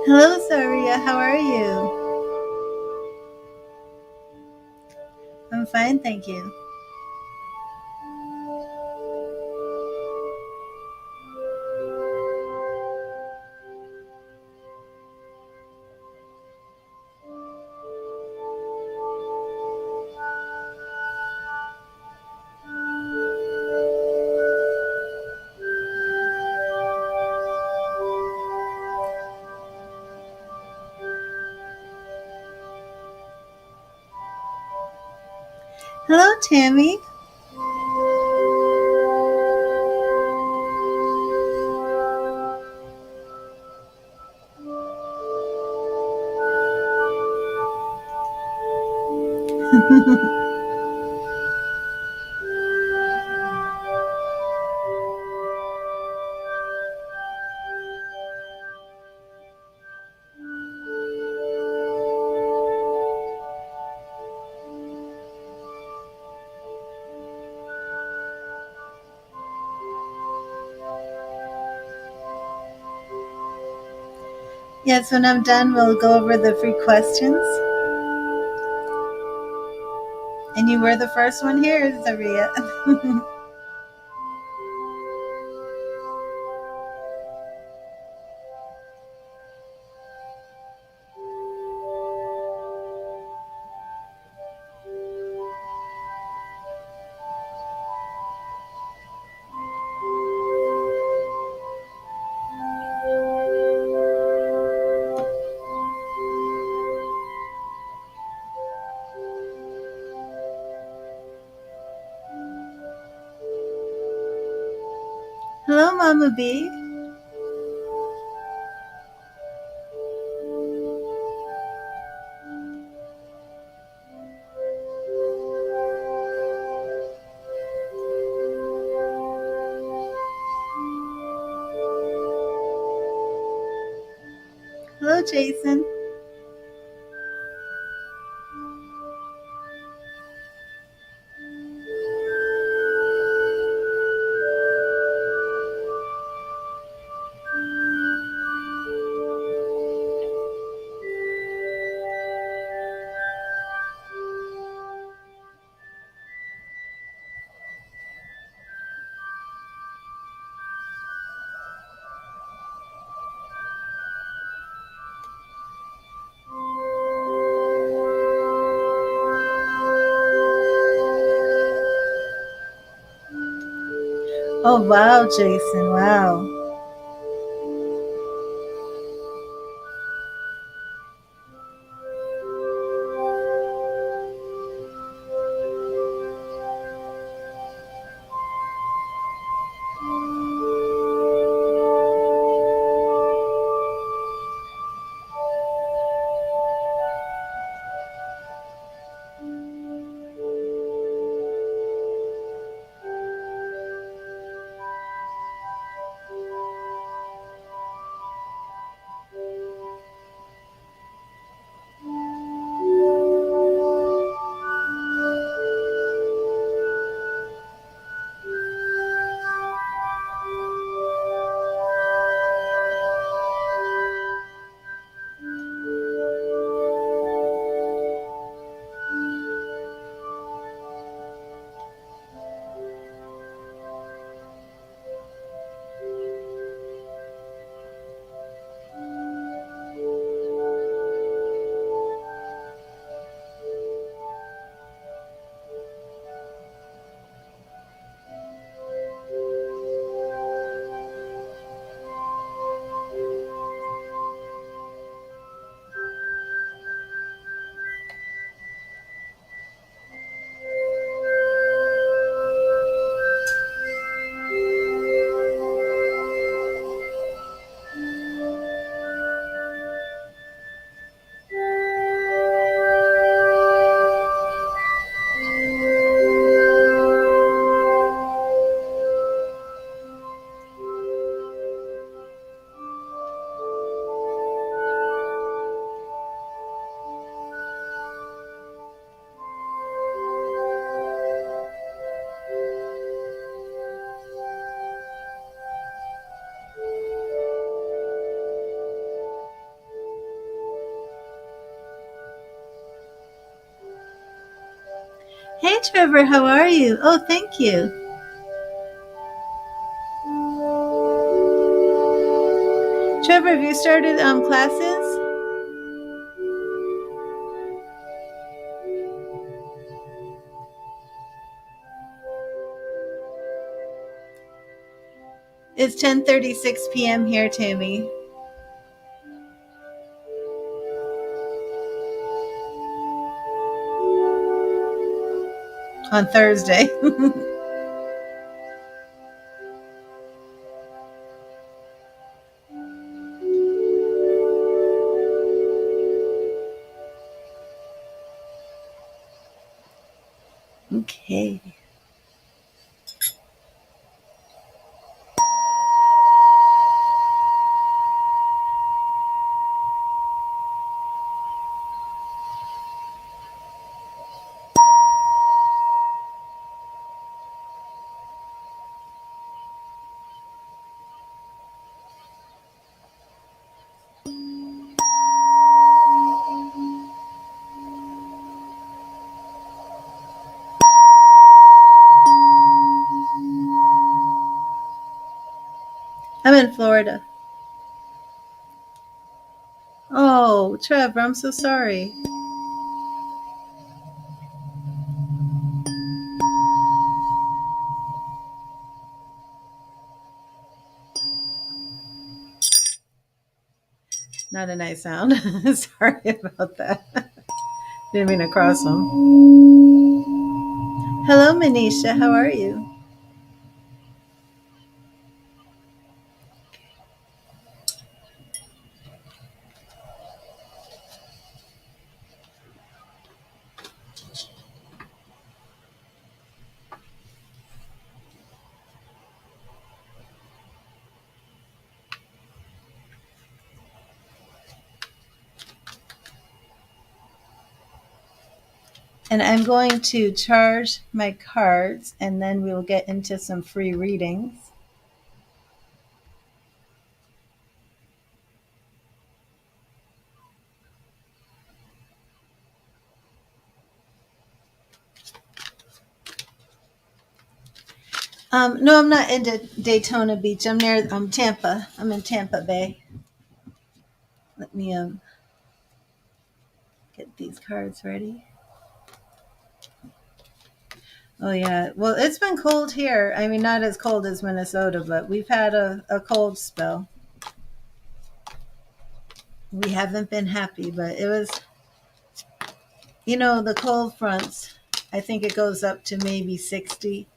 Hello, Saria. How are you? I'm fine, thank you. Hello, Tammy. Yes, when I'm done, we'll go over the free questions. And you were the first one here, Saria. Hello, Mama B. Hello, Jason. Oh, wow, Jason. Wow. Hey, Trevor, how are you? Oh, thank you. Trevor, have you started classes? It's 10:36 p.m. here, Tammy, on Thursday. Okay. I'm in Florida. Oh, Trevor, I'm so sorry. Not a nice sound. Sorry about that. Didn't mean to cross them. Hello, Manisha. How are you? And I'm going to charge my cards and then we will get into some free readings. No, I'm not in Daytona Beach. I'm near Tampa. I'm in Tampa Bay. Let me get these cards ready. Oh yeah. Well, it's been cold here. I mean, not as cold as Minnesota, but we've had a cold spell. We haven't been happy, but it was, the cold fronts. I think it goes up to maybe 60.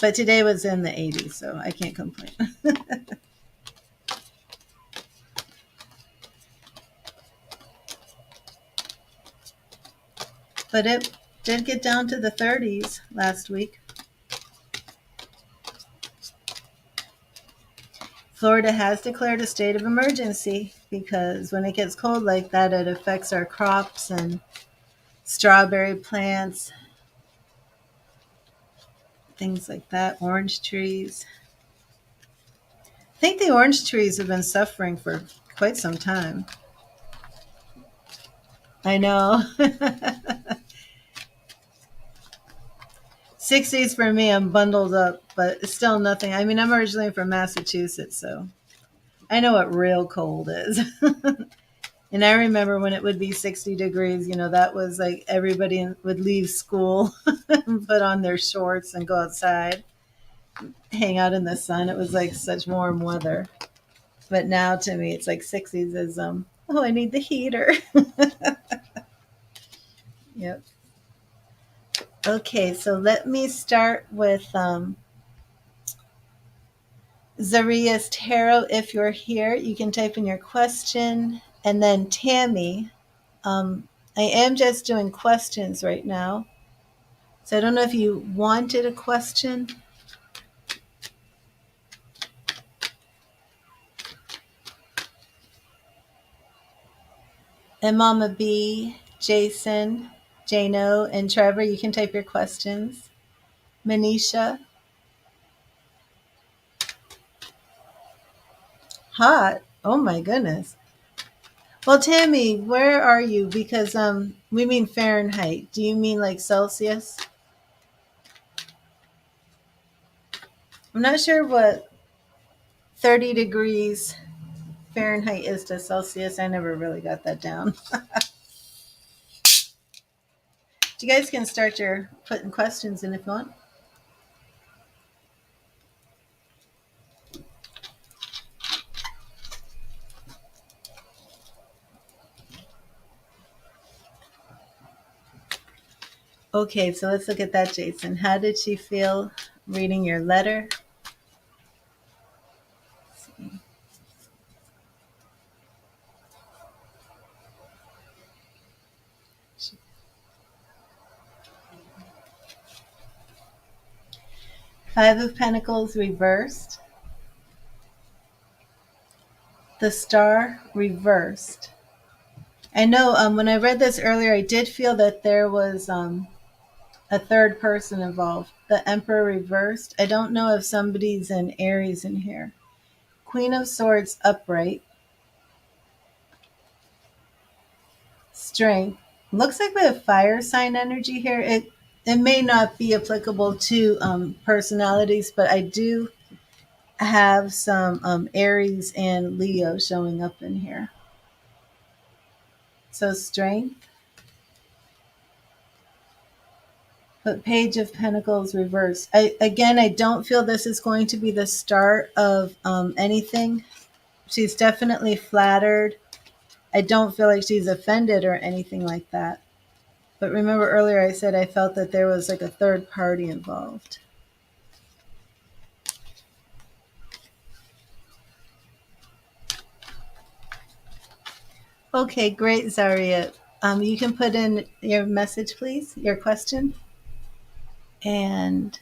But today was in the 80s, so I can't complain. But it did get down to the 30s last week. Florida has declared a state of emergency because when it gets cold like that, it affects our crops and strawberry plants, things like that, orange trees. I think the orange trees have been suffering for quite some time. I know. 60s for me, I'm bundled up, but it's still nothing. I mean, I'm originally from Massachusetts, so I know what real cold is. And I remember when it would be 60 degrees, that was like everybody would leave school and put on their shorts and go outside, hang out in the sun. It was like such warm weather. But now to me, it's like 60s is, oh, I need the heater. Yep. Okay, so let me start with Zaria's Tarot. If you're here, you can type in your question. And then Tammy, I am just doing questions right now. So I don't know if you wanted a question. And Mama B, Jason, Jano, and Trevor, you can type your questions. Manisha, hot. Oh my goodness. Well, Tammy, where are you? Because we mean Fahrenheit. Do you mean like Celsius? I'm not sure what 30 degrees Fahrenheit is to Celsius. I never really got that down. You guys can start your putting questions in if you want. Okay, so let's look at that, Jason. How did she feel reading your letter? 5 of Pentacles reversed. The Star reversed. I know when I read this earlier, I did feel that there was a third person involved. The Emperor reversed. I don't know if somebody's in Aries in here. Queen of Swords upright. Strength. Looks like we have fire sign energy here. It may not be applicable to personalities, but I do have some Aries and Leo showing up in here. So strength. But Page of Pentacles reversed. I don't feel this is going to be the start of anything. She's definitely flattered. I don't feel like she's offended or anything like that. But remember earlier I said I felt that there was like a third party involved. Okay, great, Zaria. You can put in your message, please, your question. And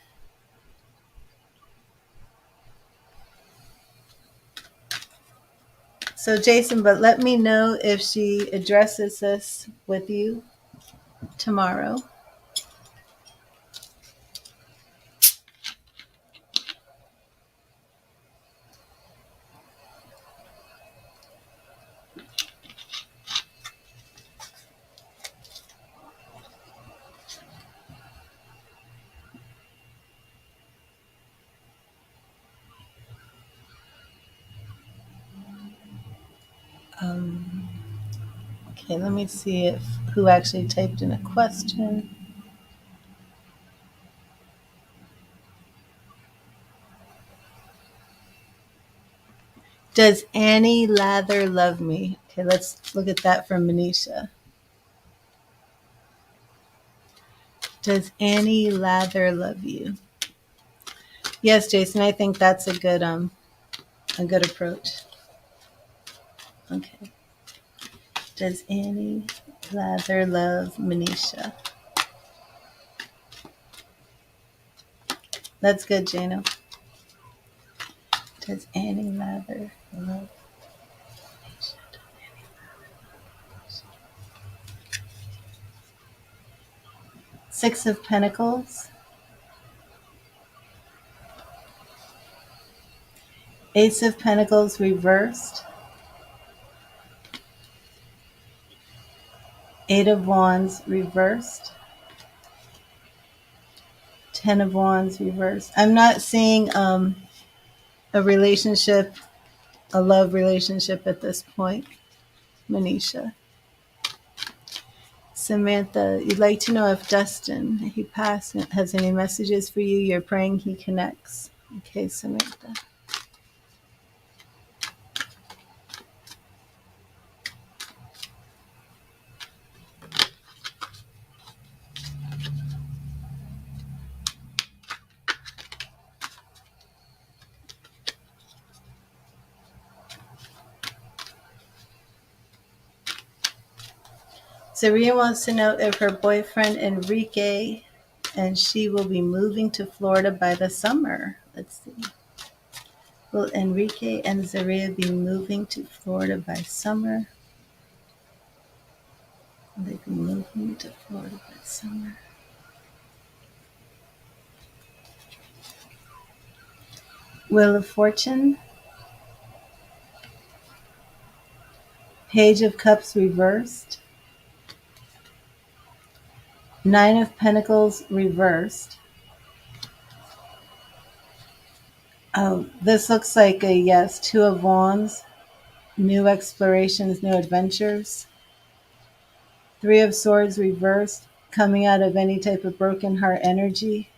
so, Jason, but let me know if she addresses this with you tomorrow. Um, okay, let me see if who actually typed in a question. Does Annie Lather love me? Okay, let's look at that from Manisha. Does Annie Lather love you? Yes, Jason, I think that's a good approach. Okay. Does Annie Lather love Manisha? That's good, Jano. Does Annie Lather love Manisha? Six of Pentacles. Ace of Pentacles reversed. Eight of Wands reversed. 10 of Wands reversed. I'm not seeing a relationship, a love relationship at this point, Manisha. Samantha, you'd like to know if Dustin, he passed, has any messages for you. You're praying he connects. Okay, Samantha. Zaria wants to know if her boyfriend Enrique and she will be moving to Florida by the summer. Let's see. Will Enrique and Zaria be moving to Florida by summer? Will they be moving to Florida by summer? Wheel of Fortune. Page of Cups reversed. Nine of Pentacles reversed. Oh, this looks like a yes. Two of Wands. New explorations, new adventures. Three of Swords reversed. Coming out of any type of broken heart energy.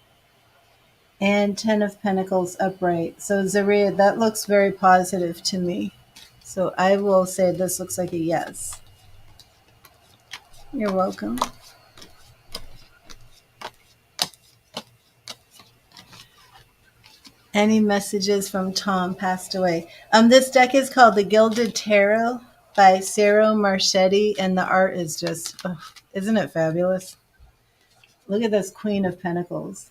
And Ten of Pentacles upright. So Zaria, that looks very positive to me. So I will say this looks like a yes. You're welcome. Any messages from Tom passed away? This deck is called the Gilded Tarot by Ciro Marchetti, and the art is just, oh, isn't it fabulous? Look at this Queen of Pentacles.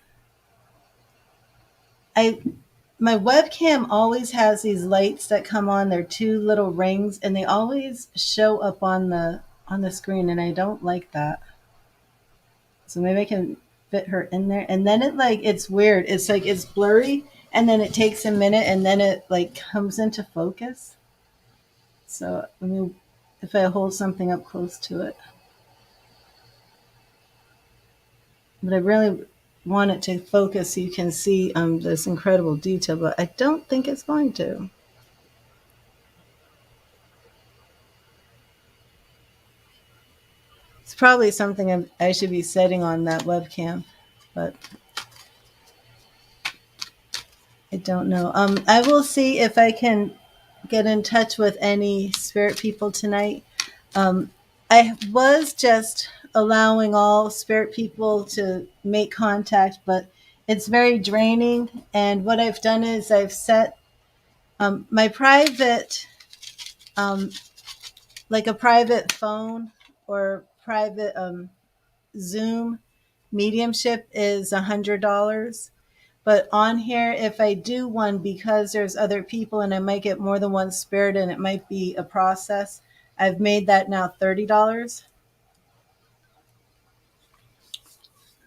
My webcam always has these lights that come on. They're two little rings, and they always show up on the screen, and I don't like that. So maybe I can fit her in there. And then it's weird. It's like it's blurry, and then it takes a minute, and then it like comes into focus. So I mean, if I hold something up close to it, but I really want it to focus so you can see this incredible detail, but I don't think it's going to. It's probably something I should be setting on that webcam, but I don't know. I will see if I can get in touch with any spirit people tonight. I was just allowing all spirit people to make contact, but it's very draining. And what I've done is I've set my private, like a private phone or private Zoom mediumship is $100. But on here, if I do one, because there's other people and I might get more than one spirit and it might be a process, I've made that now $30.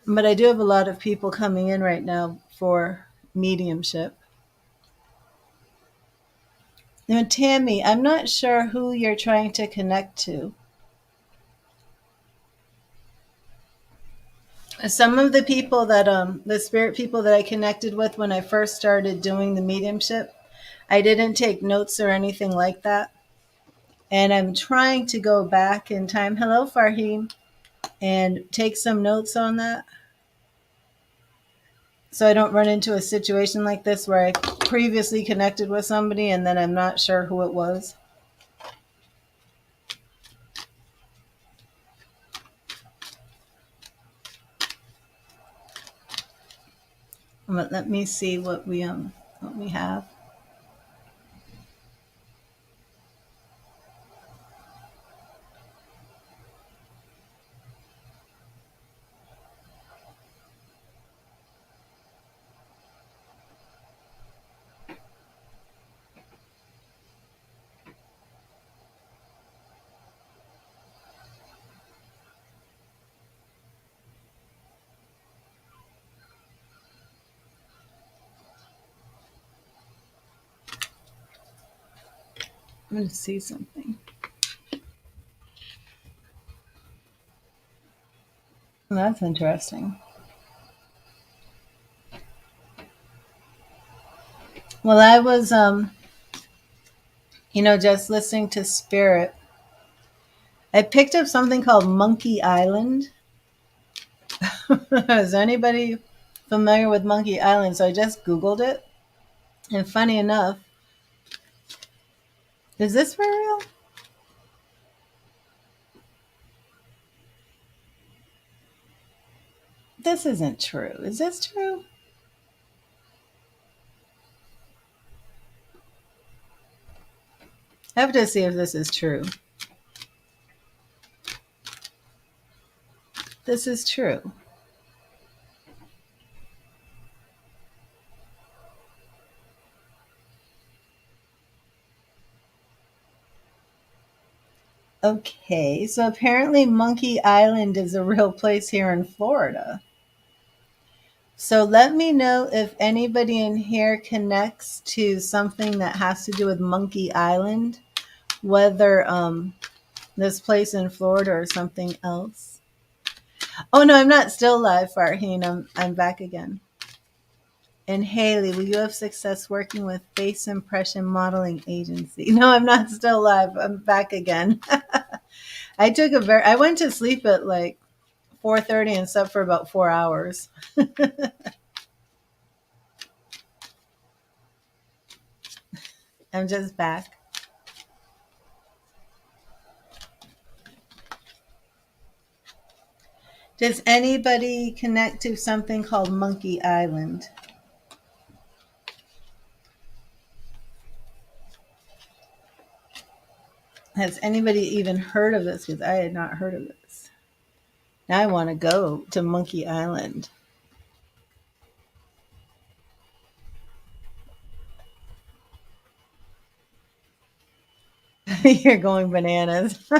But I do have a lot of people coming in right now for mediumship. Now, Tammy, I'm not sure who you're trying to connect to. Some of the people that the spirit people that I connected with when I first started doing the mediumship, I didn't take notes or anything like that. And I'm trying to go back in time. Hello, Farhim. And take some notes on that, so I don't run into a situation like this where I previously connected with somebody and then I'm not sure who it was. But let me see what we have. I'm going to see something. Well, that's interesting. Well, I was just listening to spirit. I picked up something called Monkey Island. Is anybody familiar with Monkey Island? So I just Googled it. And funny enough, is this for real? This isn't true. Is this true? I have to see if this is true. This is true. Okay, so apparently Monkey Island is a real place here in Florida. So let me know if anybody in here connects to something that has to do with Monkey Island, whether This place in Florida or something else. Oh no, I'm not still live, Farheen. I'm back again. And Haley, will you have success working with face impression modeling agency? No, I'm not still live. I'm back again. I went to sleep at like 4:30 and slept for about 4 hours. I'm just back. Does anybody connect to something called Monkey Island? Has anybody even heard of this? Because I had not heard of this. Now I want to go to Monkey Island. You're going bananas.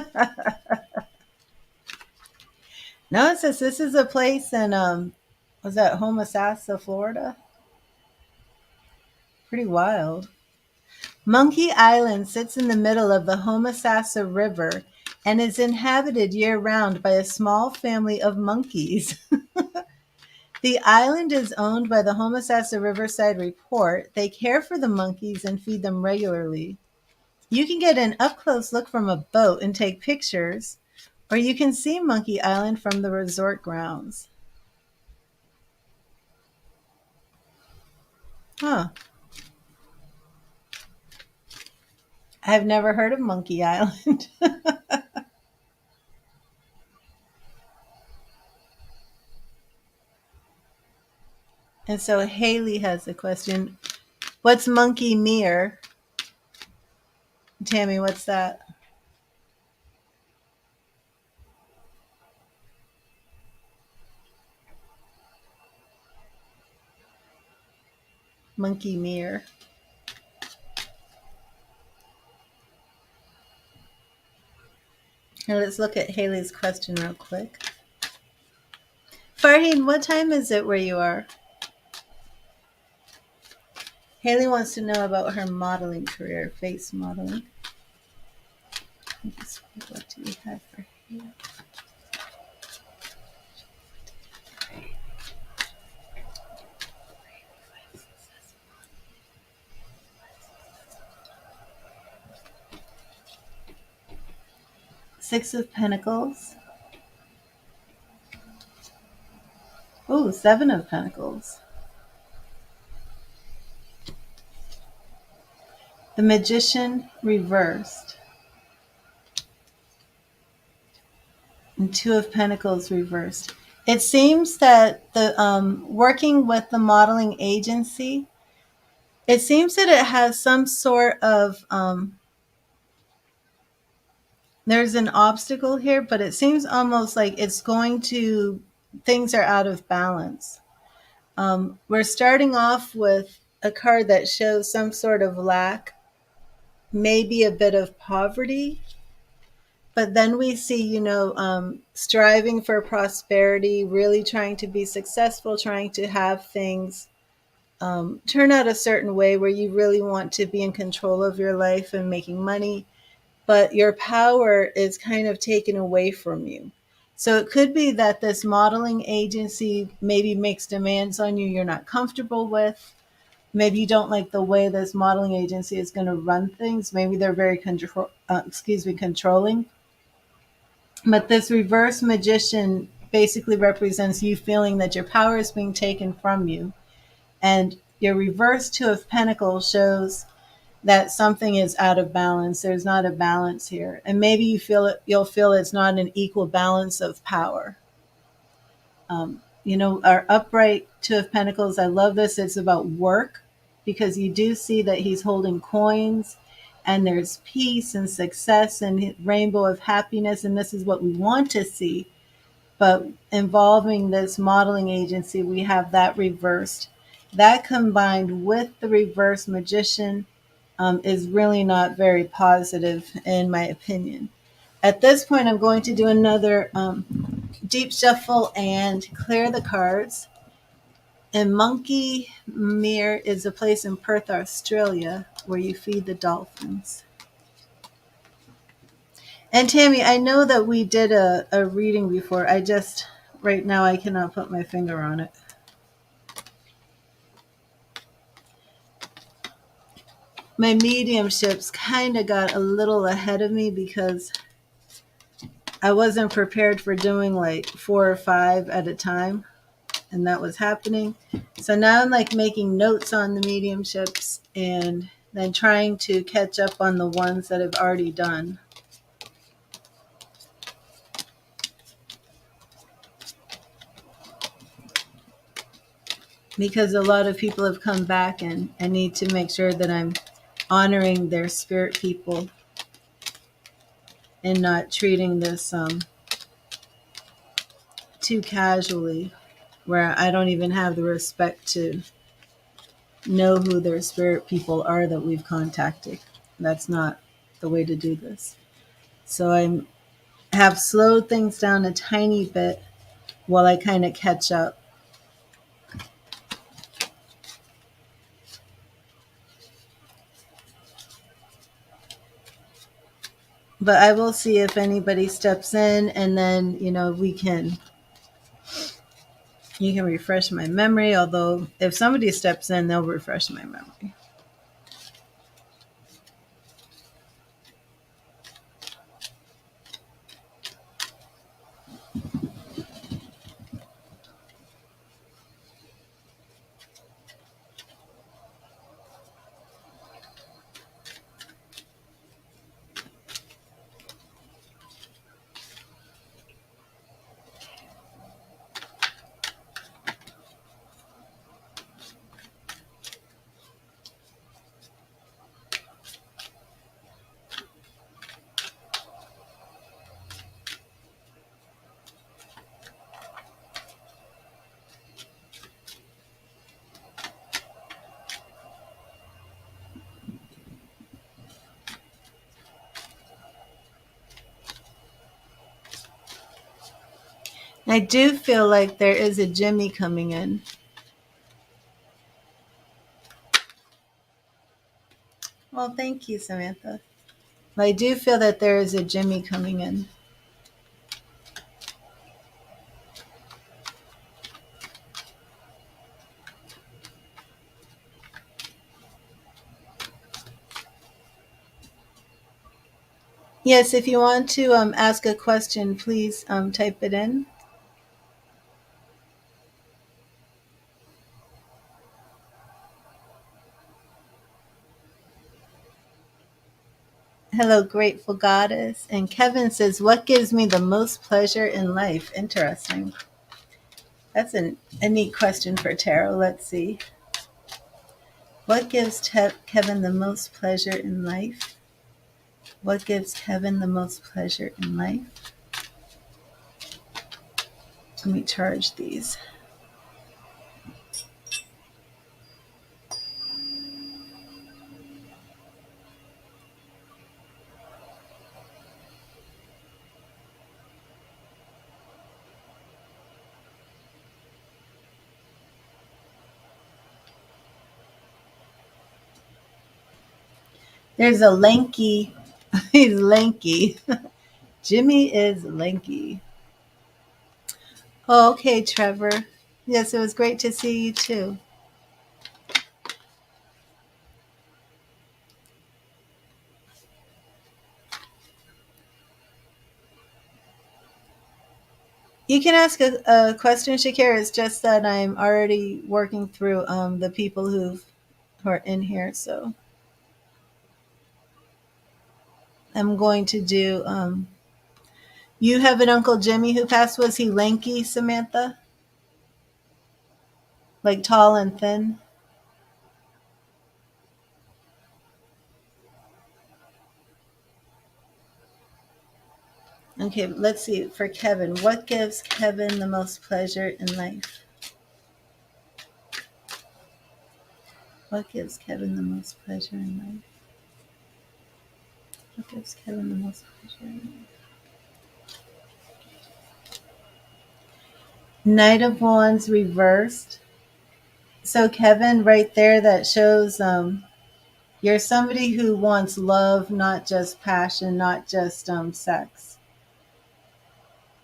No, it says this is a place in was that Homosassa, Florida? Pretty wild. Monkey Island sits in the middle of the Homosassa River and is inhabited year-round by a small family of monkeys. The island is owned by the Homosassa Riverside Report. They care for the monkeys and feed them regularly. You can get an up-close look from a boat and take pictures, or you can see Monkey Island from the resort grounds. Huh. I've never heard of Monkey Island. And so Haley has a question. What's Monkey Mere? Tammy, what's that? Monkey Mere. Now let's look at Haley's question real quick. Farheen, what time is it where you are? Haley wants to know about her modeling career, face modeling. What do we have for Haley? Six of Pentacles. Oh, Seven of Pentacles. The Magician reversed. And Two of Pentacles reversed. It seems that the working with the modeling agency, it seems that it has some sort of there's an obstacle here, but it seems almost like it's going to things are out of balance. We're starting off with a card that shows some sort of lack, maybe a bit of poverty. But then we see, striving for prosperity, really trying to be successful, trying to have things turn out a certain way where you really want to be in control of your life and making money, but your power is kind of taken away from you. So it could be that this modeling agency maybe makes demands on you you're not comfortable with. Maybe you don't like the way this modeling agency is going to run things. Maybe they're very controlling. But this reverse magician basically represents you feeling that your power is being taken from you. And your reverse Two of Pentacles shows that something is out of balance. There's not a balance here. And maybe you'll feel it's not an equal balance of power. Our upright Two of Pentacles, I love this. It's about work because you do see that he's holding coins and there's peace and success and rainbow of happiness. And this is what we want to see. But involving this modeling agency, we have that reversed. That combined with the reverse magician is really not very positive, in my opinion. At this point, I'm going to do another deep shuffle and clear the cards. And Monkey Mere is a place in Perth, Australia, where you feed the dolphins. And Tammy, I know that we did a reading before. I just, right now, I cannot put my finger on it. My mediumships kind of got a little ahead of me because I wasn't prepared for doing like 4 or 5 at a time, and that was happening. So now I'm like making notes on the mediumships and then trying to catch up on the ones that I've already done. Because a lot of people have come back, and I need to make sure that I'm honoring their spirit people and not treating this too casually, where I don't even have the respect to know who their spirit people are that we've contacted. That's not the way to do this. So I have slowed things down a tiny bit while I kind of catch up. But I will see if anybody steps in, and then, you can refresh my memory. Although if somebody steps in, they'll refresh my memory. I do feel like there is a Jimmy coming in. Well, thank you, Samantha. I do feel that there is a Jimmy coming in. Yes, if you want to ask a question, please type it in. Hello, grateful goddess. And Kevin says, "What gives me the most pleasure in life?" Interesting. That's a neat question for tarot. Let's see. What gives Kevin the most pleasure in life? What gives Kevin the most pleasure in life? Let me charge these. There's a lanky. He's lanky. Jimmy is lanky. Oh, okay, Trevor. Yes, it was great to see you too. You can ask a question, Shakira. It's just that I'm already working through the people who are in here. So I'm going to do. You have an Uncle Jimmy who passed. Was he lanky, Samantha? Like tall and thin? Okay, let's see. For Kevin, what gives Kevin the most pleasure in life? What gives Kevin the most pleasure in life? What gives Kevin the most pleasure in life? Knight of Wands reversed. So Kevin, right there, that shows You're somebody who wants love, not just passion, not just sex.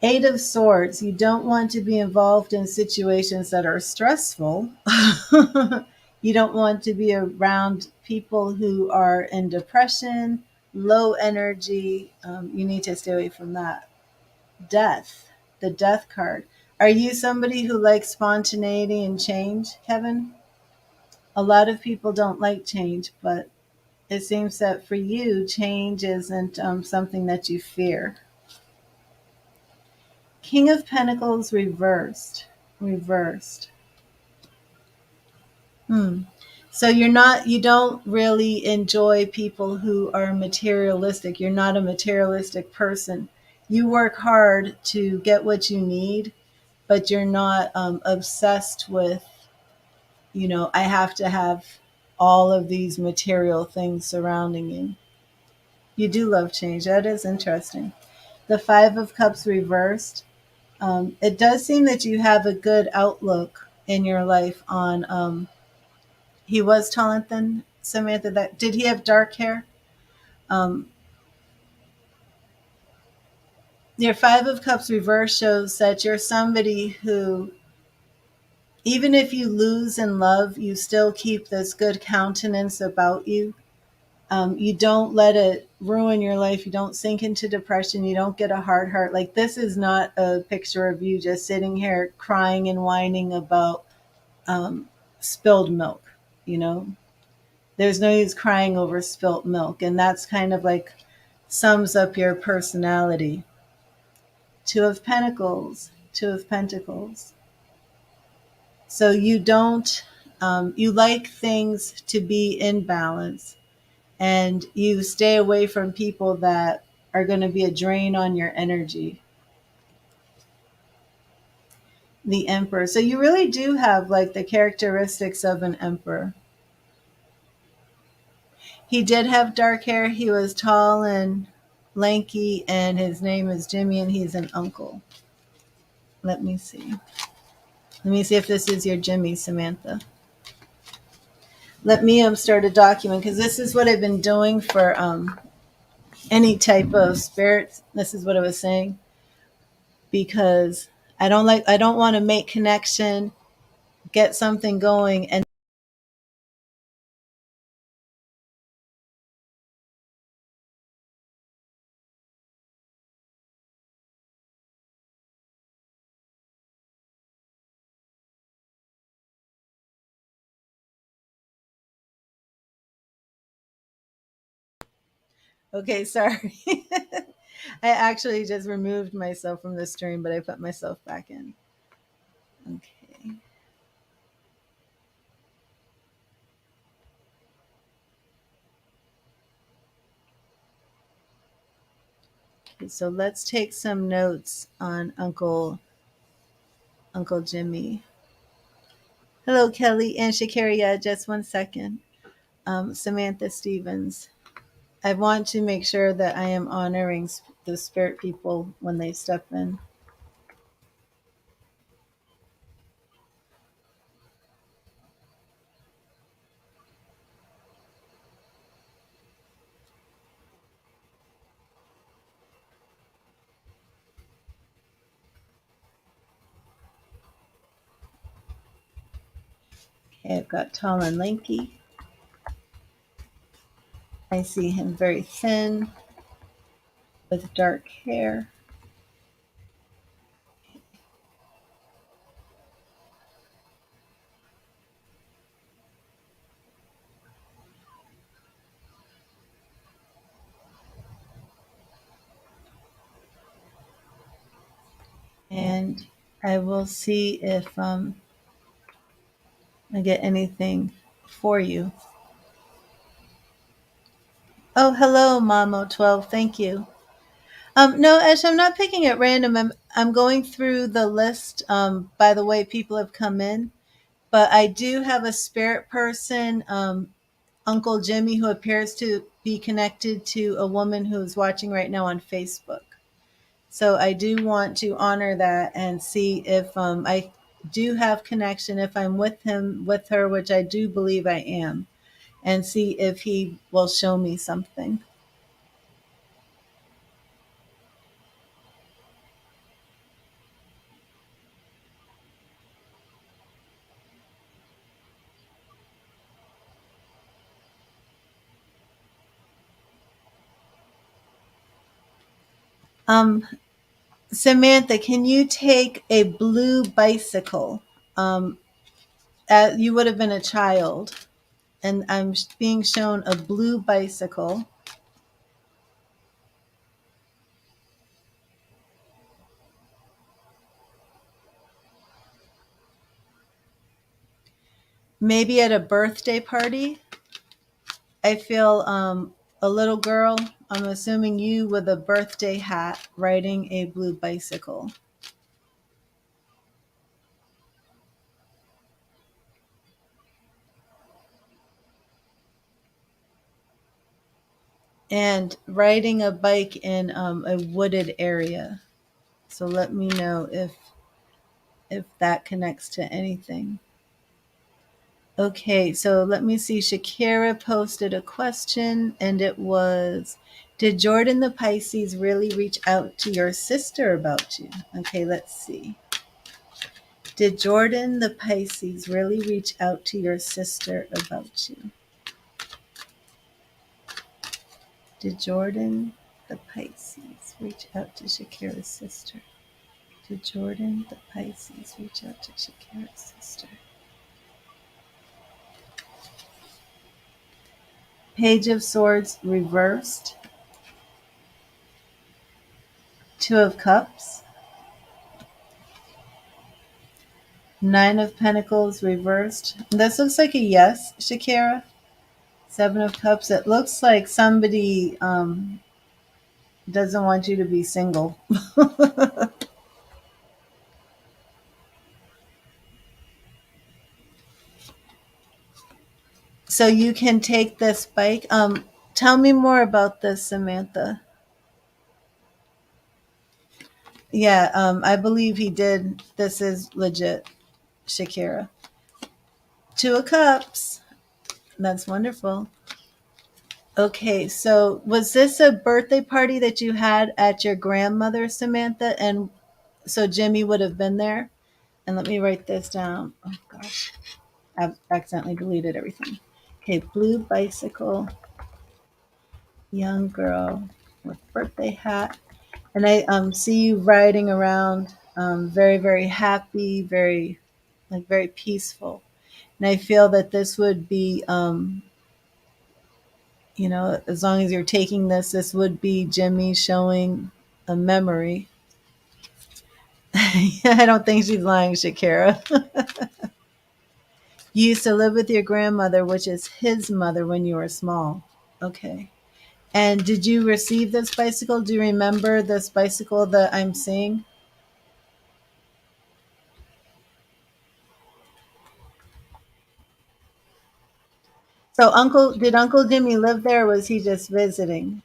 Eight of Swords, you don't want to be involved in situations that are stressful. You don't want to be around people who are in depression, low energy. You need to stay away from that. Death, the death card. Are you somebody who likes spontaneity and change, Kevin? A lot of people don't like change, but it seems that for you, change isn't something that you fear. King of Pentacles reversed. Reversed. Hmm. So you don't really enjoy people who are materialistic. You're not a materialistic person. You work hard to get what you need, but you're not obsessed with, I have to have all of these material things surrounding you. You do love change. That is interesting. The Five of Cups reversed. It does seem that you have a good outlook in your life on. He was tall and thin, Samantha. That did he have dark hair? Um, your Five of Cups reverse shows that you're somebody who, even if you lose in love, you still keep this good countenance about you. You don't let it ruin your life. You don't sink into depression. You don't get a hard heart. Like, this is not a picture of you just sitting here crying and whining about um, spilled milk. You know, there's no use crying over spilt milk. And that's kind of like sums up your personality. Two of Pentacles, Two of Pentacles. So you like things to be in balance, and you stay away from people that are going to be a drain on your energy. The Emperor. So you really do have like the characteristics of an emperor. He did have dark hair. He was tall and lanky, and his name is Jimmy, and he's an uncle. Let me see. Let me see if this is your Jimmy, Samantha. Let me start a document, because this is what I've been doing for any type of spirit. This is what I was saying, because I don't want to make connection, get something going, okay, sorry. I actually just removed myself from the stream, but I put myself back in. Okay. Okay, so let's take some notes on Uncle Jimmy. Hello, Kelly and Shakaria. Just one second. Samantha Stevens. I want to make sure that I am honoring the spirit people when they step in. Okay, I've got tall and lanky. I see him very thin with dark hair. And I will see if I get anything for you. Oh, hello, Mamo12. Thank you. No, Ash, I'm not picking at random. I'm going through the list by the way people have come in. But I do have a spirit person, Uncle Jimmy, who appears to be connected to a woman who's watching right now on Facebook. So I do want to honor that and see if I do have connection, if I'm with him, with her, which I do believe I am. and see if he will show me something. Um, Samantha, can you take a blue bicycle? Um, you would have been a child, and I'm being shown a blue bicycle. Maybe at a birthday party. I feel a little girl, I'm assuming you with a birthday hat riding a blue bicycle. And riding a bike in a wooded area. So let me know if that connects to anything. Okay, so let me see. Shakira posted a question, and it was, did Jordan the Pisces really reach out to your sister about you? Okay, let's see. Did Jordan the Pisces really reach out to your sister about you? Did Jordan the Pisces reach out to Shakira's sister? Did Jordan the Pisces reach out to Shakira's sister? Page of Swords reversed. Two of Cups. Nine of Pentacles reversed. This looks like a yes, Shakira. Seven of Cups. It looks like somebody doesn't want you to be single. So you can take this bike. Tell me more about this, Samantha. Yeah, I believe he did. This is legit, Shakira. Two of Cups. That's wonderful. Okay, so was this a birthday party that you had at your grandmother's, Samantha? And so Jimmy would have been there? And let me write this down. Oh gosh, I've accidentally deleted everything. Okay, blue bicycle, young girl with birthday hat. And I see you riding around, very, very happy, very, like, very peaceful. And I feel that this would be, as long as you're taking this would be Jimmy showing a memory. I don't think she's lying, Shakira. You used to live with your grandmother, which is his mother, when you were small. Okay. And did you receive this bicycle? Do you remember this bicycle that I'm seeing? So did Uncle Jimmy live there, or was he just visiting?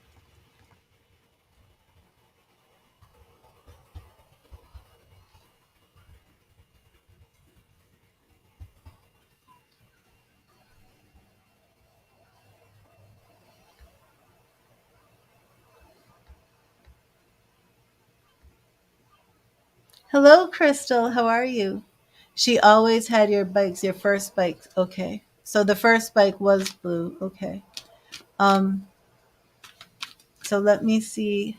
Hello, Crystal. How are you? She always had your bikes, your first bike. Okay. So the first bike was blue. Okay. Um, so let me see.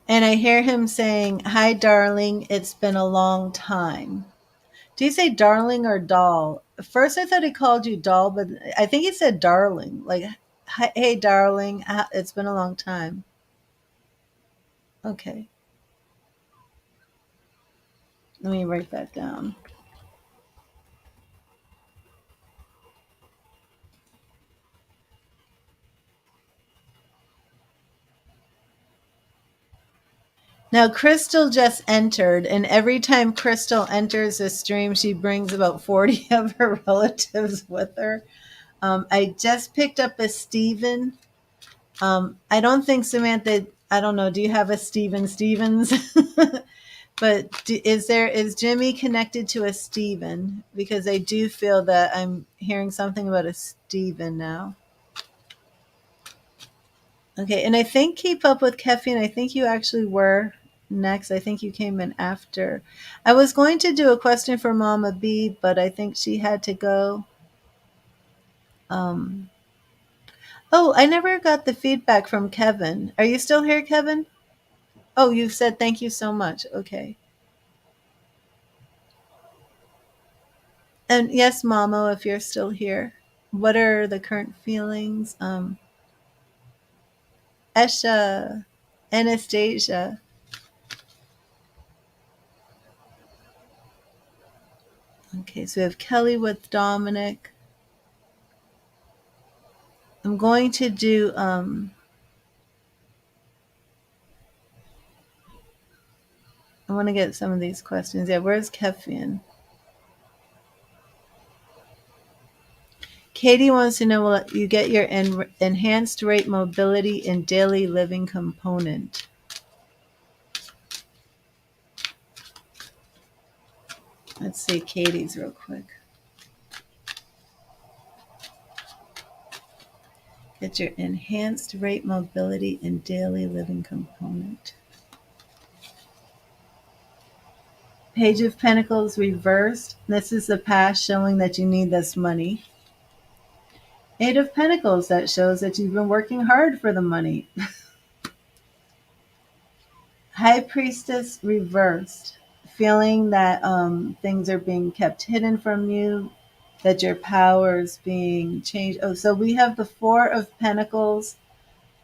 And I hear him saying, "Hi, darling. It's been a long time." Do you say darling or doll? At first, I thought he called you doll, but I think he said darling. Like, "Hi- hey, darling. It's been a long time." Okay. Let me write that down. Now, Crystal just entered, and every time Crystal enters a stream, she brings about 40 of her relatives with her. I just picked up a Steven. I don't think Samantha, I don't know, do you have a Steven Stevens? But is Jimmy connected to a Steven? Because I do feel that I'm hearing something about a Steven now. Okay, and I think keep up with caffeine. I think you actually were next. I think you came in after. I was going to do a question for Mama B, but I think she had to go. Um, oh, I never got the feedback from Kevin. Are you still here, Kevin? Oh, you said thank you so much. Okay. And yes, Mamo, if you're still here, what are the current feelings? Esha, Anastasia. Okay, so we have Kelly with Dominic. I'm going to do I want to get some of these questions. Yeah, where's Kefian? Katie wants to know will you get your enhanced rate mobility and daily living component? Let's see Katie's real quick. Get your enhanced rate mobility and daily living component. Page of Pentacles reversed. This is the past showing that you need this money. Eight of Pentacles, that shows that you've been working hard for the money. High Priestess reversed. Feeling that things are being kept hidden from you, that your power is being changed. Oh, so we have the Four of Pentacles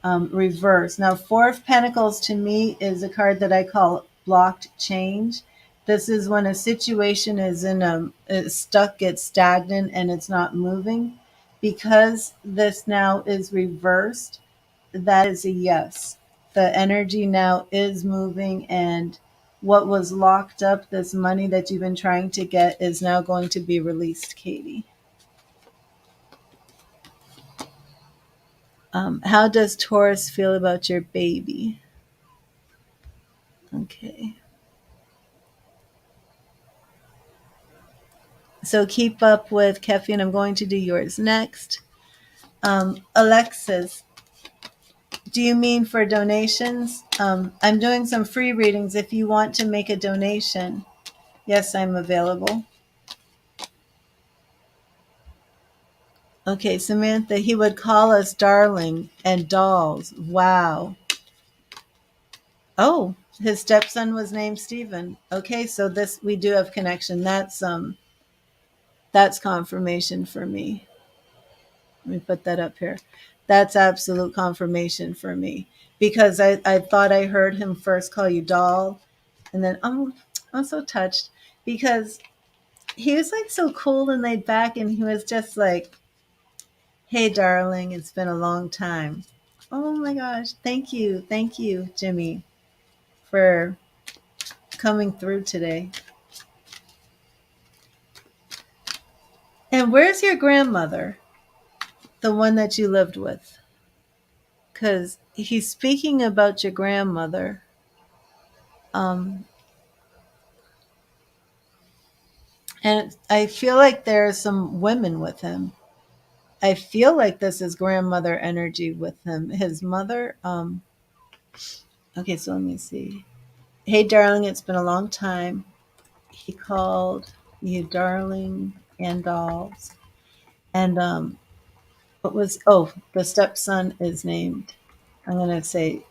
reverse. Now, Four of Pentacles to me is a card that I call blocked change. This is when a situation is in it's stuck, it's stagnant, and it's not moving. Because this now is reversed, that is a yes. The energy now is moving, and what was locked up, this money that you've been trying to get, is now going to be released, Katie. How does Taurus feel about your baby? Okay. So keep up with Kefi, and I'm going to do yours next. Alexis, do you mean for donations? I'm doing some free readings. If you want to make a donation, yes, I'm available. Okay, Samantha, he would call us darling and dolls. Wow. Oh, his stepson was named Stephen. Okay, so this we do have connection. That's confirmation for me. Let me put that up here. That's absolute confirmation for me because I thought I heard him first call you doll, and then I'm so touched because he was like so cool and laid back, and he was just like, "Hey, darling, it's been a long time." Oh my gosh, thank you, Jimmy, for coming through today. And where's your grandmother, the one that you lived with? Because he's speaking about your grandmother. Um, and I feel like there are some women with him. I feel like this is grandmother energy with him. His mother. Okay, so let me see. Hey, darling, it's been a long time. He called you darling and dolls. And what was, oh, the stepson is named, I'm going to say,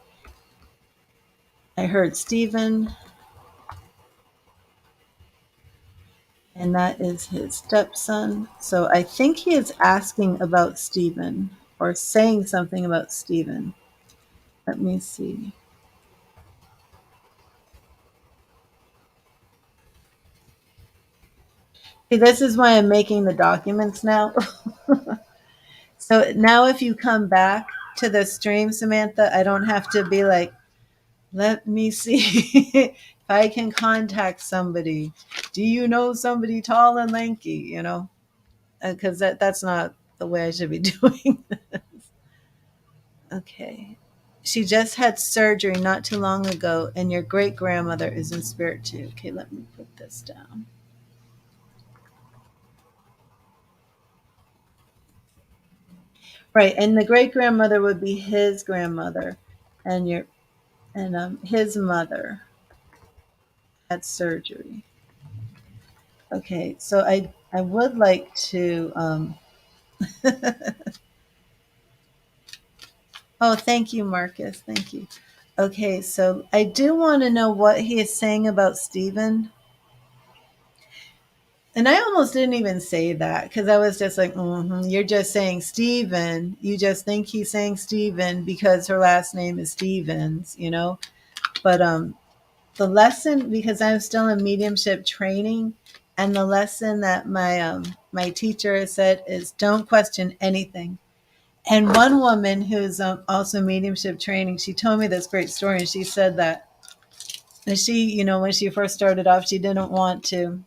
I heard Stephen, and that is his stepson. So I think he is asking about Stephen or saying something about Stephen. Let me see. See, this is why I'm making the documents now. So now if you come back to the stream, Samantha, I don't have to be like, let me see if I can contact somebody. Do you know somebody tall and lanky? Because that's not the way I should be doing. Okay. She just had surgery not too long ago, and your great grandmother is in spirit too. Okay, let me put this down. Right, and the great grandmother would be his grandmother, and your and his mother had surgery. Okay, so I would like to. Oh, thank you, Marcus. Thank you. Okay, so I do want to know what he is saying about Stephen. And I almost didn't even say that because I was just like, you're just saying Stephen. You just think he's saying Stephen because her last name is Stevens. But the lesson, because I'm still in mediumship training, and the lesson that my teacher has said is don't question anything. And one woman who's also mediumship training, she told me this great story, and she said that when she first started off, she didn't want to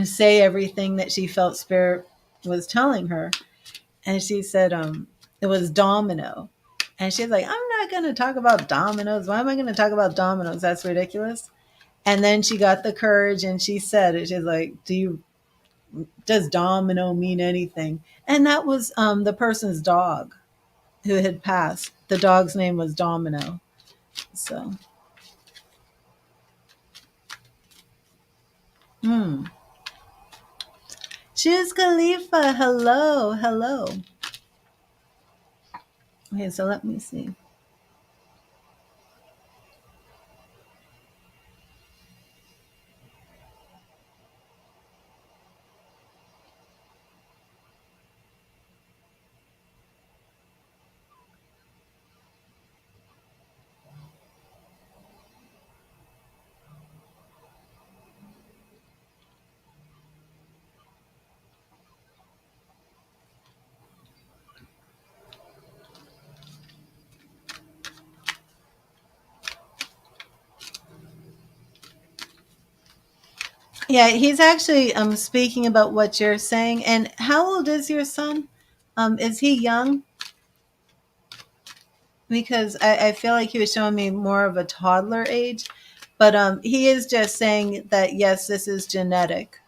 say everything that she felt spirit was telling her. And she said it was domino. And she's like, I'm not going to talk about dominoes. Why am I going to talk about dominoes? That's ridiculous. And then she got the courage and she said it. She's like, does domino mean anything? And that was the person's dog who had passed. The dog's name was Domino. So, hmm. Cheers, Khalifa. Hello, hello. Okay, so let me see. Yeah, he's actually speaking about what you're saying. And how old is your son? Is he young? Because I feel like he was showing me more of a toddler age. But he is just saying that, yes, this is genetic.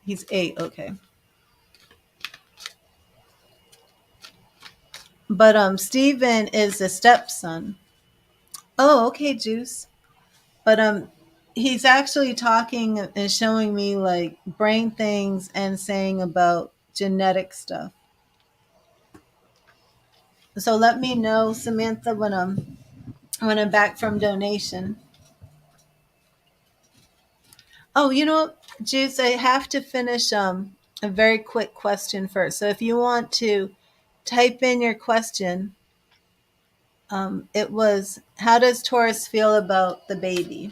He's 8, okay. But Stephen is the stepson. Oh, okay, Juice. But he's actually talking and showing me like brain things and saying about genetic stuff. So let me know, Samantha, when I'm back from donation. Oh, you know what, Juice, I have to finish a very quick question first. So if you want to type in your question, it was, how does Taurus feel about the baby?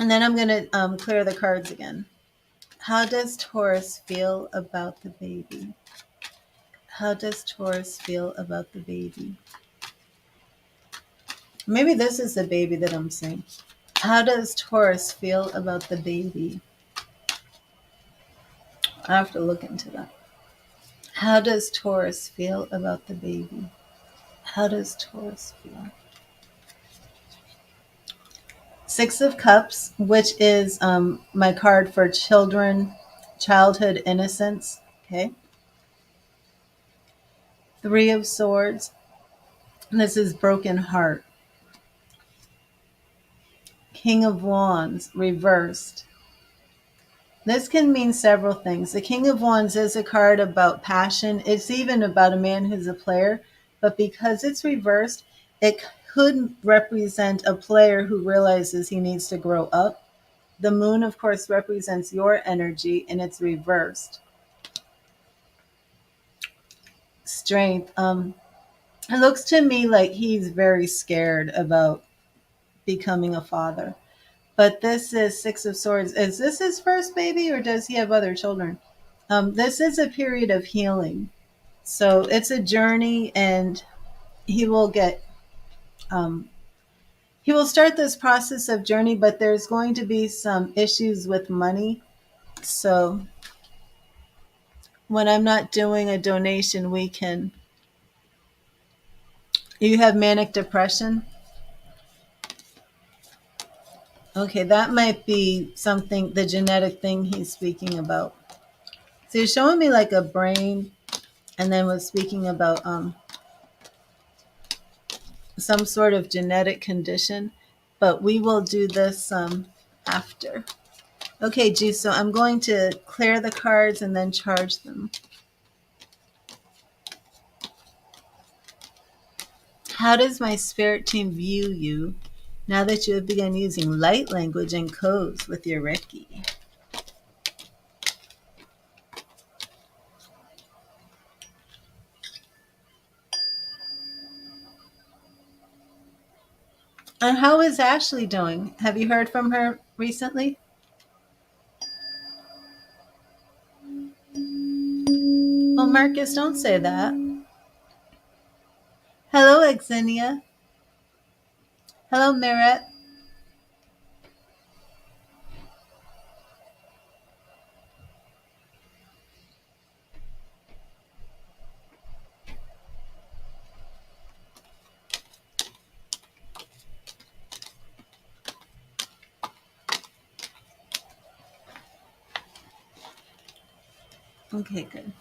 And then I'm going to clear the cards again. How does Taurus feel about the baby? How does Taurus feel about the baby? Maybe this is the baby that I'm saying. How does Taurus feel about the baby? I have to look into that. How does Taurus feel about the baby? How does Taurus feel? Six of Cups, which is my card for childhood innocence. Okay. Three of Swords. This is broken heart. King of Wands, reversed. This can mean several things. The King of Wands is a card about passion. It's even about a man who's a player, but because it's reversed, it could represent a player who realizes he needs to grow up. The moon, of course, represents your energy, and it's reversed. Strength. It looks to me like he's very scared about becoming a father. But this is Six of Swords. Is this his first baby, or does he have other children? This is a period of healing. So it's a journey, and he will get, um, he will start this process of journey, but there's going to be some issues with money. So when I'm not doing a donation, we can. You have manic depression? Okay, that might be something, the genetic thing he's speaking about. So you're showing me like a brain, and then was speaking about some sort of genetic condition, but we will do this after. Okay, G, so I'm going to clear the cards and then charge them. How does my spirit team view you now that you have begun using light language and codes with your Reiki? And how is Ashley doing? Have you heard from her recently? Well, Marcus, don't say that. Hello, Exenia. Hello, Merit. Okay, good.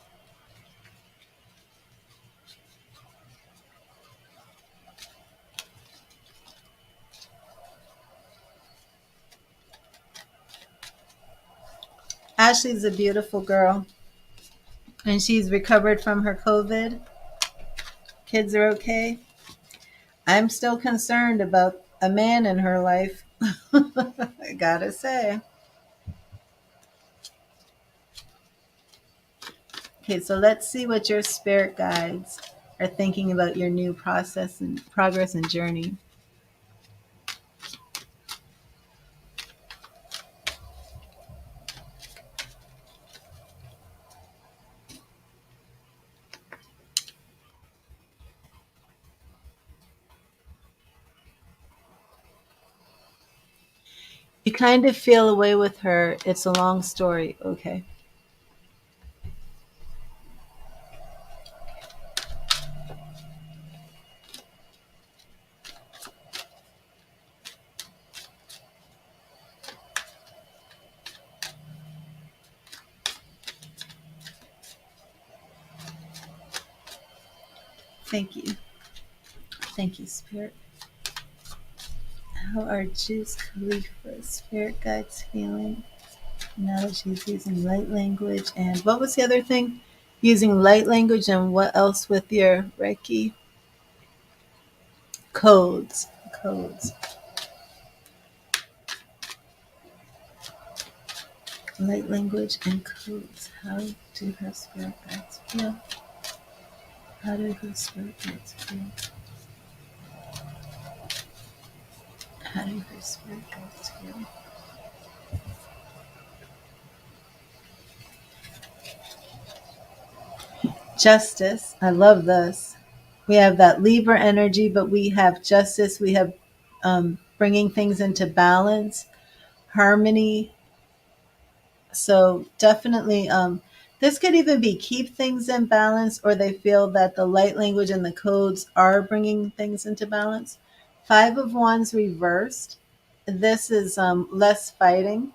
Ashley's a beautiful girl, and she's recovered from her COVID. Kids are okay. I'm still concerned about a man in her life. I gotta say. Okay, so let's see what your spirit guides are thinking about your new process and progress and journey. You kind of feel away with her. It's a long story. Okay. Thank you. Thank you, Spirit. How are Juice Khalifa's spirit guides feeling now that she's using light language? And what was the other thing? Using light language and what else with your Reiki? Codes. Codes. Light language and codes. How do her spirit guides feel? How do her spirit guides feel? How do her spirit guides feel? Justice. I love this. We have that Libra energy, but we have justice. We have bringing things into balance, harmony. So definitely, this could even be keep things in balance, or they feel that the light language and the codes are bringing things into balance. Five of Wands reversed. This is less fighting.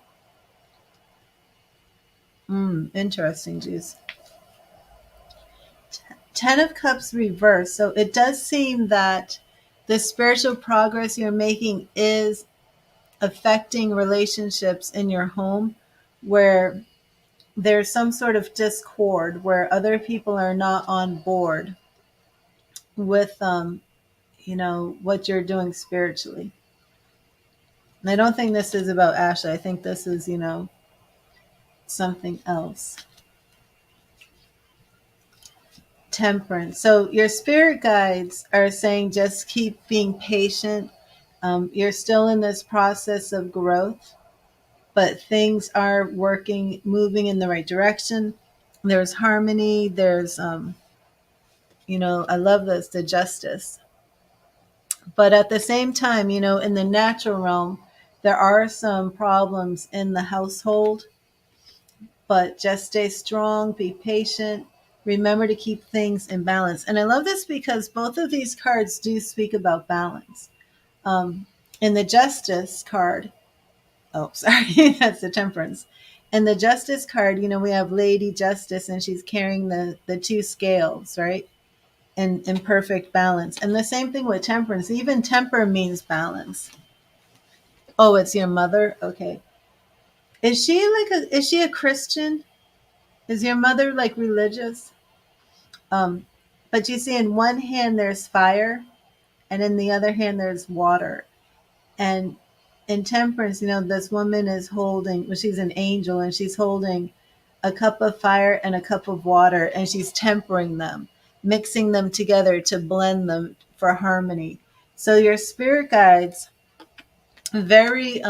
Interesting, Juice. Ten of Cups reversed. So it does seem that the spiritual progress you're making is affecting relationships in your home where there's some sort of discord where other people are not on board with what you're doing spiritually. And I don't think this is about Ashley. I think this is something else. Temperance. So your spirit guides are saying just keep being patient. You're still in this process of growth, but things are working, moving in the right direction. There's harmony. There's I love this, the justice. But at the same time, in the natural realm, there are some problems in the household but just stay strong, be patient, remember to keep things in balance. And I love this because both of these cards do speak about balance. Um, in the Justice card, oh, sorry, that's the Temperance. In the Justice card, we have Lady Justice, and she's carrying the two scales, right? In perfect balance. And the same thing with Temperance. Even temper means balance. Oh, it's your mother? Okay. Is she a Christian? Is your mother like religious? Um, but you see, in one hand there's fire, and in the other hand there's water. And in Temperance, this woman is holding, well, she's an angel, and she's holding a cup of fire and a cup of water, and she's tempering them, mixing them together to blend them for harmony. So your spirit guides very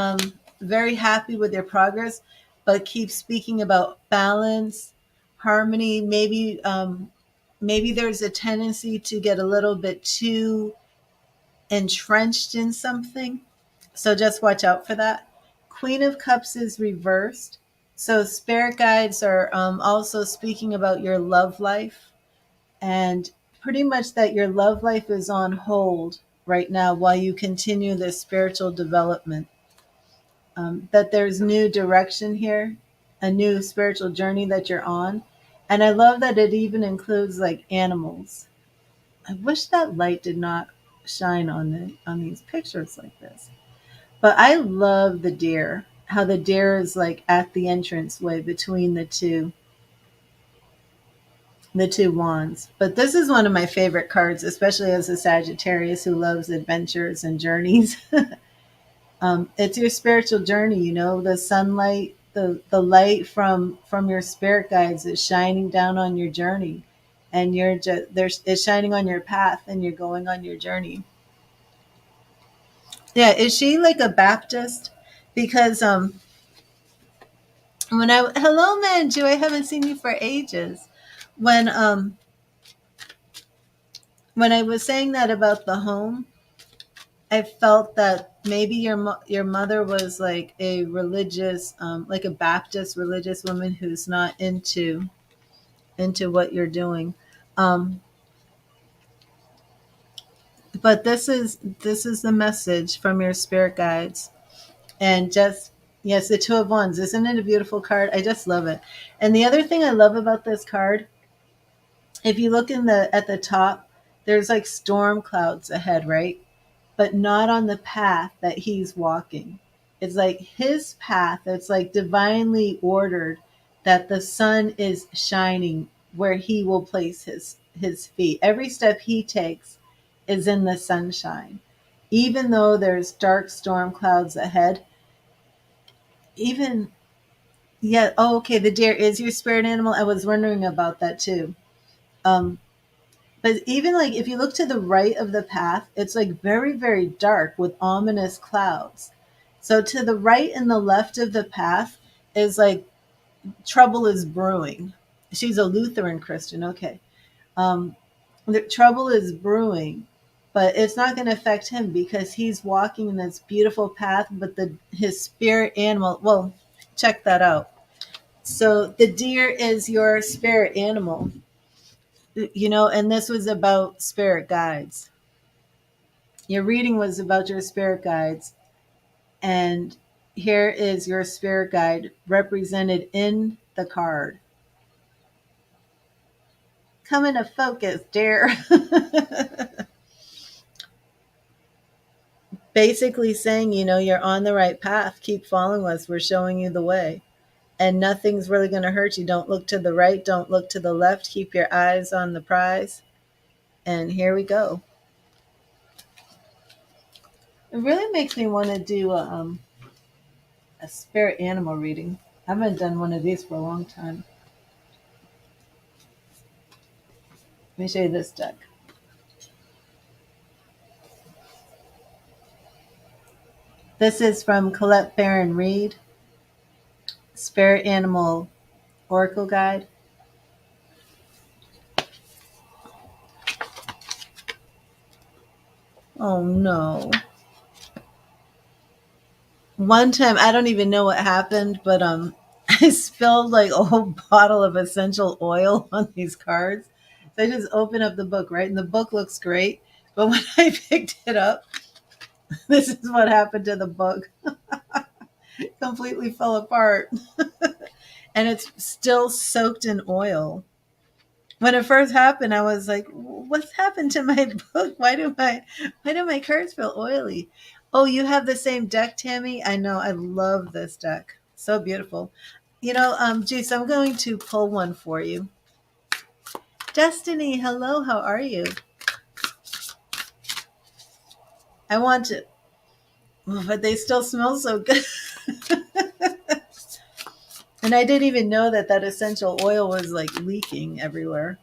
very happy with your progress, but keep speaking about balance, harmony. Maybe there's a tendency to get a little bit too entrenched in something, so just watch out for that. Queen of Cups is reversed, so spirit guides are also speaking about your love life, and pretty much that your love life is on hold right now while you continue this spiritual development. That there's new direction here, a new spiritual journey that you're on. And I love that it even includes like animals. I wish that light did not shine on these pictures like this. But I love the deer, how the deer is like at the entrance way between the two wands. But this is one of my favorite cards, especially as a Sagittarius who loves adventures and journeys. It's your spiritual journey. The sunlight, the light from your spirit guides is shining down on your journey, and you're just there's it's shining on your path, and you're going on your journey. Yeah, is she like a Baptist? Because hello Manju, I haven't seen you for ages. When I was saying that about the home, I felt that maybe your mother was like a religious, like a Baptist religious woman who's not into what you're doing. Um, but this is the message from your spirit guides, and just yes, the Two of Wands. Isn't it a beautiful card? I just love it. And the other thing I love about this card, if you look at the top, there's like storm clouds ahead, right? But not on the path that he's walking. It's like his path, it's like divinely ordered that the sun is shining where he will place his feet. Every step he takes is in the sunshine. Even though there's dark storm clouds ahead, even yeah, oh okay, the deer is your spirit animal. I was wondering about that too. Um But even like if you look to the right of the path, it's like very, very dark with ominous clouds. So to the right and the left of the path is like trouble is brewing. She's a Lutheran Christian. Okay. Um, the trouble is brewing, but it's not going to affect him because he's walking in this beautiful path. But his spirit animal, well, check that out. So the deer is your spirit animal, and this was about spirit guides. Your reading was about your spirit guides, and here is your spirit guide represented in the card. Come into focus, dear. Basically saying, you're on the right path. Keep following us. We're showing you the way. And nothing's really going to hurt you. Don't look to the right. Don't look to the left. Keep your eyes on the prize. And here we go. It really makes me want to do a spirit animal reading. I haven't done one of these for a long time. Let me show you this deck. This is from Colette Baron Reed, Spirit Animal Oracle Guide. Oh no. One time, I don't even know what happened, but I spilled like a whole bottle of essential oil on these cards. So I just opened up the book, right? And the book looks great. But when I picked it up, this is what happened to the book. It completely fell apart. And it's still soaked in oil. When it first happened, I was like, "What's happened to my book? Why do my cards feel oily?" Oh, you have the same deck, Tammy? I know. I love this deck. So beautiful. Juice, I'm going to pull one for you. Destiny, hello. How are you? I want to, but they still smell so good. And I didn't even know that essential oil was like leaking everywhere.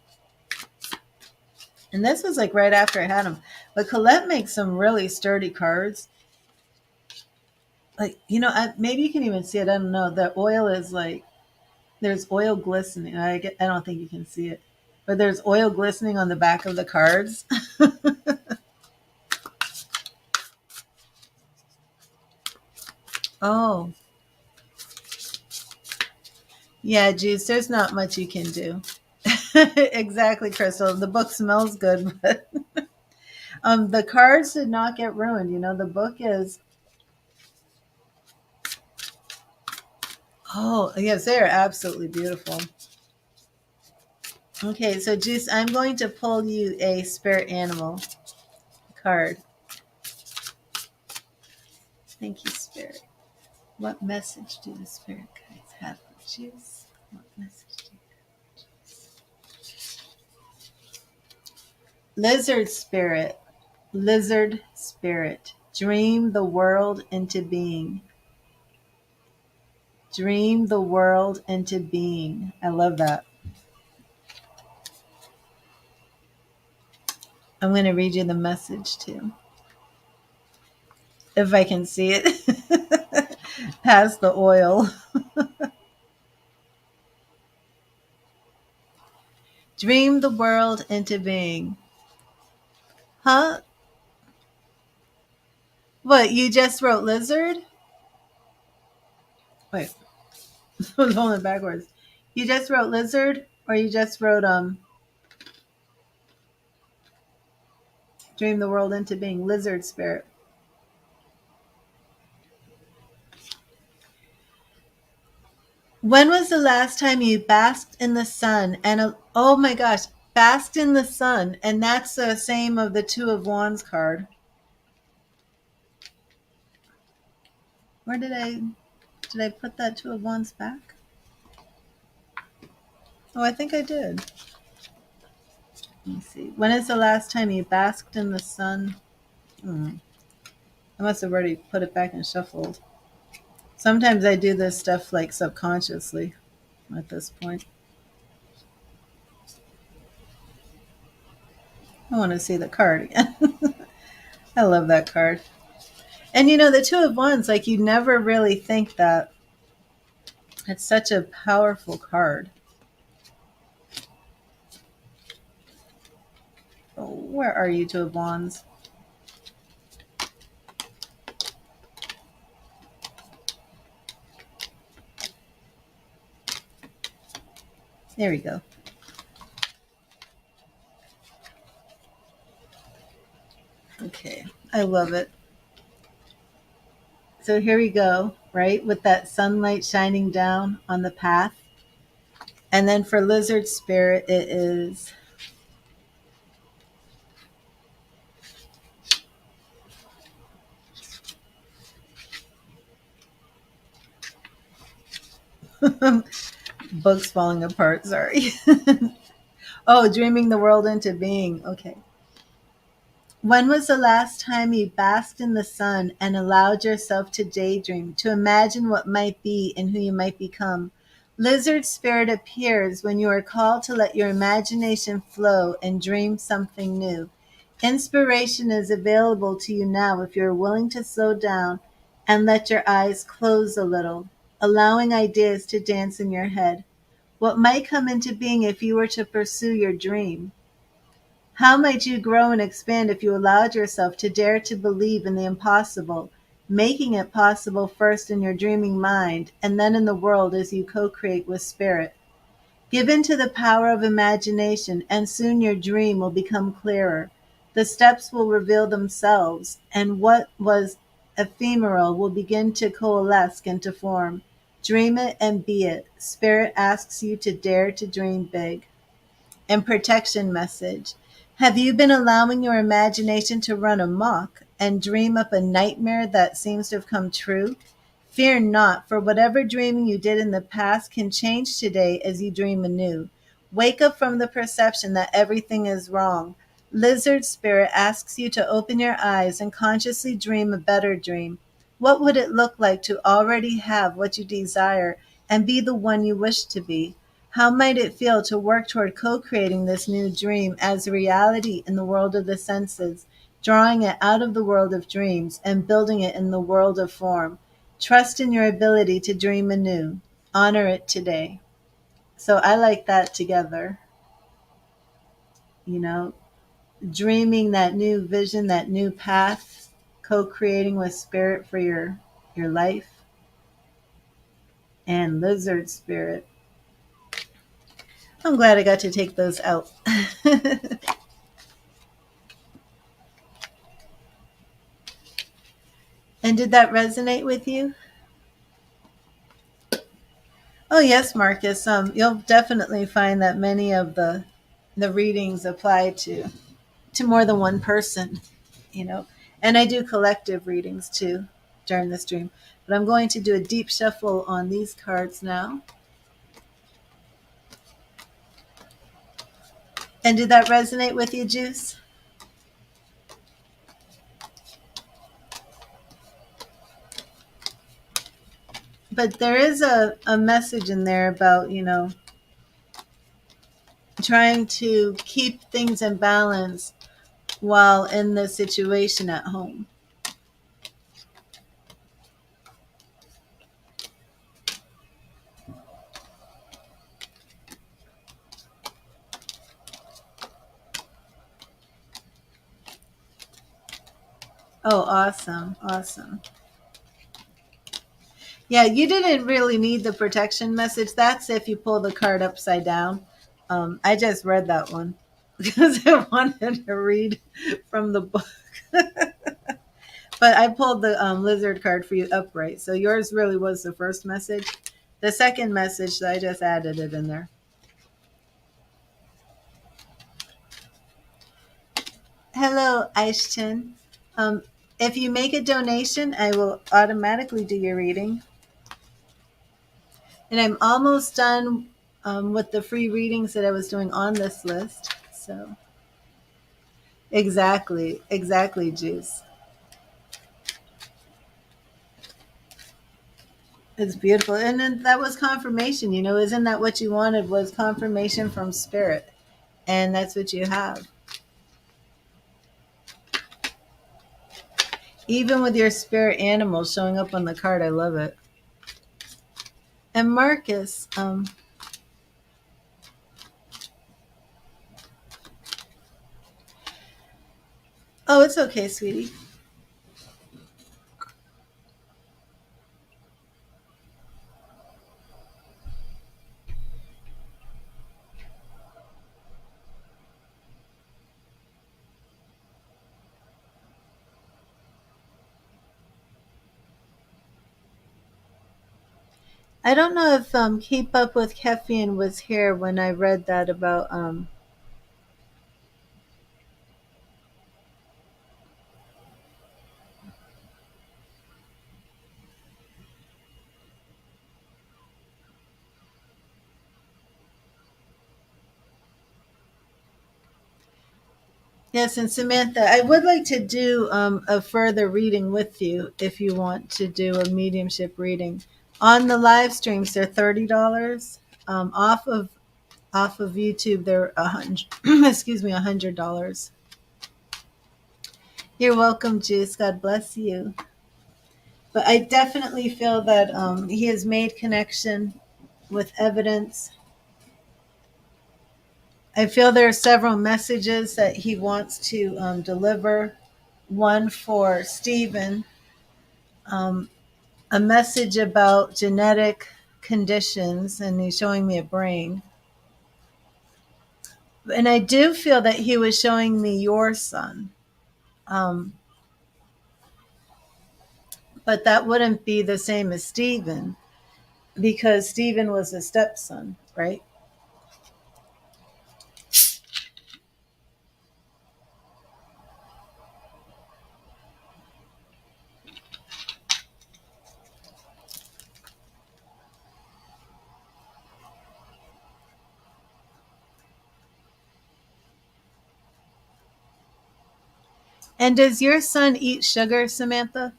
And this was like right after I had them. But Colette makes some really sturdy cards. Like, maybe you can even see it. I don't know. The oil is like, there's oil glistening. I don't think you can see it. But there's oil glistening on the back of the cards. Oh, yeah, Juice, there's not much you can do. Exactly, Crystal. The book smells good, but the cards did not get ruined. The book is. Oh, yes, they are absolutely beautiful. Okay, so Juice, I'm going to pull you a spirit animal card. Thank you, Spirit. What message do the spirit guides have for Juice? What message do you have for Juice? Lizard Spirit. Lizard Spirit. Dream the world into being. Dream the world into being. I love that. I'm going to read you the message too. If I can see it past the oil. Dream the world into being. Huh? What, you just wrote lizard? Wait, I was holding it backwards. You just wrote lizard, or you just wrote dream the world into being lizard spirit? When was the last time you basked in the sun oh my gosh, basked in the sun, and that's the same of the Two of Wands card. Where did I put that Two of Wands back? Oh, I think I did. Let me see. When is the last time you basked in the sun? I must have already put it back and shuffled. Sometimes I do this stuff like subconsciously at this point. I want to see the card again. I love that card. And the Two of Wands, like you never really think that it's such a powerful card. Oh, where are you, Two of Wands? There we go. Okay, I love it. So here we go, right? With that sunlight shining down on the path. And then for lizard spirit, it is books falling apart. Sorry. Oh, dreaming the world into being. Okay. When was the last time you basked in the sun and allowed yourself to daydream, to imagine what might be and who you might become? Lizard spirit appears when you are called to let your imagination flow and dream something new. Inspiration is available to you now if you're willing to slow down and let your eyes close a little, allowing ideas to dance in your head. What might come into being if you were to pursue your dream? How might you grow and expand if you allowed yourself to dare to believe in the impossible, making it possible first in your dreaming mind and then in the world as you co create with spirit. Give in to the power of imagination, and soon your dream will become clearer. The steps will reveal themselves, and what was ephemeral will begin to coalesce into form. Dream it and be it. Spirit asks you to dare to dream big. And protection message. Have you been allowing your imagination to run amok and dream up a nightmare that seems to have come true? Fear not, for whatever dreaming you did in the past can change today as you dream anew. Wake up from the perception that everything is wrong. Lizard Spirit asks you to open your eyes and consciously dream a better dream. What would it look like to already have what you desire and be the one you wish to be? How might it feel to work toward co creating this new dream as a reality in the world of the senses, drawing it out of the world of dreams and building it in the world of form? Trust in your ability to dream anew. Honor it today. So I like that together, you know, dreaming that new vision, that new path, co creating with spirit for your life, and lizard spirit. I'm glad I got to take those out. And did that resonate with you? Oh yes, Marcus. You'll definitely find that many of the readings apply to more than one person, you know. And I do collective readings too during the stream. But I'm going to do a deep shuffle on these cards now. And did that resonate with you, Juice? But there is a message in there about, trying to keep things in balance while in the situation at home. Oh, awesome. Awesome. Yeah, you didn't really need the protection message. That's if you pull the card upside down. I just read that one because I wanted to read from the book. But I pulled the lizard card for you upright. So yours really was the first message. The second message, I just added it in there. Hello, Aishton. Um, if you make a donation, I will automatically do your reading. And I'm almost done with the free readings that I was doing on this list. So, exactly, Juice. It's beautiful. And then that was confirmation, isn't that what you wanted? Was confirmation from spirit. And that's what you have. Even with your spirit animals showing up on the card, I love it. And Marcus, oh, it's okay, sweetie. I don't know if Keep Up with Caffeine was here when I read that about yes, and Samantha, I would like to do a further reading with you if you want to do a mediumship reading. On the live streams, they're $30. Off of YouTube, they're 100. Excuse me, $100. You're welcome, Juice. God bless you. But I definitely feel that he has made connection with evidence. I feel there are several messages that he wants to deliver. One for Stephen, um, a message about genetic conditions, and he's showing me a brain. And I do feel that he was showing me your son. Um, but that wouldn't be the same as Stephen because Stephen was a stepson, right? And does your son eat sugar, Samantha?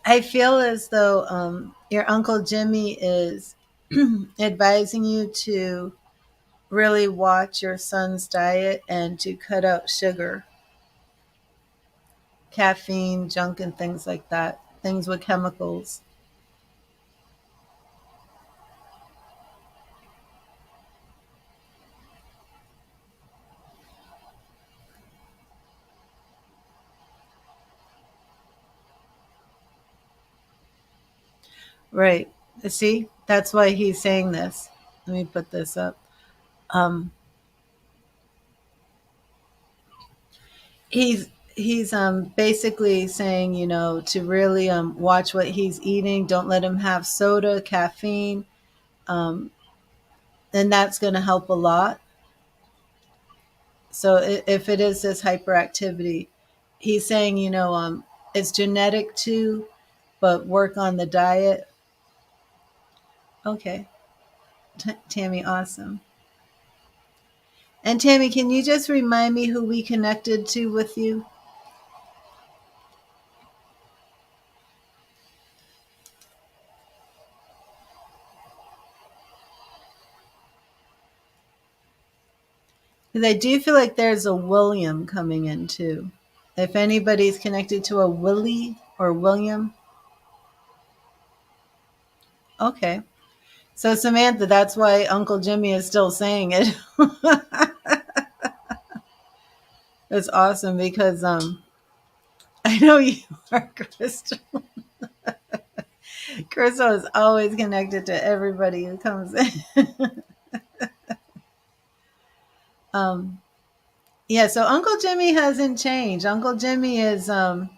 I feel as though your Uncle Jimmy is advising you to really watch your son's diet and to cut out sugar, caffeine, junk, and things like that, things with chemicals. Right. See, that's why he's saying this. Let me put this up. Um, he's basically saying, to really watch what he's eating. Don't let him have soda, caffeine, um, and that's going to help a lot. So if it is this hyperactivity, he's saying, it's genetic too, but work on the diet. Okay, Tammy, awesome. And Tammy, can you just remind me who we connected to with you? Because I do feel like there's a William coming in too. If anybody's connected to a Willie or William, okay. So Samantha, that's why Uncle Jimmy is still saying it. It's awesome because I know you are, Crystal. Crystal is always connected to everybody who comes in. um, yeah, so Uncle Jimmy hasn't changed. Uncle Jimmy is saying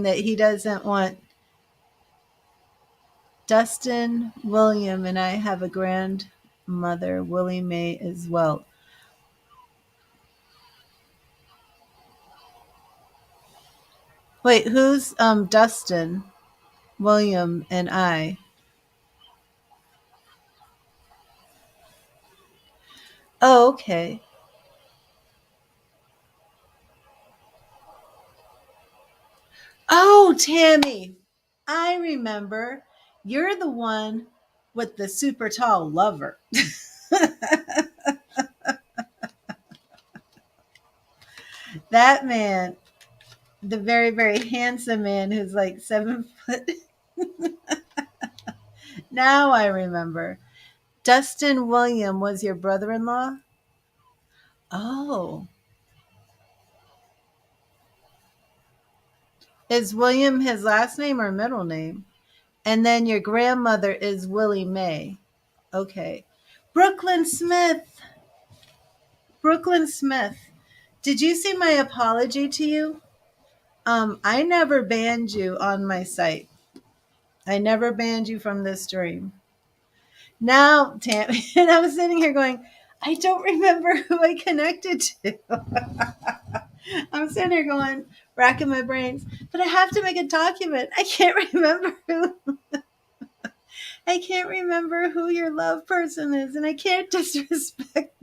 that he doesn't want Dustin, William, and I have a grandmother, Willie Mae, as well. Wait, who's Dustin, William, and I? Oh, okay. Oh, Tammy, I remember. You're the one with the super tall lover. That man, the very, very handsome man who's like 7 foot. Now I remember. Dustin William was your brother in law? Oh. Is William his last name or middle name? And then your grandmother is Willie Mae. Okay. Brooklyn Smith. Brooklyn Smith. Did you see my apology to you? I never banned you on my site. I never banned you from this stream. Now, Tam, and I was sitting here going, I don't remember who I connected to. I'm sitting here going, racking my brains, but I have to make a document. I can't remember who your love person is, and I can't disrespect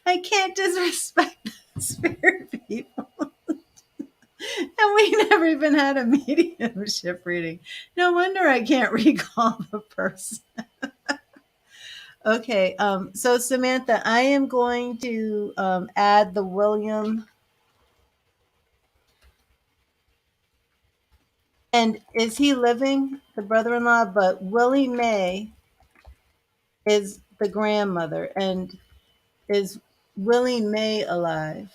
the spirit people. And we never even had a mediumship reading. No wonder I can't recall the person. Okay, so Samantha, I am going to add the William. And is he living, the brother in law? But Willie Mae is the grandmother. And is Willie May alive.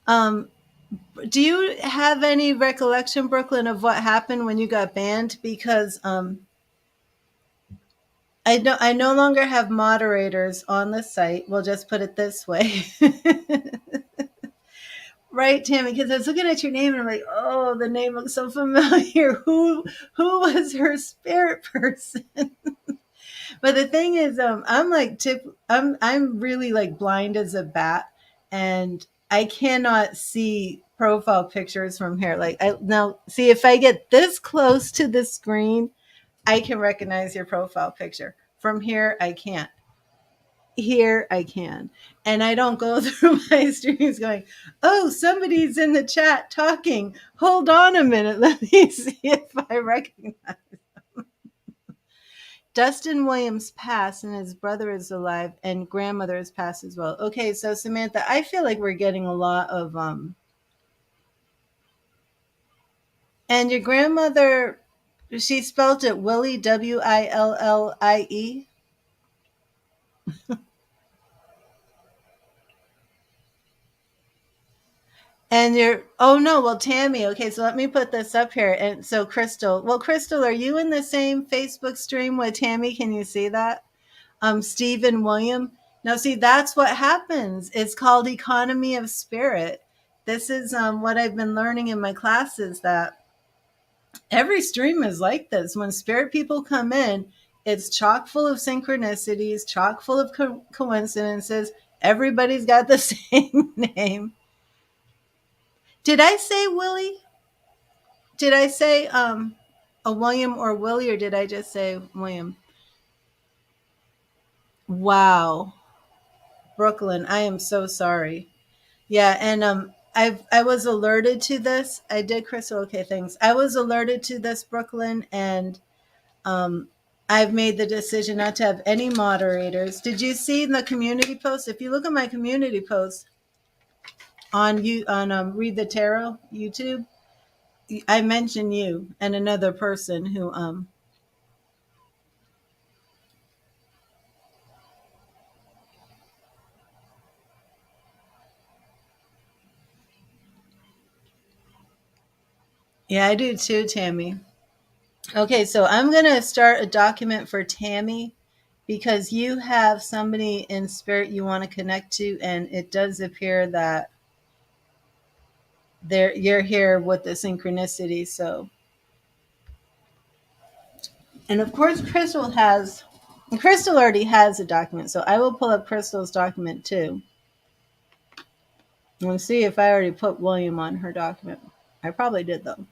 Um, do you have any recollection, Brooklyn, of what happened when you got banned? Because I no longer have moderators on the site. We'll just put it this way. Right, Tammy, because I was looking at your name and I'm like, oh, the name looks so familiar. Who was her spirit person? But the thing is, I'm like I'm really like blind as a bat, and I cannot see profile pictures from here. Like I now see if I get this close to the screen, I can recognize your profile picture. From here, I can't. Here, I can, and I don't go through my streams going, "Oh, somebody's in the chat talking. Hold on a minute, let me see if I recognize." Dustin Williams passed and his brother is alive and grandmother has passed as well. Okay, so Samantha, I feel like we're getting a lot of and your grandmother, she spelled it Willie, Willie. And you're oh no, well Tammy, okay, so let me put this up here. And so Crystal, well Crystal, are you in the same Facebook stream with Tammy? Can you see that? Stephen William. Now, see, that's what happens. It's called economy of spirit. This is what I've been learning in my classes that every stream is like this. When spirit people come in, it's chock full of synchronicities, chock full of coincidences. Everybody's got the same name. Did I say Willie? Did I say a William or Willie, or did I just say William? Wow, Brooklyn, I am so sorry. Yeah, and I was alerted to this. I did, Crystal. Okay, thanks. I was alerted to this, Brooklyn, and um I've made the decision not to have any moderators. Did you see in the community post? If you look at my community post on you on Read the Tarot YouTube, I mentioned you and another person who yeah, I do too, Tammy. Okay, so I'm gonna start a document for Tammy because you have somebody in spirit you want to connect to, and it does appear that there you're here with the synchronicity. So, and of course, Crystal already has a document, so I will pull up Crystal's document too. We'll see if I already put William on her document. I probably did though.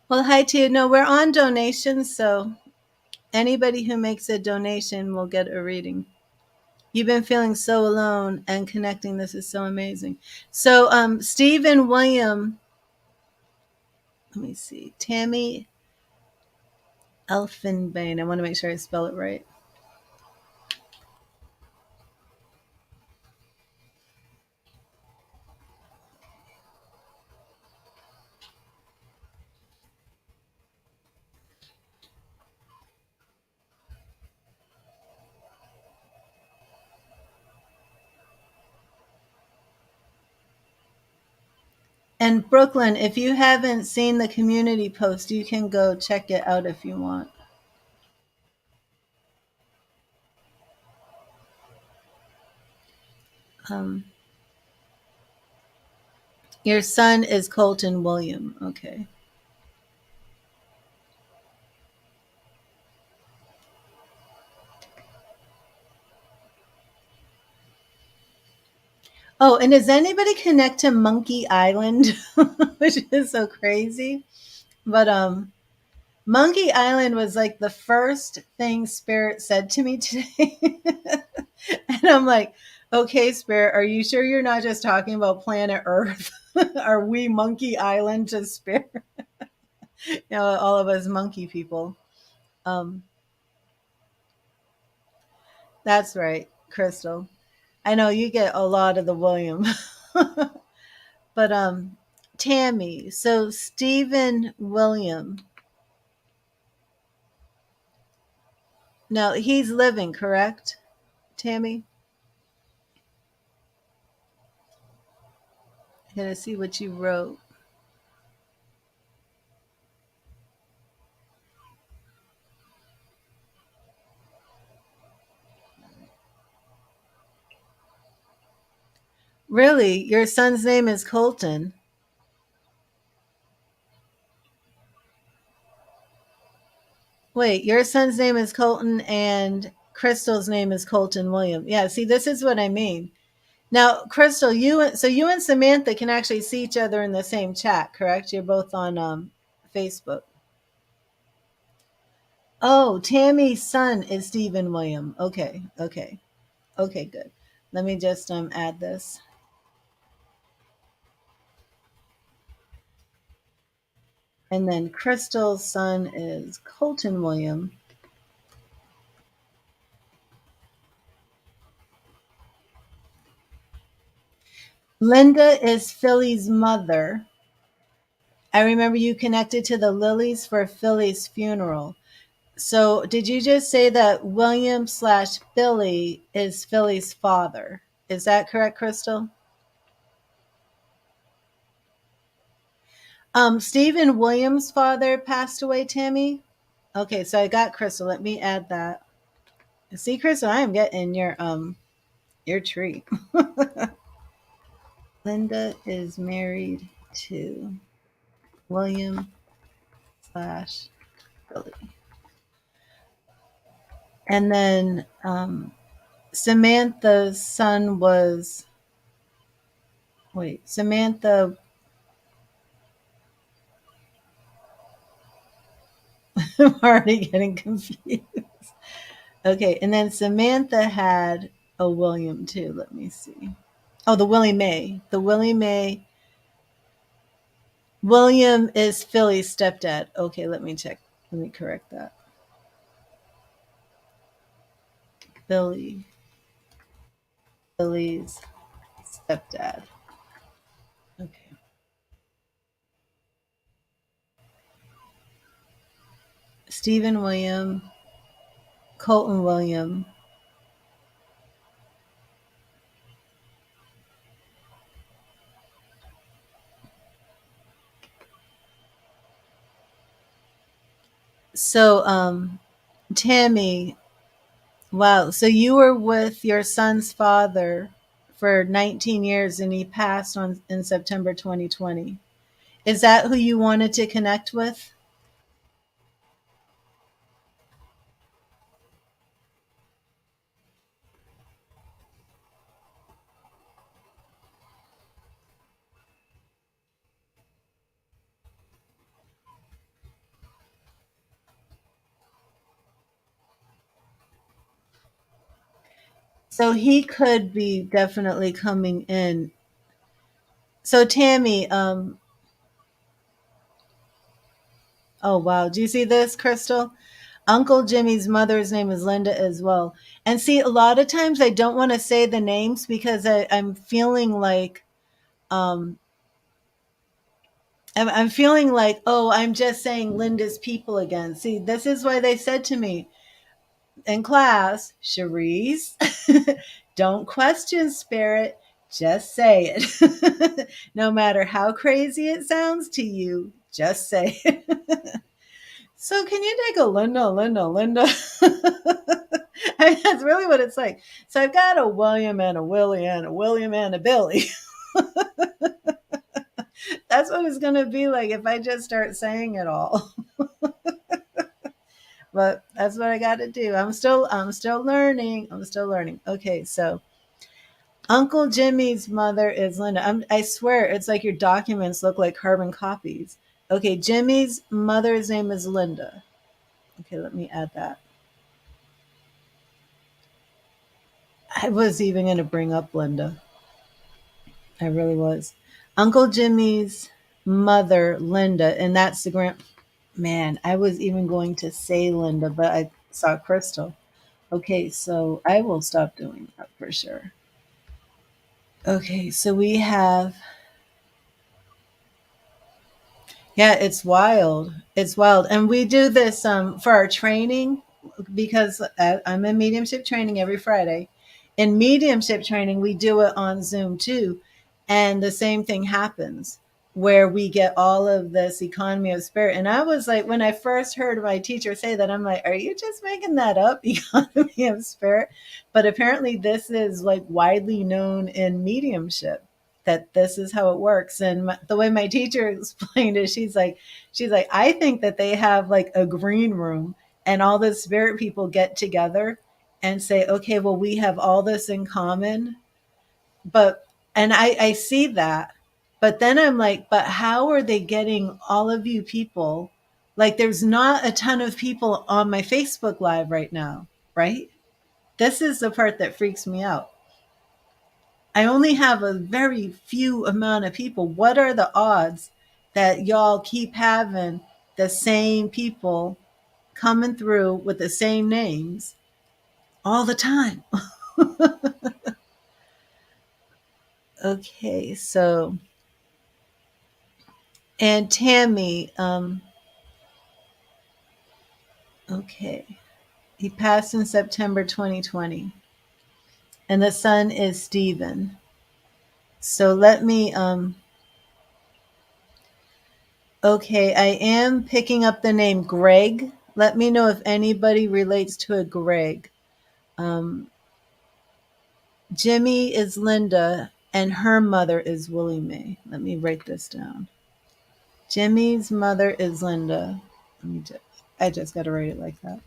Well, hi Tia. No, we're on donations, so anybody who makes a donation will get a reading. You've been feeling so alone and connecting. This is so amazing. So, Steve and William, let me see, Tammy Elfenbane. I want to make sure I spell it right. And Brooklyn, if you haven't seen the community post, you can go check it out if you want. Um, your son is Colton William. Okay. Oh, and does anybody connect to Monkey Island, which is so crazy? But Monkey Island was like the first thing Spirit said to me today. And I'm like, okay, Spirit, are you sure you're not just talking about planet Earth? Are we Monkey Island to Spirit? All of us monkey people. Um, that's right. Crystal. I know you get a lot of the William. But Tammy, so Stephen William. Now he's living, correct? Tammy? I gotta see what you wrote. Really? Your son's name is Colton? Wait, your son's name is Colton and Crystal's name is Colton William. Yeah, see, this is what I mean. Now, Crystal, you and Samantha can actually see each other in the same chat, correct? You're both on Facebook. Oh, Tammy's son is Stephen William. Okay, okay, okay, good. Let me just add this. And then Crystal's son is Colton William. Linda is Philly's mother. I remember you connected to the Lilies for Philly's funeral. So did you just say that William slash Philly is Philly's father? Is that correct, Crystal? Stephen Williams' father passed away, Tammy. Okay, so I got Crystal. Let me add that. See, Crystal, I am getting your treat. Linda is married to William slash Billy. And then Samantha's son was, wait, Samantha, I'm already getting confused. Okay, and then Samantha had a William too. Let me see. Oh, the Willie Mae. The Willie Mae. William is Philly's stepdad. Okay, let me check. Let me correct that. Billy. Billy's stepdad. Okay. Stephen William, Colton William. So, Tammy, wow. So you were with your son's father for 19 years and he passed on in September 2020. Is that who you wanted to connect with? So he could be definitely coming in. So Tammy, oh wow, do you see this, Crystal? Uncle Jimmy's mother's name is Linda as well. And see, a lot of times I don't want to say the names because I'm feeling like um I'm feeling like, oh, I'm just saying Linda's people again. See, this is why they said to me in class, Cherise, don't question spirit, just say it. No matter how crazy it sounds to you, just say it. So can you take a Linda, Linda, Linda? I mean, that's really what it's like. So I've got a William and a Willie and a William and a Billy. That's what it's going to be like if I just start saying it all. But that's what I got to do. I'm still learning. I'm still learning. Okay, so Uncle Jimmy's mother is Linda. I swear it's like your documents look like carbon copies. Okay, Jimmy's mother's name is Linda. Okay, let me add that. I was even going to bring up Linda. I really was. Uncle Jimmy's mother, Linda, and that's the grand. Man, I was even going to say Linda, but I saw Crystal. Okay, so I will stop doing that for sure. Okay, so we have, yeah, it's wild. It's wild. And we do this for our training because I'm in mediumship training every Friday. In mediumship training, we do it on Zoom too. And the same thing happens where we get all of this economy of spirit. And I was like, when I first heard my teacher say that, I'm like, are you just making that up, economy of spirit? But apparently, this is like widely known in mediumship that this is how it works. And the way my teacher explained it, she's like, I think that they have like a green room and all the spirit people get together and say, okay, well, we have all this in common. But, and I see that. But then I'm like, but how are they getting all of you people? Like, there's not a ton of people on my Facebook Live right now, right? This is the part that freaks me out. I only have a very few amount of people. What are the odds that y'all keep having the same people coming through with the same names all the time? Okay, so, and Tammy, okay, he passed in September 2020, and the son is Stephen. So let me, okay, I am picking up the name Greg. Let me know if anybody relates to a Greg. Um, Jimmy is Linda, and her mother is Willie Mae. Let me write this down. Jimmy's mother is Linda. I just got to write it like that.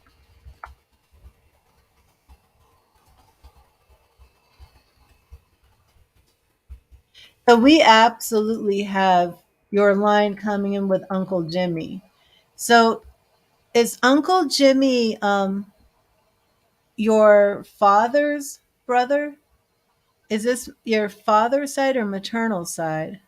So we absolutely have your line coming in with Uncle Jimmy. So is Uncle Jimmy your father's brother? Is this your father's side or maternal side?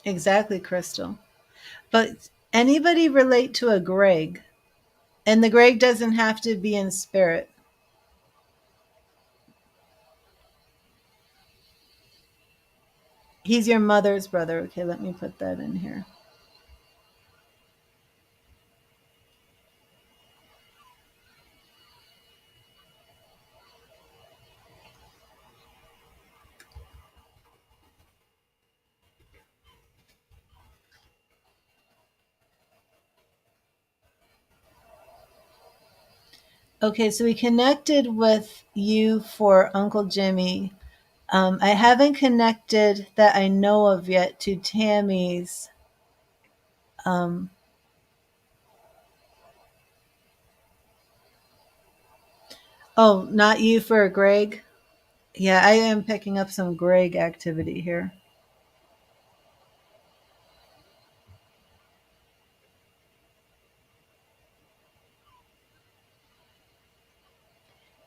Exactly, Crystal. But anybody relate to a Greg? And the Greg doesn't have to be in spirit. He's your mother's brother. Okay, let me put that in here. Okay, so we connected with you for Uncle Jimmy. I haven't connected that I know of yet to Tammy's. Um, oh, not you for Greg? Yeah, I am picking up some Greg activity here.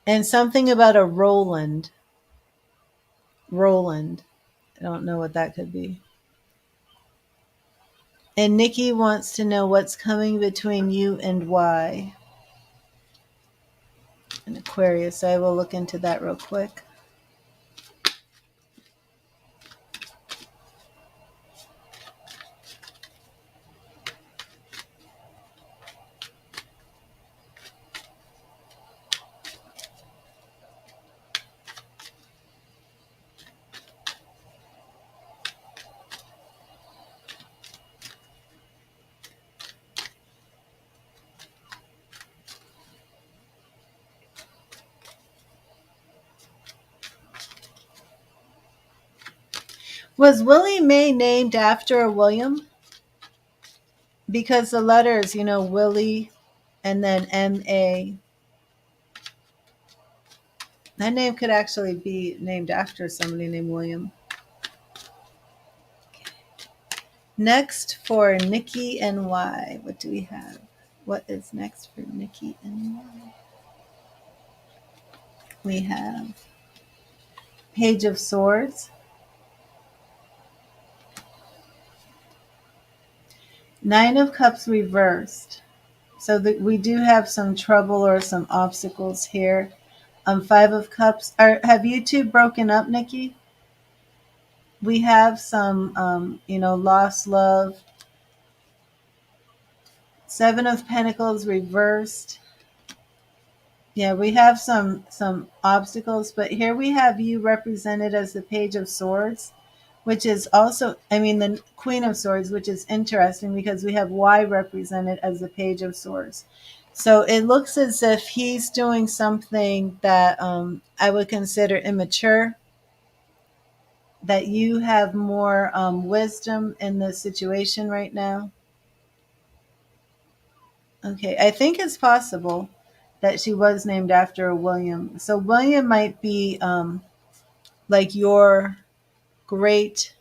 And something about a Roland. Roland. I don't know what that could be. And Nikki wants to know what's coming between you and why. An Aquarius. So I will look into that real quick. Was Willie Mae named after a William? Because the letters, Willie and then M.A. That name could actually be named after somebody named William. Next for Nikki and Y. What do we have? What is next for Nikki and Y? We have Page of Swords. Nine of Cups reversed. So that we do have some trouble or some obstacles here. Five of Cups. Have you two broken up, Nikki? We have some, lost love. Seven of Pentacles reversed. Yeah, we have some obstacles, but here we have you represented as the Page of Swords, which is also, I mean, the Queen of Swords, which is interesting because we have Y represented as the Page of Swords. So it looks as if he's doing something that I would consider immature, that you have more wisdom in the situation right now. Okay, I think it's possible that she was named after a William. So William might be like your great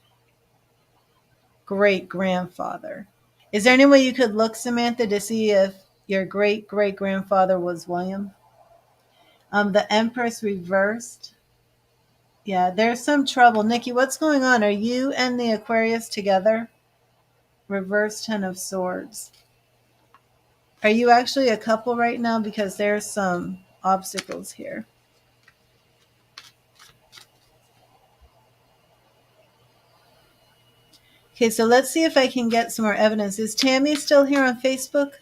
great grandfather. Is there any way you could look, Samantha, to see if your great great grandfather was William? The Empress reversed. Yeah, there's some trouble. Nikki, what's going on? Are you and the Aquarius together? Reverse Ten of Swords. Are you actually a couple right now? Because there's some obstacles here. Okay, so let's see if I can get some more evidence. Is Tammy still here on Facebook?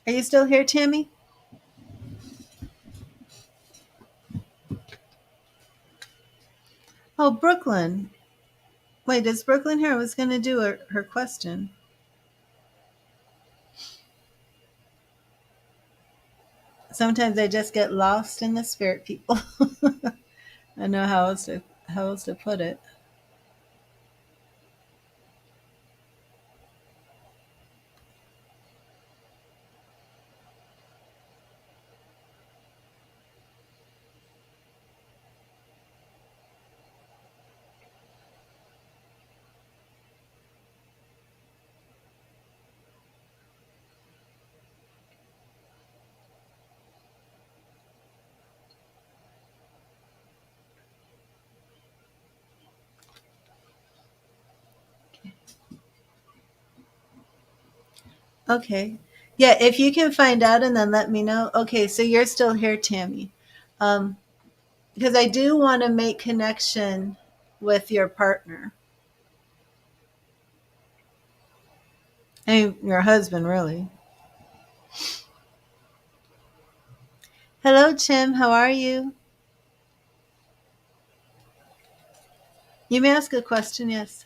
Are you still here, Tammy? Oh, Brooklyn. Wait, is Brooklyn here? I was going to do her question. Sometimes I just get lost in the spirit, people. I know how else to put it. Okay. Yeah, if you can find out and then let me know. Okay, so you're still here, Tammy. Um, because I do want to make connection with your partner. I mean, your husband, really. Hello, Tim. How are you? You may ask a question, yes.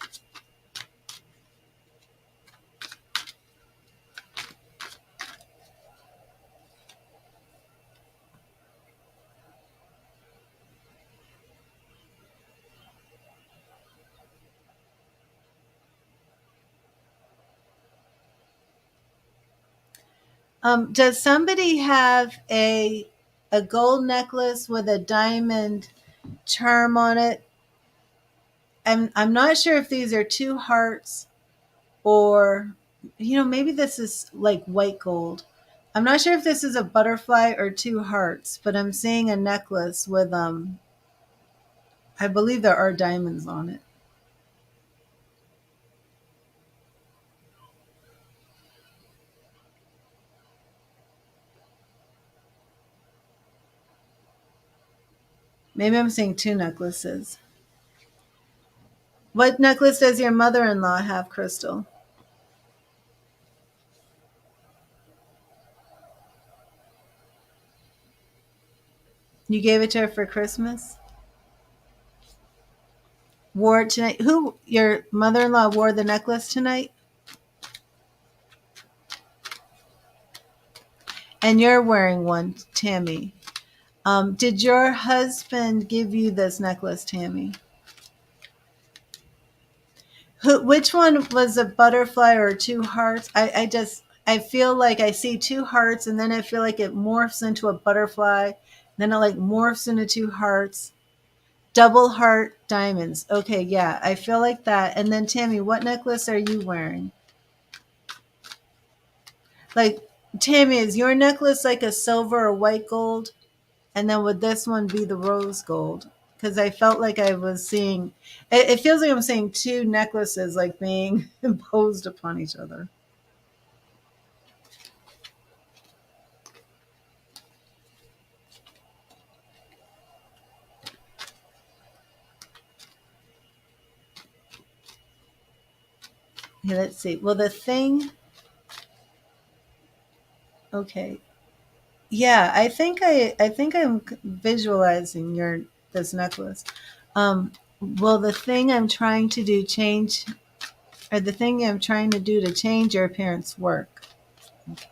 Does somebody have a gold necklace with a diamond charm on it? I'm not sure if these are two hearts or maybe this is like white gold. I'm not sure if this is a butterfly or two hearts, but I'm seeing a necklace with I believe there are diamonds on it. Maybe I'm seeing two necklaces. What necklace does your mother-in-law have, Crystal? You gave it to her for Christmas? Wore it tonight? Who, your mother-in-law wore the necklace tonight? And you're wearing one, Tammy. Did your husband give you this necklace, Tammy? Which one was a butterfly or two hearts? I feel like I see two hearts and then I feel like it morphs into a butterfly. Then it like morphs into two hearts. Double heart diamonds. Okay, yeah, I feel like that. And then Tammy, what necklace are you wearing? Like, Tammy, is your necklace like a silver or white gold? And then would this one be the rose gold? Because I felt like I was seeing, it feels like I'm seeing two necklaces like being imposed upon each other. Okay, let's see. Well, the thing. Okay. Yeah, I think I'm visualizing your this necklace. Um, well, the thing I'm trying to do change, or the thing I'm trying to do to change your appearance work. Okay.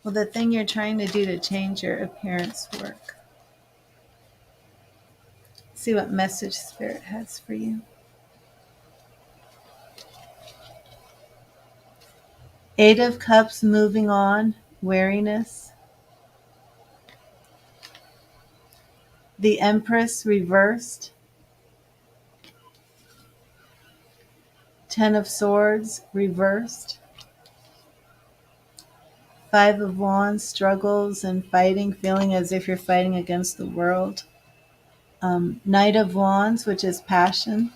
Well, the thing you're trying to do to change your appearance work. See what message spirit has for you. Eight of Cups, moving on, wariness. The Empress reversed. Ten of Swords reversed. Five of Wands, struggles and fighting, feeling as if you're fighting against the world. Knight of Wands, which is passion.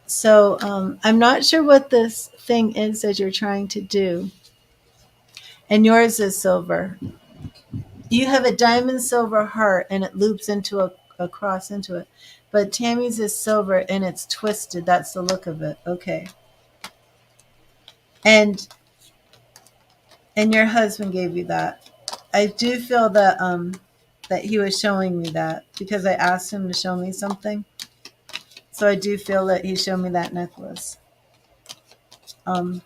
So I'm not sure what this thing is that you're trying to do. And yours is silver. You have a diamond silver heart and it loops into a cross into it. But Tammy's is silver and it's twisted. That's the look of it. Okay. And your husband gave you that. I do feel that he was showing me that because I asked him to show me something. So I do feel that he showed me that necklace. Um,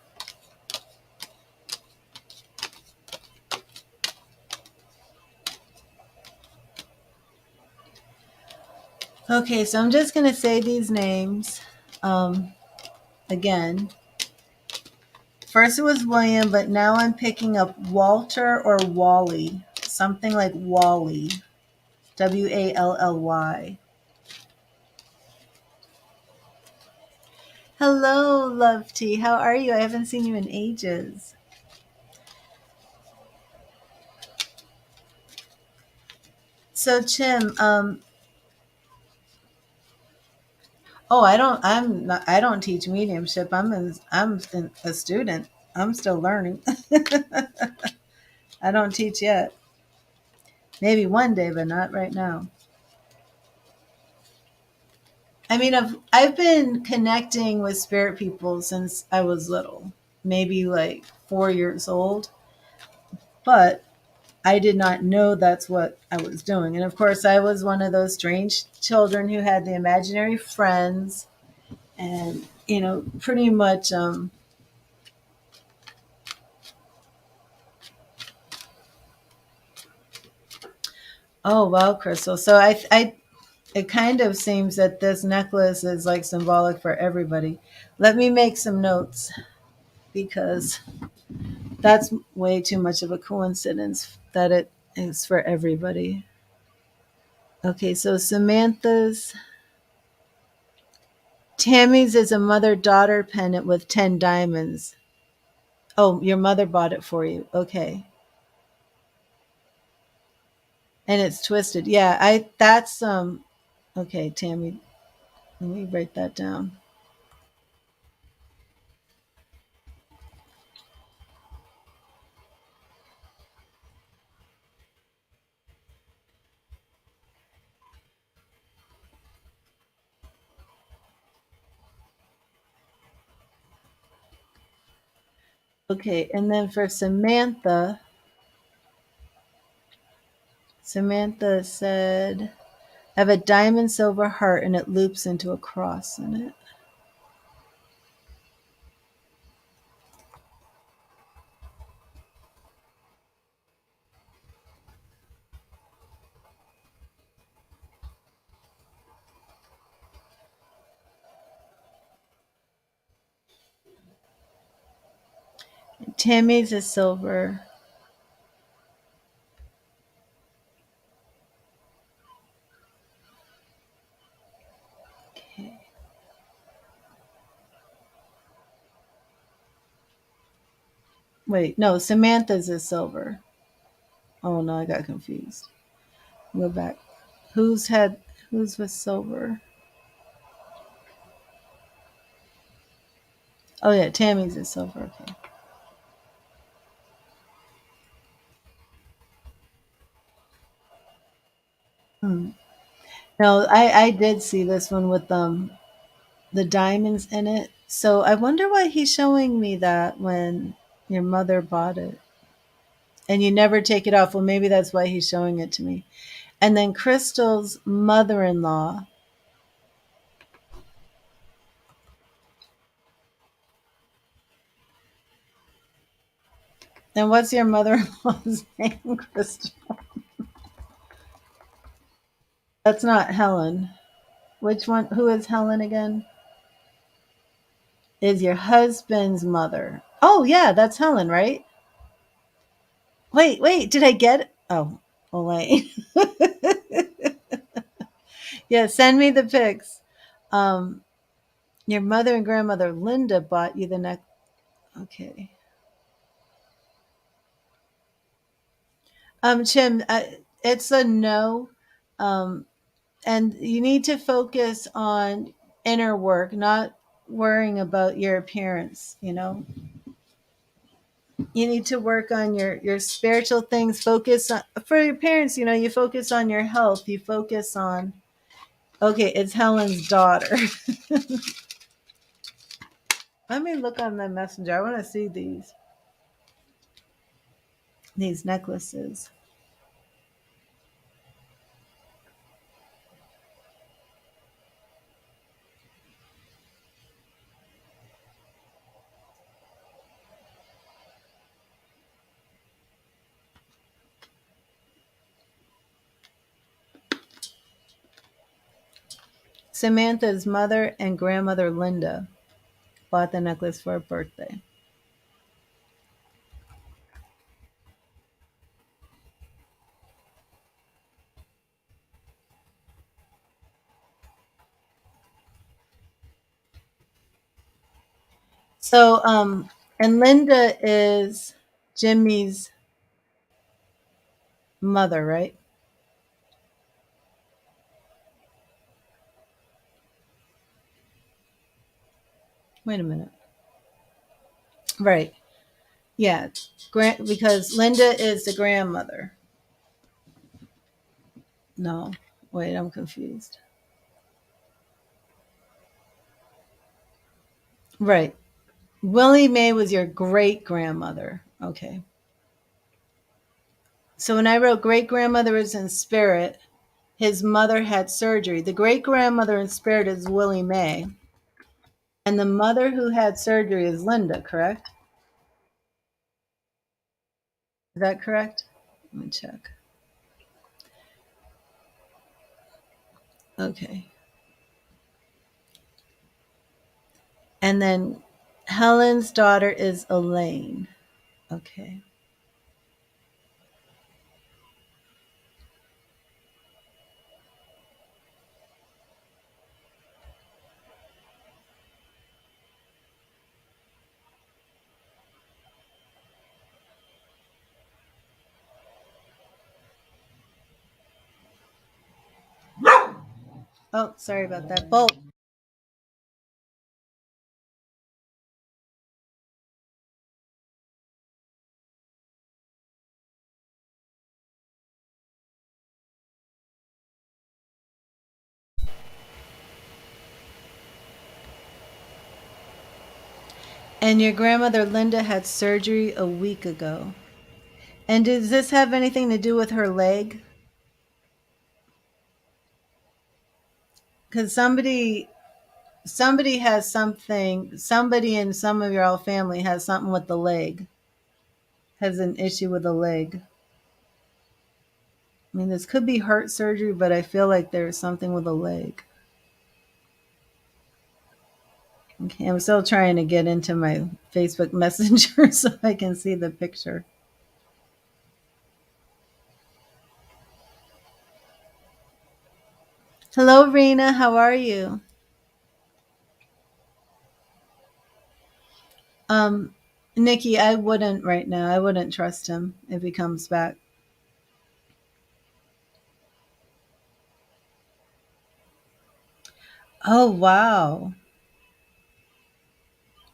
okay, so I'm just gonna say these names again. First it was William, but now I'm picking up Walter or Wally, something like Wally, Wally. Hello, Love Tea. How are you? I haven't seen you in ages. So, Chim, oh, I don't. I'm not. I don't teach mediumship. I'm a student. I'm still learning. I don't teach yet. Maybe one day, but not right now. I mean, I've been connecting with spirit people since I was little, maybe like 4 years old. But I did not know that's what I was doing. And of course, I was one of those strange children who had the imaginary friends, and pretty much. Oh wow, Crystal. So it kind of seems that this necklace is like symbolic for everybody. Let me make some notes because that's way too much of a coincidence that it is for everybody. Okay, so Tammy's is a mother daughter pendant with 10 diamonds. Oh, your mother bought it for you. Okay. And it's twisted. Yeah, that's okay, Tammy, let me write that down. Okay, and then for Samantha said, I have a diamond silver heart and it loops into a cross in it. Tammy's is silver. Okay. Wait, no, Samantha's is silver. Oh no, I got confused. Go back. Whose had whose was silver? Oh yeah, Tammy's is silver. Okay. Hmm. No, I did see this one with the diamonds in it. So I wonder why he's showing me that when your mother bought it and you never take it off. Well, maybe that's why he's showing it to me. And then Crystal's mother-in-law. And what's your mother-in-law's name, Crystal? That's not Helen. Which one? Who is Helen again? Is your husband's mother? Oh yeah, that's Helen, right? Wait, did I get it? Oh, wait. Yeah, send me the pics. Um, your mother and grandmother Linda bought you the neck. Okay. Chim, it's a no. Um, and you need to focus on inner work, not worrying about your appearance. You need to work on your spiritual things. Focus on, for your parents. You focus on your health. You focus on. Okay, it's Helen's daughter. Let me look on the messenger. I want to see these necklaces. Samantha's mother and grandmother Linda bought the necklace for her birthday. So, and Linda is Jimmy's mother, right? Wait a minute. Right. Yeah. Because Linda is the grandmother. No. Wait, I'm confused. Right. Willie Mae was your great grandmother. Okay. So when I wrote great grandmother is in spirit, his mother had surgery. The great grandmother in spirit is Willie Mae. And the mother who had surgery is Linda, correct? Is that correct? Let me check. Okay. And then Helen's daughter is Elaine. Okay. Oh, sorry about that. Bolt. And your grandmother Linda had surgery a week ago. And does this have anything to do with her leg? Because somebody has something. Somebody in some of your old family has something with the leg. Has an issue with the leg. I mean, this could be heart surgery, but I feel like there's something with the leg. Okay, I'm still trying to get into my Facebook Messenger so I can see the picture. Hello, Rena. How are you? Um, Nikki, I wouldn't right now. I wouldn't trust him if he comes back. Oh, wow.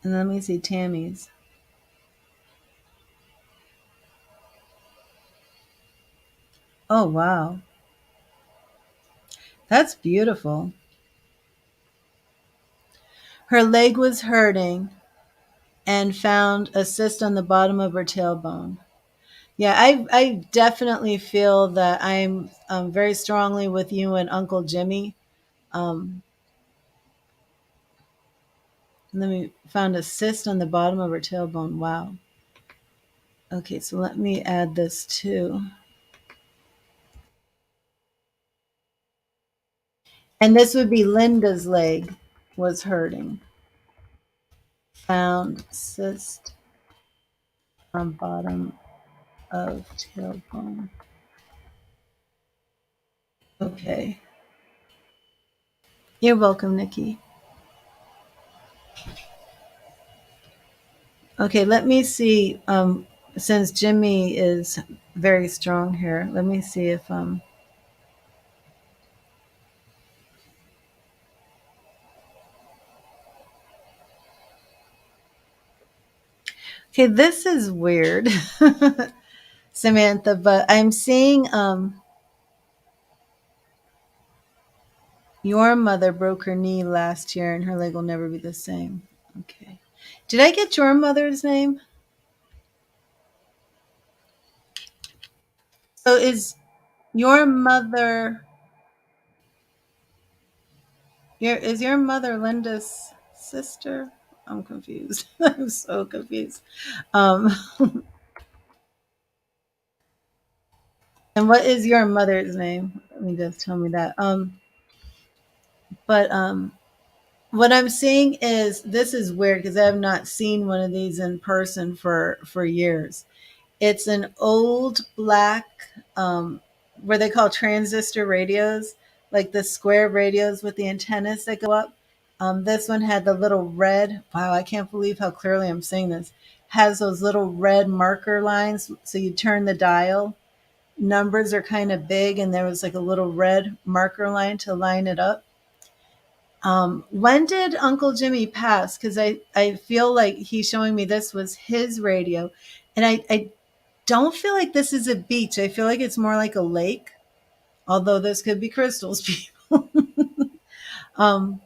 And let me see Tammy's. Oh, wow. That's beautiful. Her leg was hurting and found a cyst on the bottom of her tailbone. Yeah, I definitely feel that I'm very strongly with you and Uncle Jimmy. Um, let me found a cyst on the bottom of her tailbone. Wow. Okay, so let me add this too. And this would be Linda's leg was hurting. Found cyst on bottom of tailbone. Okay. You're welcome, Nikki. Okay, let me see. Since Jimmy is very strong here, let me see if okay, this is weird, Samantha, but I'm seeing your mother broke her knee last year and her leg will never be the same. Okay. Did I get your mother's name? So your mother is your mother Linda's sister? I'm confused. I'm so confused. Um and what is your mother's name? Let me just tell me that. But what I'm seeing is this is weird because I have not seen one of these in person for years. It's an old black, where they call transistor radios, like the square radios with the antennas that go up. This one had the little red. Wow, I can't believe how clearly I'm saying this. Has those little red marker lines, so you turn the dial. Numbers are kind of big, and there was like a little red marker line to line it up. When did Uncle Jimmy pass? Because I feel like he's showing me this was his radio. And I don't feel like this is a beach. I feel like it's more like a lake, although this could be crystals, people. um,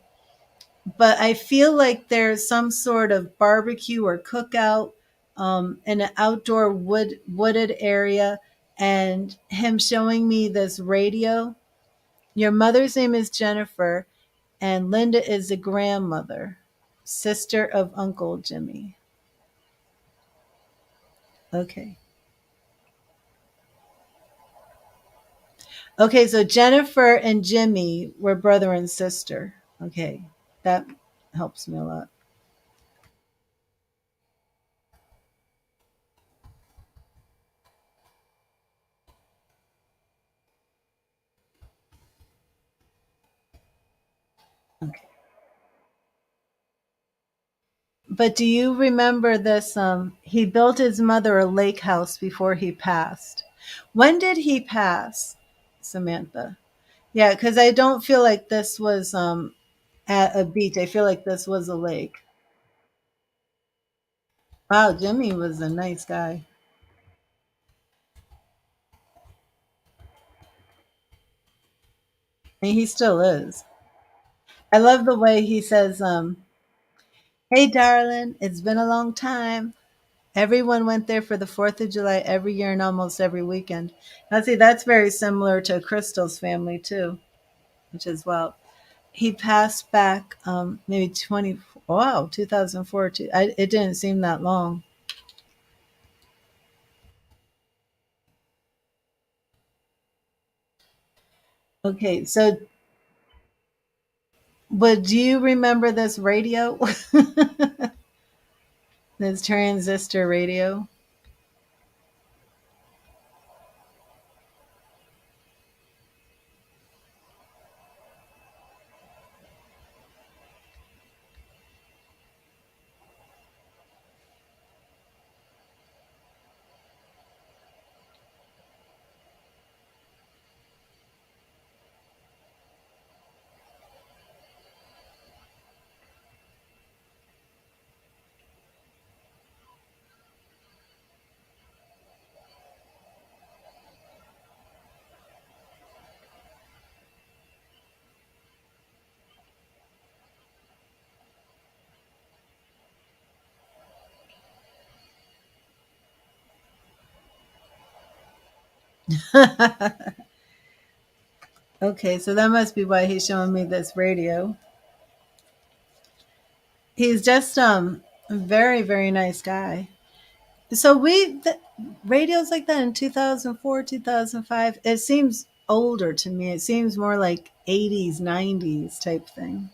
but I feel like there's some sort of barbecue or cookout in an outdoor wooded area, and him showing me this radio. Your mother's name is Jennifer, and Linda is the grandmother, sister of Uncle Jimmy. Okay. Okay, so Jennifer and Jimmy were brother and sister. Okay. That helps me a lot. Okay. But do you remember this? He built his mother a lake house before he passed. When did he pass, Samantha? Yeah, because I don't feel like this was at a beach. I feel like this was a lake. Wow, Jimmy was a nice guy. And he still is. I love the way he says, "Hey, darling, it's been a long time." Everyone went there for the 4th of July every year and almost every weekend. Now, see, that's very similar to Crystal's family, too, which is, well, he passed back maybe 20, wow, 2004. It didn't seem that long. Okay, so, but do you remember this radio? This transistor radio? Okay, so that must be why he's showing me this radio. He's just a very very nice guy. So radios like that in 2004, 2005, it seems older to me. It seems more like 80s, 90s type thing.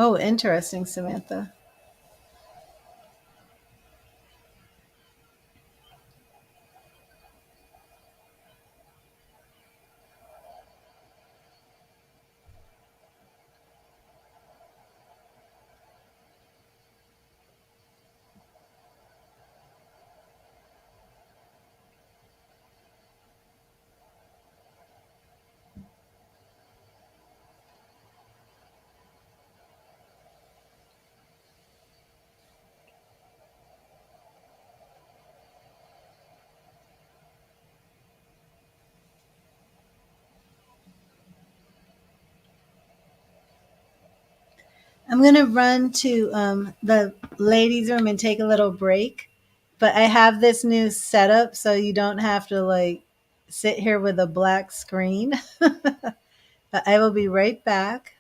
Oh, interesting, Samantha. I'm going to run to the ladies' room and take a little break. But I have this new setup so you don't have to like sit here with a black screen. But I will be right back.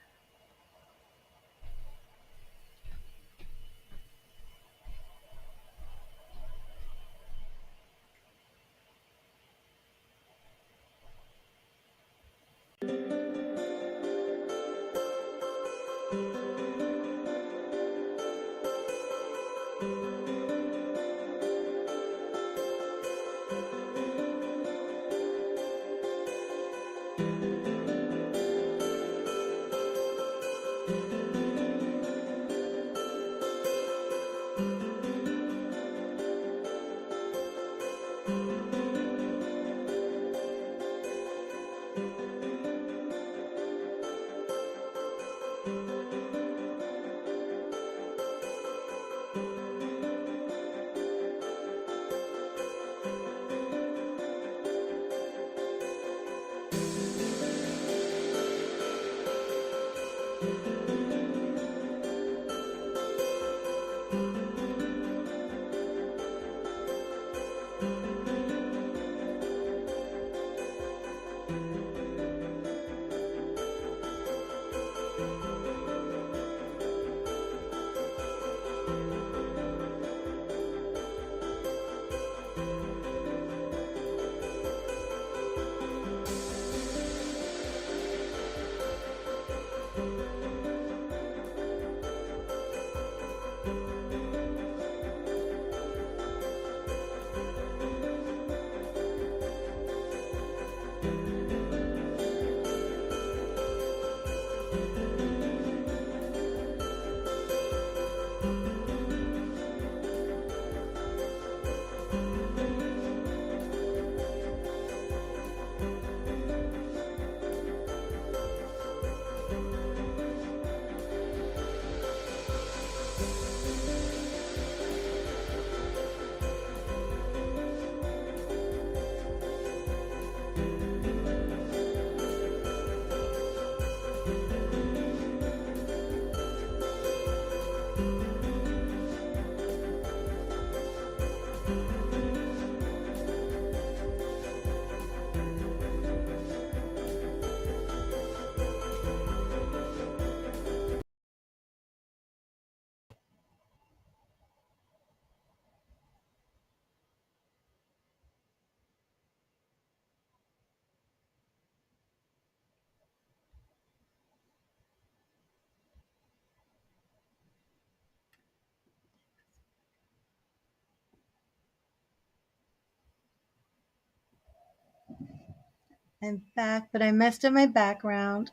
I'm back, but I messed up my background.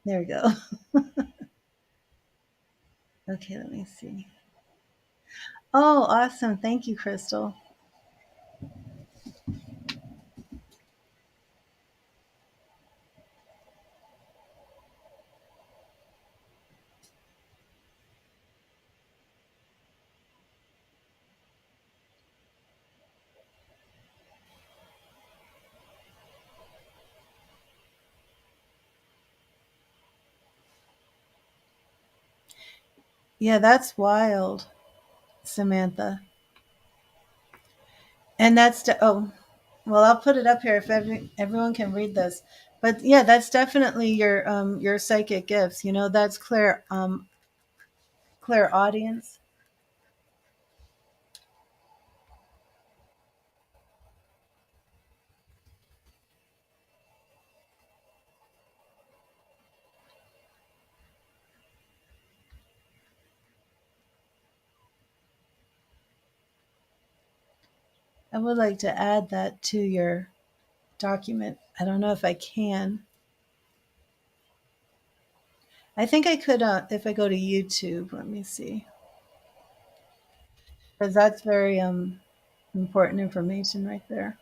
There we go. Okay, let me see. Oh, awesome. Thank you, Crystal. Yeah, that's wild, Samantha. And oh, well, I'll put it up here if everyone can read this. But yeah, that's definitely your psychic gifts. You know, that's clear audience. I would like to add that to your document. I don't know if I can. I think I could if I go to YouTube. Let me see, because that's very important information right there.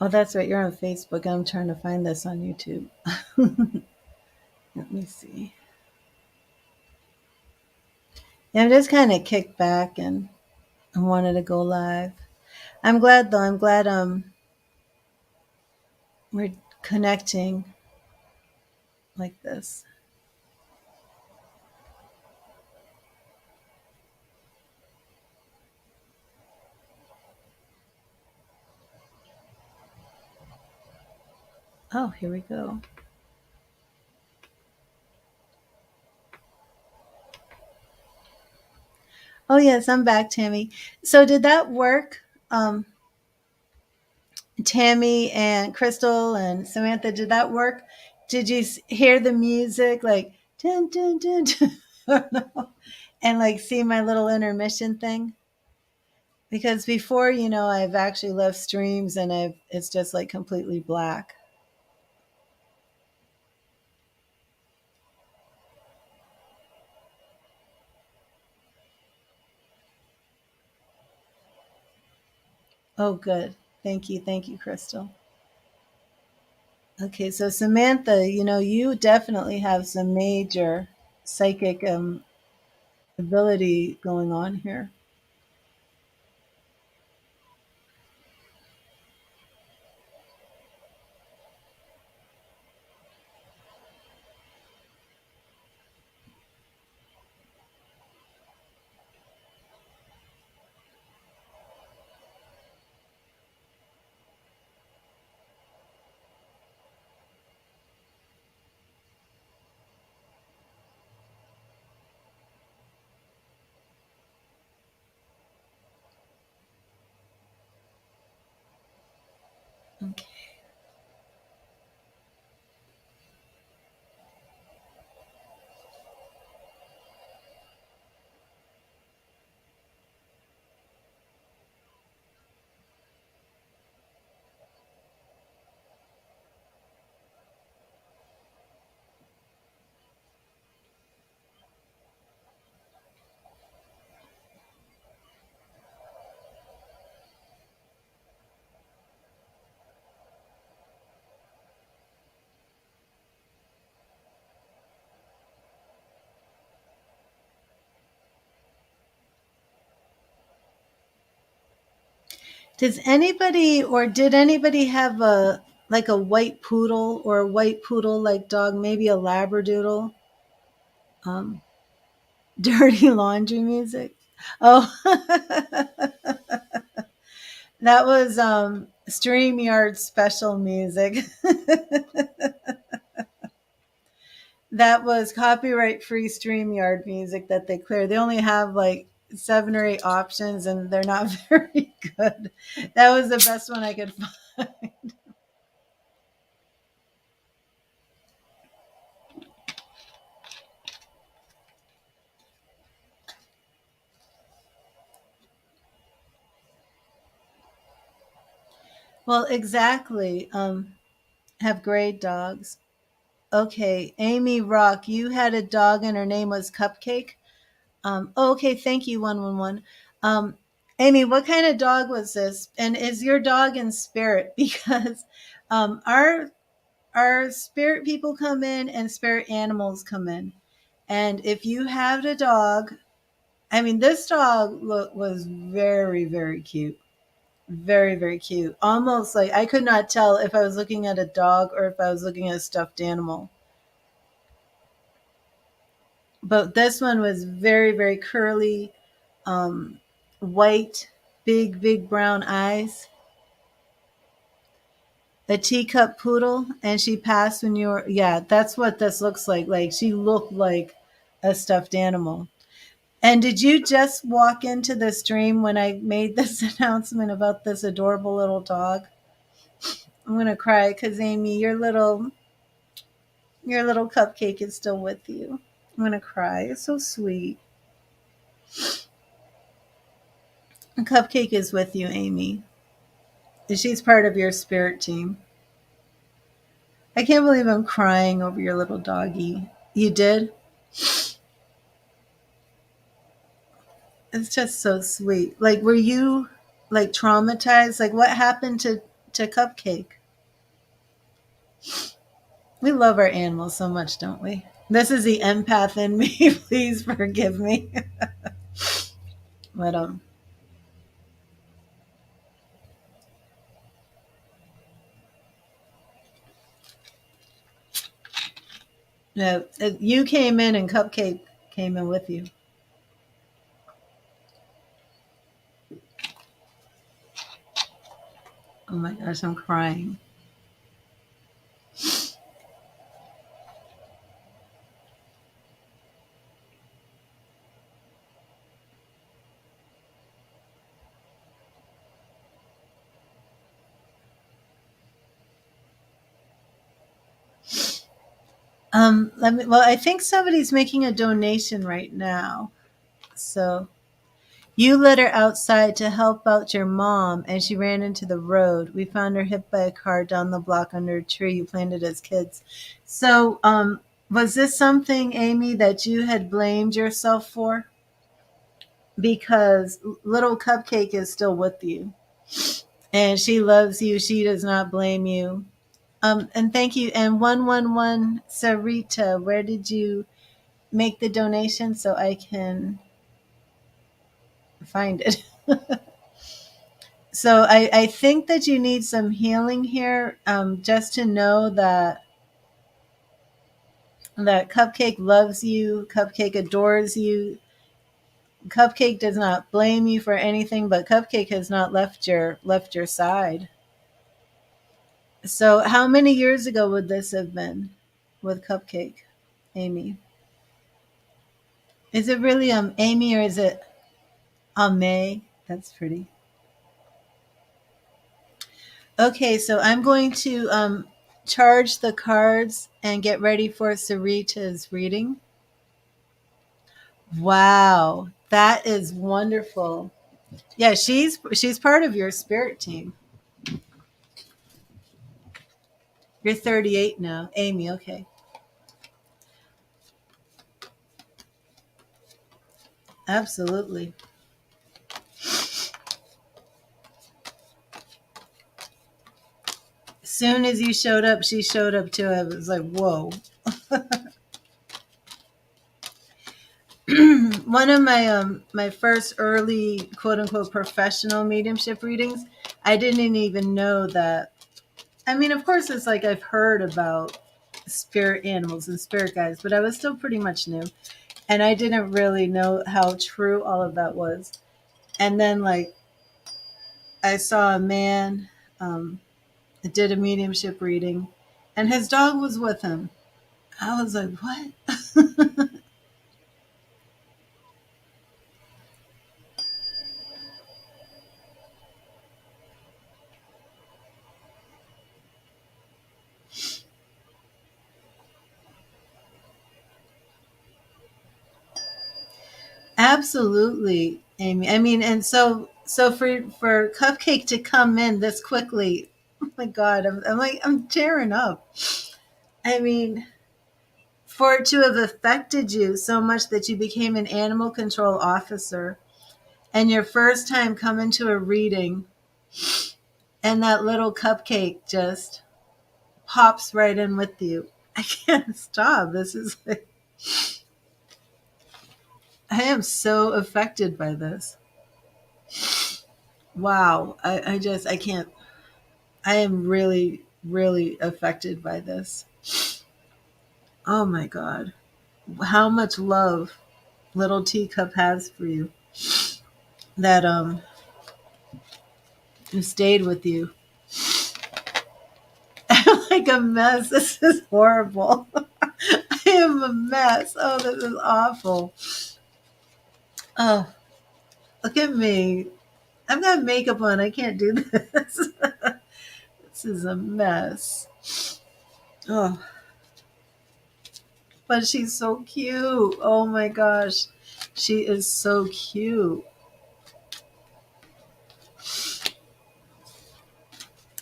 Oh, that's right. You're on Facebook. I'm trying to find this on YouTube. Let me see. Yeah, I'm just kind of kicked back and I wanted to go live. I'm glad though. I'm glad we're connecting like this. Oh, here we go. Oh yes, I'm back, Tammy. So did that work? Tammy and Crystal and Samantha, did that work? Did you hear the music like dun dun dun, dun and like see my little intermission thing? Because before, I've actually left streams and it's just like completely black. Oh, good. Thank you, Crystal. Okay, so Samantha, you definitely have some major psychic ability going on here. Okay. Did anybody have a like a white poodle or a white poodle like dog, maybe a labradoodle? Um, dirty laundry music. Oh, that was StreamYard special music. That was copyright free StreamYard music that they cleared. They only have like 7 or 8 options and they're not very good. That was the best one I could find. Well, exactly. Have great dogs. Okay, Amy Rock, you had a dog and her name was Cupcake. Oh, okay, thank you, 111. Amy, what kind of dog was this? And is your dog in spirit? Because our spirit people come in and spirit animals come in. And if you have a dog, I mean, this dog was very, very cute. Very, very cute. Almost like I could not tell if I was looking at a dog or if I was looking at a stuffed animal. But this one was very, very curly, um, white, big, big brown eyes, a teacup poodle, and she passed when you were, yeah, that's what this looks like. Like she looked like a stuffed animal. And did you just walk into this dream when I made this announcement about this adorable little dog? I'm gonna cry because Amy, your little cupcake is still with you. I'm gonna cry. It's so sweet. A cupcake is with you, Amy. She's part of your spirit team. I can't believe I'm crying over your little doggy. You did? It's just so sweet. Like, were you like traumatized? Like, what happened to Cupcake? We love our animals so much, don't we? This is the empath in me. Please forgive me. But no, you came in and Cupcake came in with you. Oh my gosh, I'm crying. Let me. Well, I think somebody's making a donation right now. So you let her outside to help out your mom, and she ran into the road. We found her hit by a car down the block under a tree you planted as kids. So, was this something, Amy, that you had blamed yourself for? Because little Cupcake is still with you, and she loves you. She does not blame you. And thank you. And 111 Sarita, where did you make the donation so I can find it? So I think that you need some healing here, just to know that Cupcake loves you, Cupcake adores you. Cupcake does not blame you for anything, but Cupcake has not left your side. So how many years ago would this have been with Cupcake, Amy? Is it really Amy or is it May? That's pretty. Okay, so I'm going to charge the cards and get ready for Sarita's reading. Wow, that is wonderful. Yeah, she's part of your spirit team. You're 38 now, Amy. Okay, absolutely. Soon as you showed up, she showed up too. I was like, whoa. One of my first early quote unquote professional mediumship readings, I didn't even know that. I mean, of course, it's like I've heard about spirit animals and spirit guides, but I was still pretty much new, and I didn't really know how true all of that was. And then, like, I saw a man that did a mediumship reading, and his dog was with him. I was like, what? Absolutely, Amy. I mean, and so for Cupcake to come in this quickly, oh my God, I'm like I'm tearing up. I mean, for it to have affected you so much that you became an animal control officer, and your first time coming to a reading, and that little cupcake just pops right in with you. I can't stop. This is like, I am so affected by this. Wow. I can't, I am really, really affected by this. Oh my God. How much love little teacup has for you that stayed with you. I'm like a mess. This is horrible. I am a mess. Oh, this is awful. Oh, look at me. I've got makeup on. I can't do this. This is a mess. Oh, but she's so cute. Oh my gosh. She is so cute.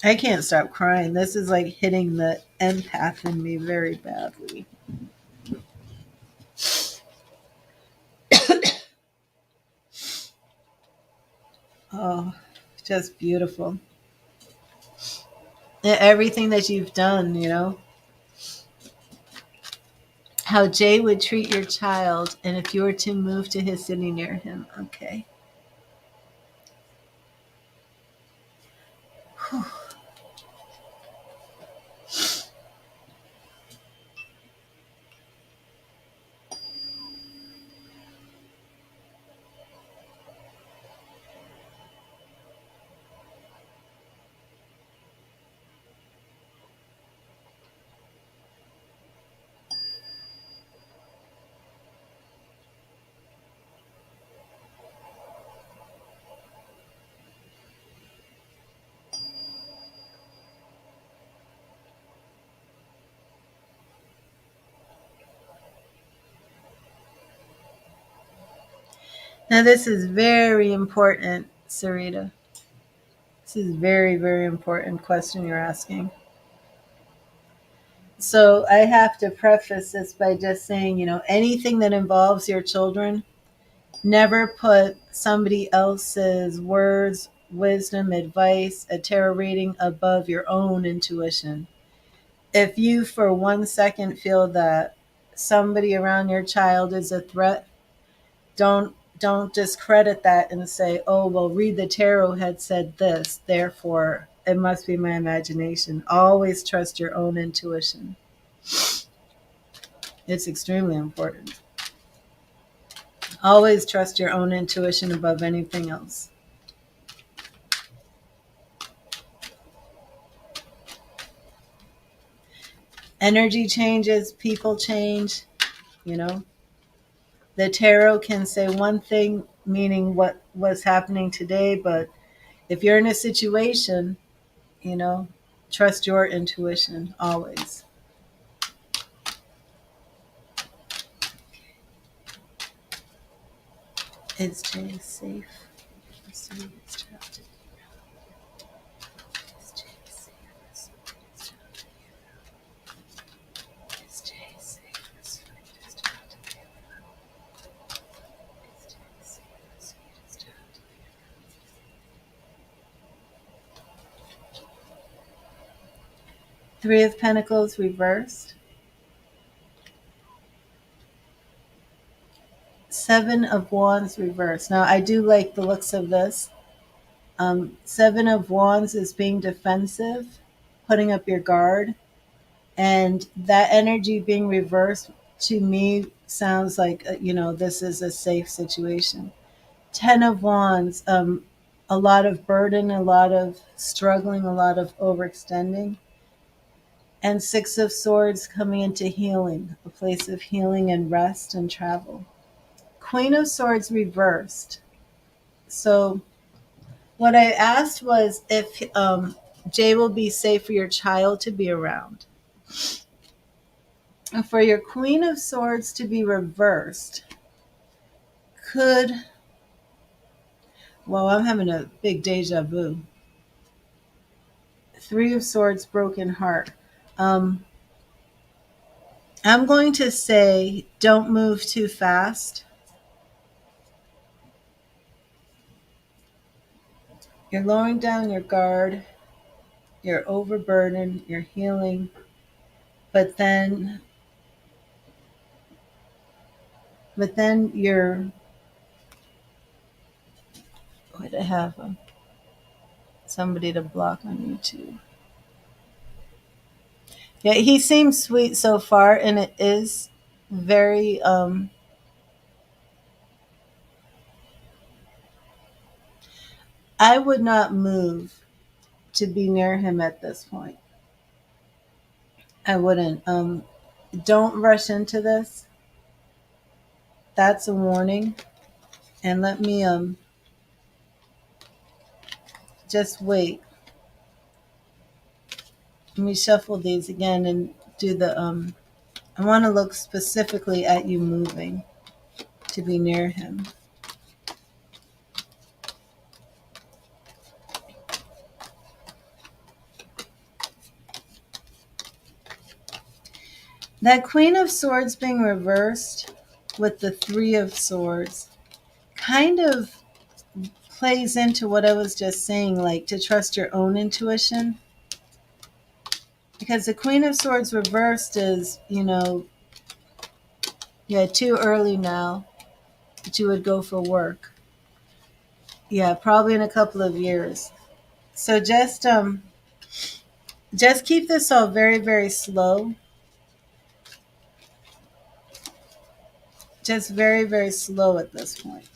I can't stop crying. This is like hitting the empath in me very badly. Oh, just beautiful. And everything that you've done, how Jay would treat your child, and if you were to move to his city near him. Okay. Whew. Now, this is very important, Sarita. This is very, very important question you're asking. So, I have to preface this by just saying, anything that involves your children, never put somebody else's words, wisdom, advice, a tarot reading above your own intuition. If you, for 1 second, feel that somebody around your child is a threat, don't discredit that and say, oh, well, read the tarot had said this, therefore it must be my imagination. Always trust your own intuition. It's extremely important. Always trust your own intuition above anything else. Energy changes, people change, you know. The tarot can say one thing, meaning what was happening today, but if you're in a situation, you know, trust your intuition always. Is Jay safe? Is Jay safe? Is Jay safe? Is Jay safe? Three of Pentacles reversed. Seven of Wands reversed. Now, I do like the looks of this. Seven of Wands is being defensive, putting up your guard. And that energy being reversed to me sounds like, this is a safe situation. Ten of Wands, a lot of burden, a lot of struggling, a lot of overextending. And Six of Swords coming into healing, a place of healing and rest and travel. Queen of Swords reversed. So what I asked was if Jay will be safe for your child to be around. And for your Queen of Swords to be reversed, well, I'm having a big deja vu. Three of Swords, broken heart. I'm going to say don't move too fast. You're lowering down your guard, you're overburdened, you're healing, but then you're, wait, I have somebody to block on YouTube. Yeah, he seems sweet so far, and it is very. I would not move to be near him at this point. I wouldn't. Don't rush into this. That's a warning. And let me just wait. Let me shuffle these again and do the I want to look specifically at you moving to be near him. That Queen of Swords being reversed with the Three of Swords kind of plays into what I was just saying, like to trust your own intuition. Because the Queen of Swords reversed is, yeah, too early now that you would go for work. Yeah, probably in a couple of years. So just keep this all very, very slow. Just very, very slow at this point.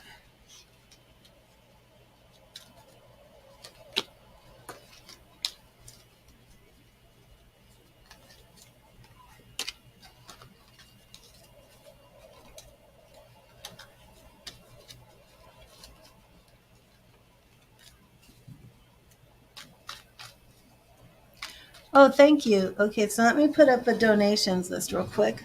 Oh, thank you. Okay, so let me put up a donations list real quick.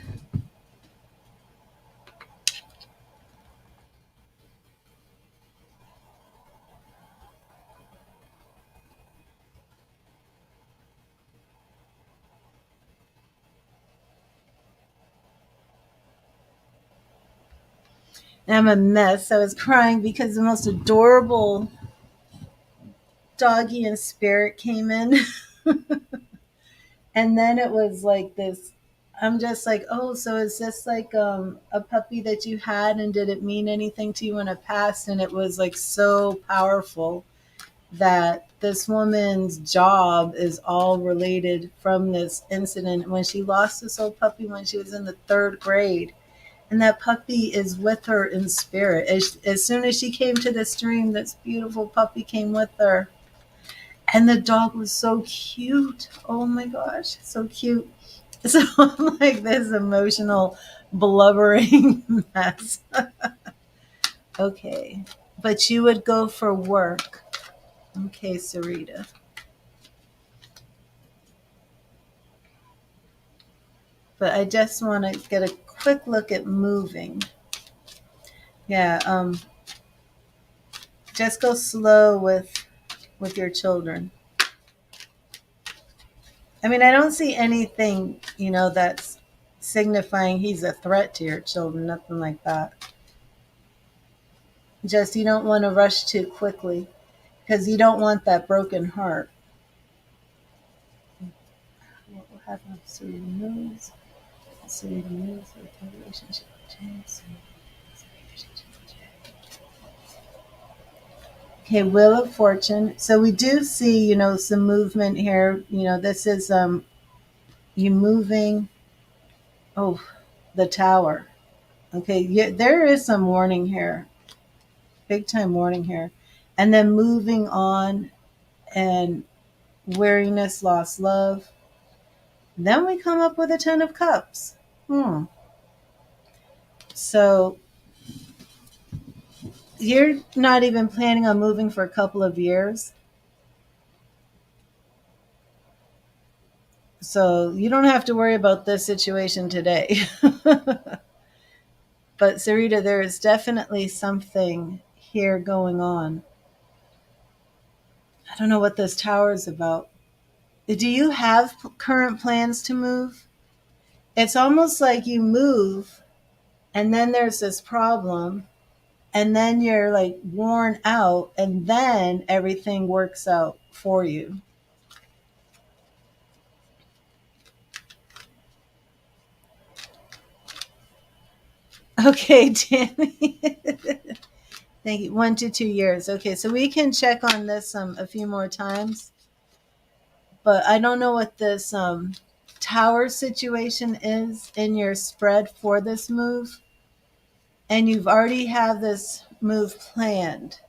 And I'm a mess. I was crying because the most adorable doggy and spirit came in. And then it was like this. I'm just like, oh, so is this like a puppy that you had, and did it mean anything to you in a past? And it was like so powerful that this woman's job is all related from this incident when she lost this old puppy when she was in the third grade. And that puppy is with her in spirit. As soon as she came to this stream, this beautiful puppy came with her. And the dog was so cute. Oh my gosh, so cute. So I'm like this emotional, blubbering mess. Okay. But you would go for work. Okay, Sarita. But I just want to get a quick look at moving. Yeah, just go slow with your children. I mean, I don't see anything, that's signifying he's a threat to your children, nothing like that. Just you don't want to rush too quickly because you don't want that broken heart. What will happen if Sarita moves? Sarita moves with the relationship with James. Okay, Wheel of Fortune. So we do see, some movement here. This is you moving. Oh, the Tower. Okay, yeah, there is some warning here, big time warning here, and then moving on and weariness, lost love. Then we come up with a Ten of Cups. So you're not even planning on moving for a couple of years. So you don't have to worry about this situation today. But Sarita, there is definitely something here going on. I don't know what this tower is about. Do you have current plans to move? It's almost like you move and then there's this problem and then you're like worn out, and then everything works out for you. Okay, Tammy. Thank you. 1 to 2 years. Okay, so we can check on this a few more times, but I don't know what this tower situation is in your spread for this move, and you've already have this move planned.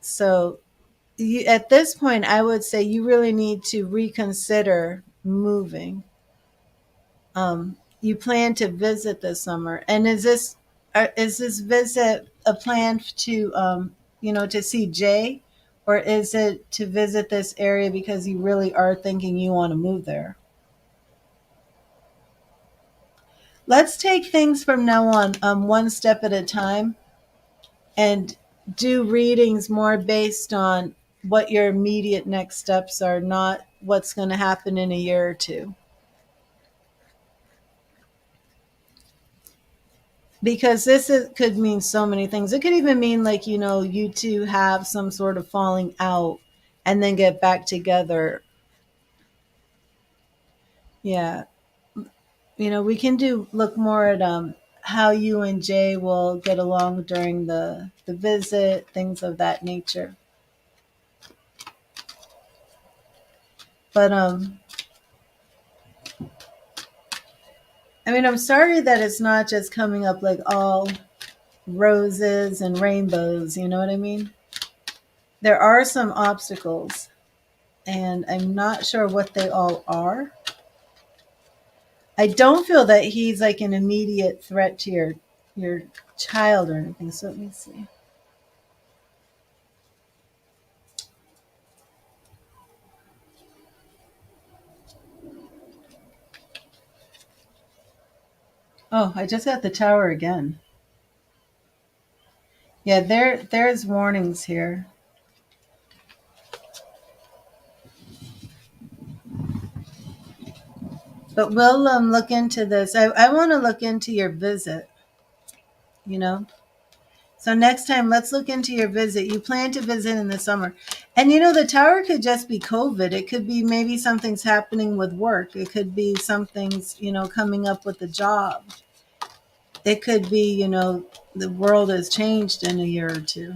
So at this point, I would say you really need to reconsider moving. You plan to visit this summer, and is this visit a plan to to see Jay, or is it to visit this area because you really are thinking you want to move there? Let's take things from now on, one step at a time, and do readings more based on what your immediate next steps are, not what's going to happen in a year or two. Because could mean so many things. It could even mean like, you two have some sort of falling out and then get back together. Yeah. We can do look more at how you and Jay will get along during the visit, things of that nature. But I'm sorry that it's not just coming up like all roses and rainbows, you know what I mean? There are some obstacles, and I'm not sure what they all are. I don't feel that he's like an immediate threat to your child or anything. So let me see. Oh, I just got the tower again. Yeah, there's warnings here. But we'll look into this. I want to look into your visit, you know? So next time, let's look into your visit. You plan to visit in the summer. And the tower could just be COVID. It could be maybe something's happening with work. It could be something's, coming up with the job. It could be, the world has changed in a year or two.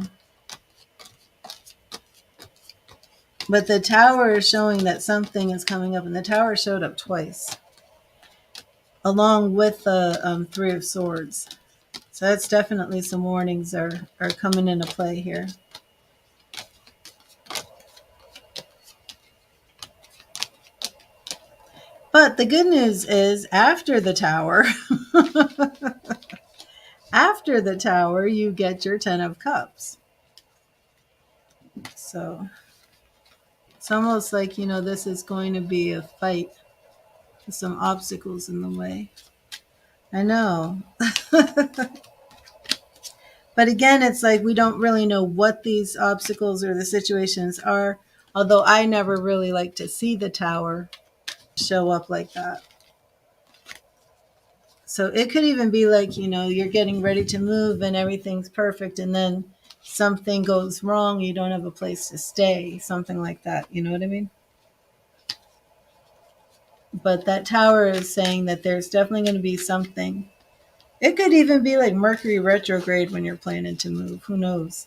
But the tower is showing that something is coming up, and the tower showed up twice, along with the Three of Swords. So that's definitely some warnings are coming into play here. But the good news is after the tower, after the tower, you get your 10 of Cups. So it's almost like, this is going to be a fight with some obstacles in the way. I know. But again, it's like we don't really know what these obstacles or the situations are. Although I never really like to see the tower show up like that. So it could even be like, you're getting ready to move and everything's perfect, and then something goes wrong, you don't have a place to stay, something like that. You know what I mean? But that tower is saying that there's definitely going to be something. It could even be like Mercury retrograde when you're planning to move. Who knows?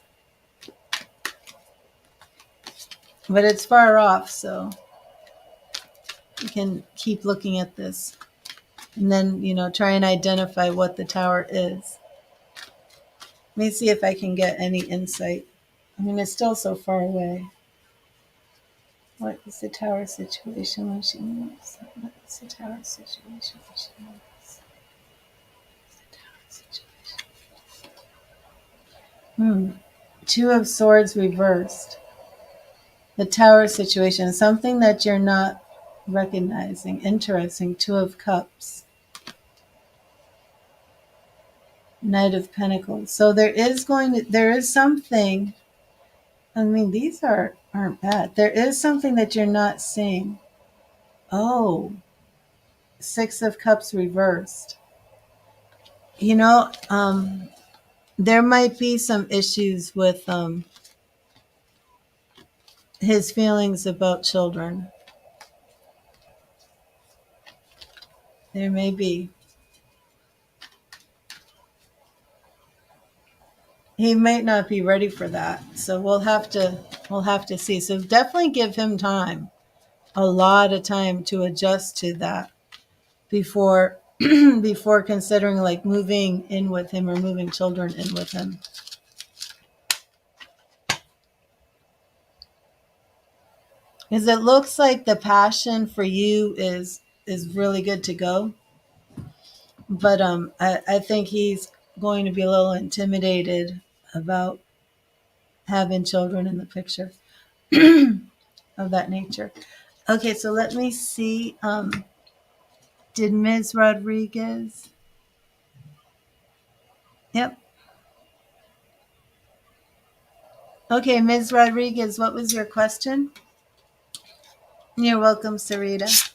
But it's far off, so you can keep looking at this and then, try and identify what the tower is. Let me see if I can get any insight. It's still so far away. What is the tower situation when she moves? What is the tower situation when she moves? The tower situation. Two of Swords reversed. The tower situation. Something that you're not recognizing. Interesting. Two of Cups. Knight of Pentacles. So there is something. These aren't bad. There is something that you're not seeing. Oh, Six of Cups reversed. You know, there might be some issues with his feelings about children. There may be. He might not be ready for that. So we'll have to see. So definitely give him time. A lot of time to adjust to that before before considering like moving in with him or moving children in with him. Because it looks like the passion for you is really good to go. But I think he's going to be a little intimidated about having children in the picture of that nature. Okay, so let me see. Did Ms. Rodriguez? Yep. Okay, Ms. Rodriguez, what was your question? You're welcome, Sarita.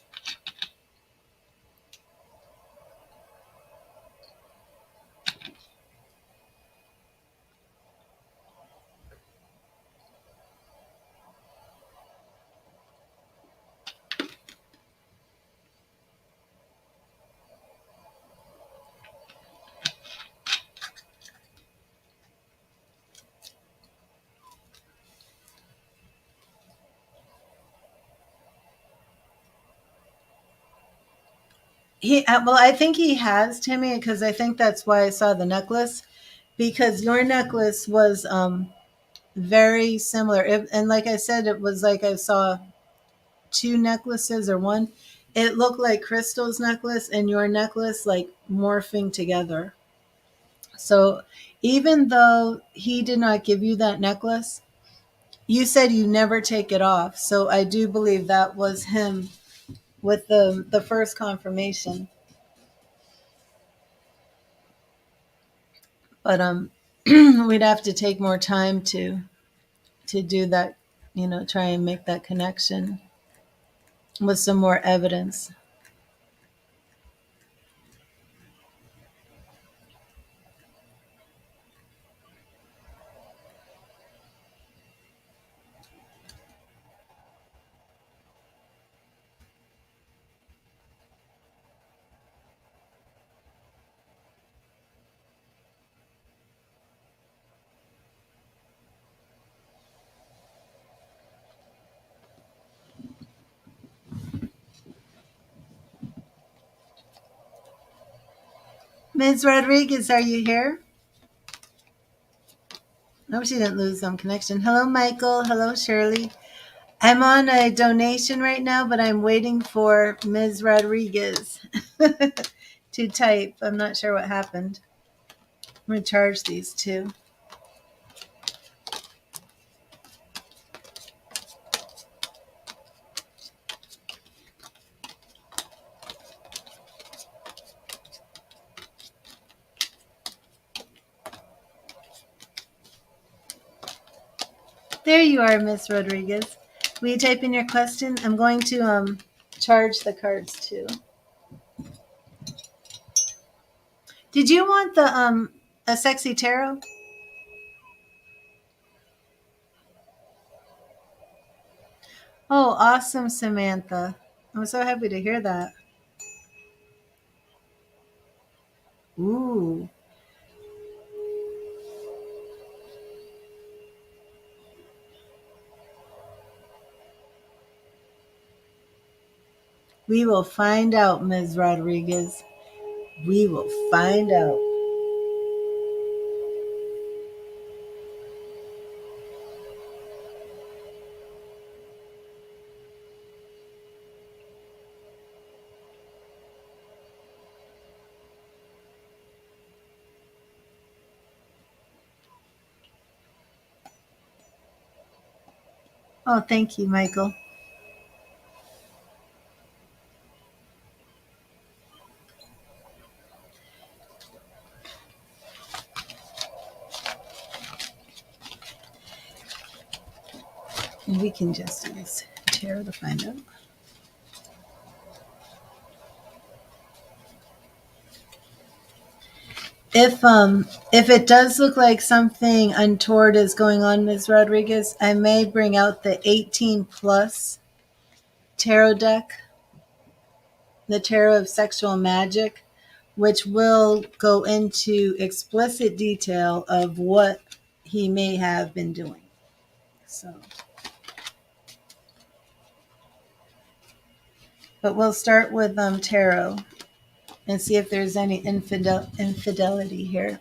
Well, I think he has, Timmy, because I think that's why I saw the necklace, because your necklace was very similar. And like I said, it was like I saw two necklaces or one. It looked like Crystal's necklace and your necklace like morphing together. So even though he did not give you that necklace, you said you never take it off. So I do believe that was him with the first confirmation. But we'd have to take more time to do that, try and make that connection with some more evidence. Ms. Rodriguez, are you here? No, she didn't lose some connection. Hello, Michael. Hello, Shirley. I'm on a donation right now, but I'm waiting for Ms. Rodriguez to type. I'm not sure what happened. I'm going to charge these two. There you are, Miss Rodriguez. Will you type in your question? I'm going to charge the cards too. Did you want the a sexy tarot? Oh, awesome, Samantha. I'm so happy to hear that. Ooh. We will find out, Ms. Rodriguez. We will find out. Oh, thank you, Michael. And we can just use tarot to find out. If it does look like something untoward is going on, Ms. Rodriguez, I may bring out the 18 plus tarot deck, the Tarot of Sexual Magic, which will go into explicit detail of what he may have been doing. So, but we'll start with tarot and see if there's any infidelity here.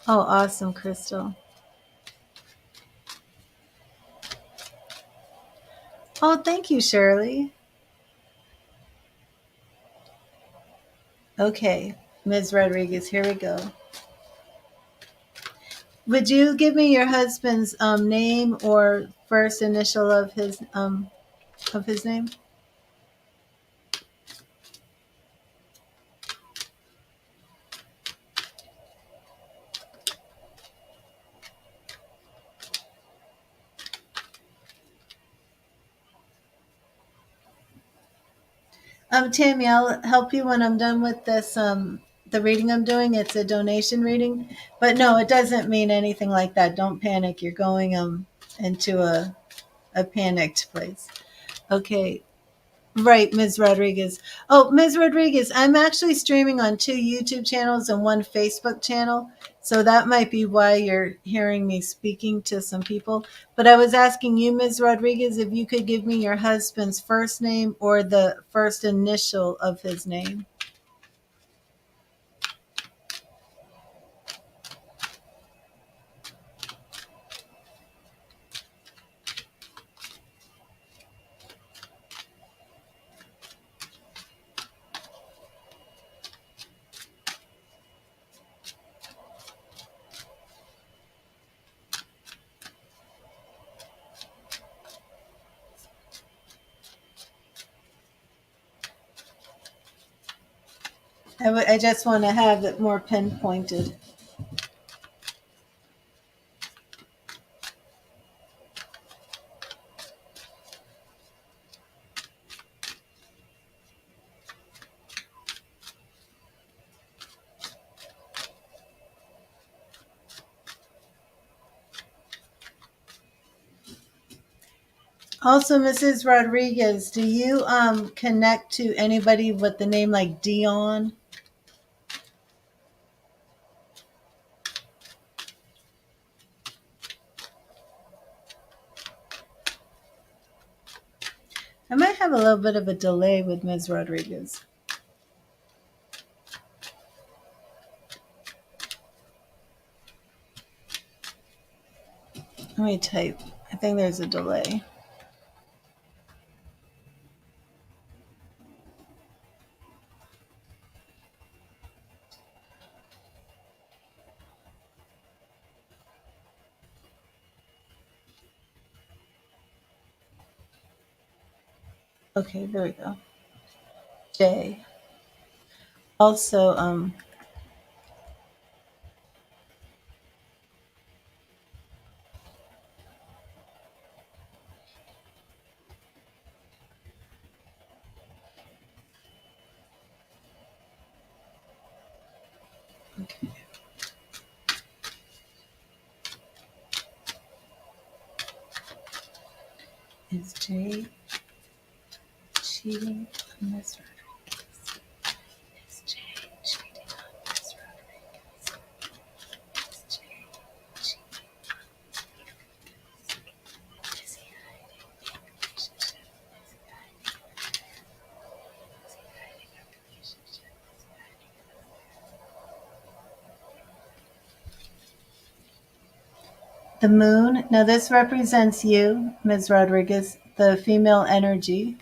Oh, awesome, Crystal. Oh, thank you, Shirley. Okay, Ms. Rodriguez, here we go. Would you give me your husband's name or first initial of his name? Tammy, I'll help you when I'm done with this. The reading I'm doing, it's a donation reading, but no, it doesn't mean anything like that. Don't panic. You're going into a panicked place. Okay, right, Ms. Rodriguez. Oh, Ms. Rodriguez, I'm actually streaming on 2 YouTube channels and 1 Facebook channel. So that might be why you're hearing me speaking to some people. But I was asking you, Ms. Rodriguez, if you could give me your husband's first name or the first initial of his name. I just want to have it more pinpointed. Also, Mrs. Rodriguez, do you connect to anybody with the name like Dion? I might have a little bit of a delay with Ms. Rodriguez. Let me type. I think there's a delay. Okay, there we go. J. Also, okay. Is J cheating on Ms. Rodriguez? Is J cheating on Ms. Rodriguez? Is J cheating on Ms. Rodriguez? Is he hiding a relationship? Is he hiding an affair? Is he hiding a relationship? Is he hiding an affair? The moon. Now, this represents you, Ms. Rodriguez, the female energy.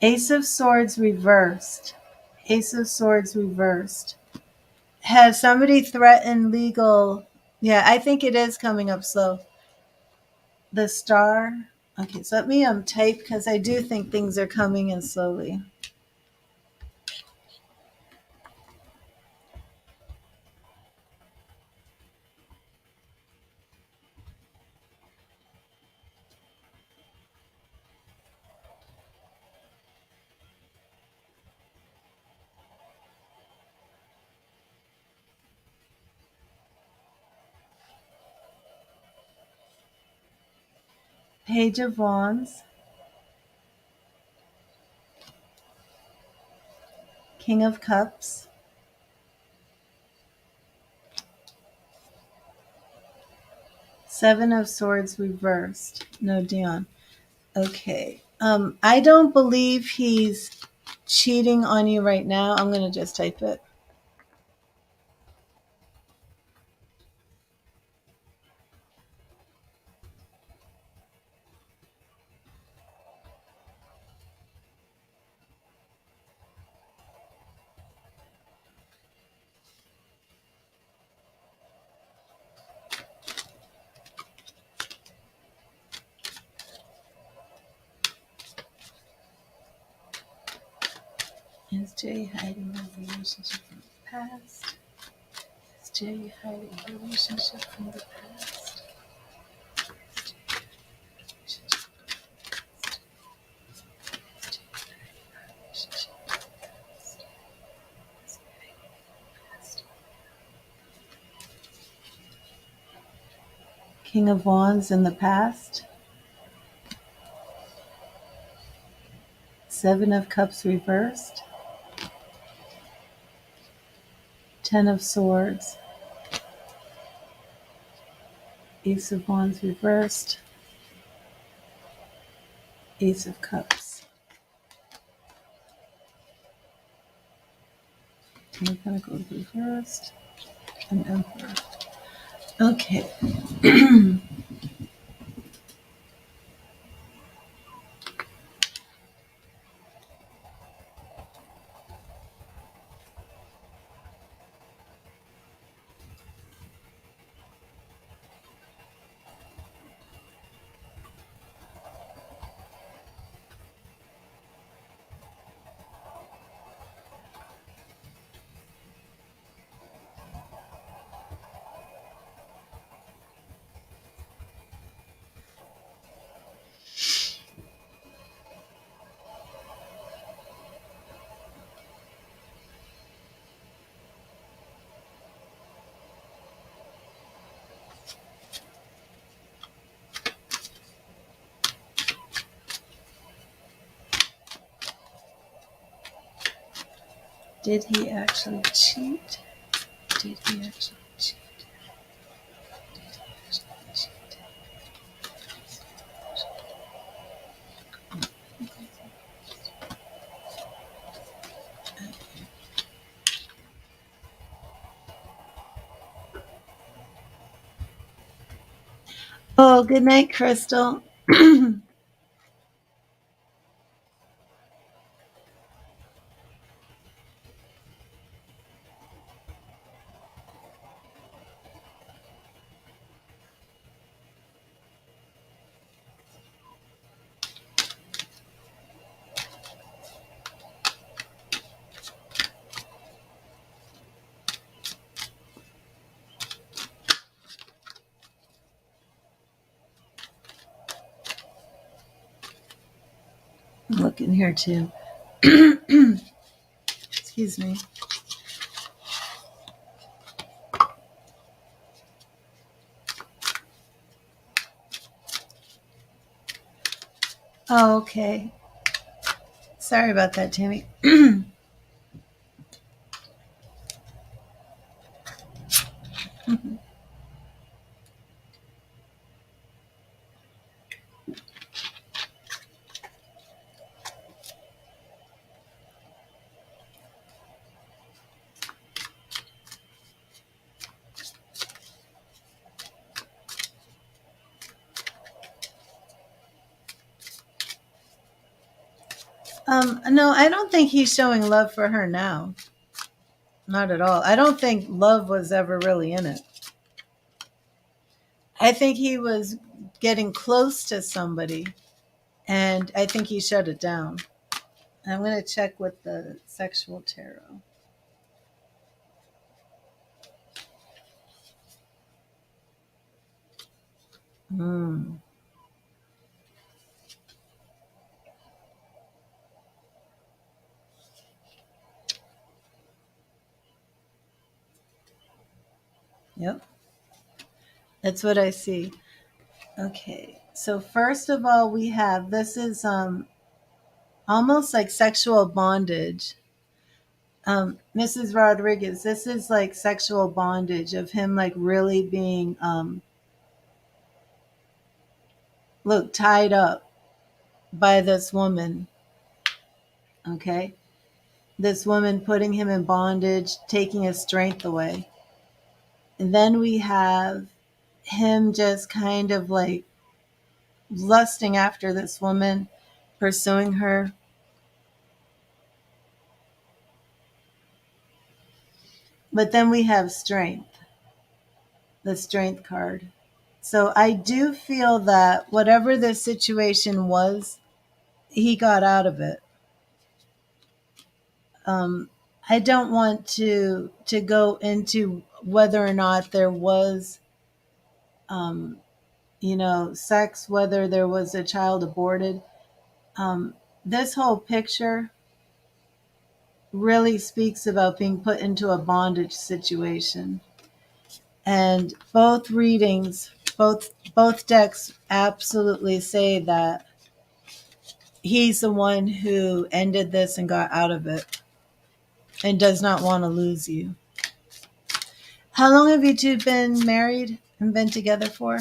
Ace of Swords reversed. Ace of Swords reversed. Has somebody threatened legal? Yeah, I think it is coming up slow. The Star. Okay, so let me type because I do think things are coming in slowly. Page of Wands, King of Cups, Seven of Swords reversed. No, Dion. Okay. I don't believe he's cheating on you right now. I'm going to just type it. Is Jay hiding a relationship from the past? Is Jay hiding a relationship from the past? King of Wands in the past. Seven of Cups reversed. Ten of Swords. Ace of Wands reversed. Ace of Cups. Ten of Pentacles reversed. An Emperor. Okay. Did he actually cheat? Did he actually cheat? Did he actually cheat? Oh, good night, Crystal. I'm looking here too. Excuse me. Oh, okay. Sorry about that, Tammy. No, I don't think he's showing love for her now. Not at all. I don't think love was ever really in it. I think he was getting close to somebody, and I think he shut it down. I'm going to check with the sexual tarot. Hmm. Yep. That's what I see. Okay. So first of all, we have this is almost like sexual bondage. Mrs. Rodriguez, this is like sexual bondage of him like really being look tied up by this woman. Okay. This woman putting him in bondage, taking his strength away. And then we have him just kind of like lusting after this woman, pursuing her. But then we have strength, the strength card. So I do feel that whatever the situation was, he got out of it. Um, I don't want to go into whether or not there was, um, sex, whether there was a child aborted. Um, this whole picture really speaks about being put into a bondage situation. And both readings, both decks absolutely say that he's the one who ended this and got out of it and does not want to lose you. How long have you two been married and been together for?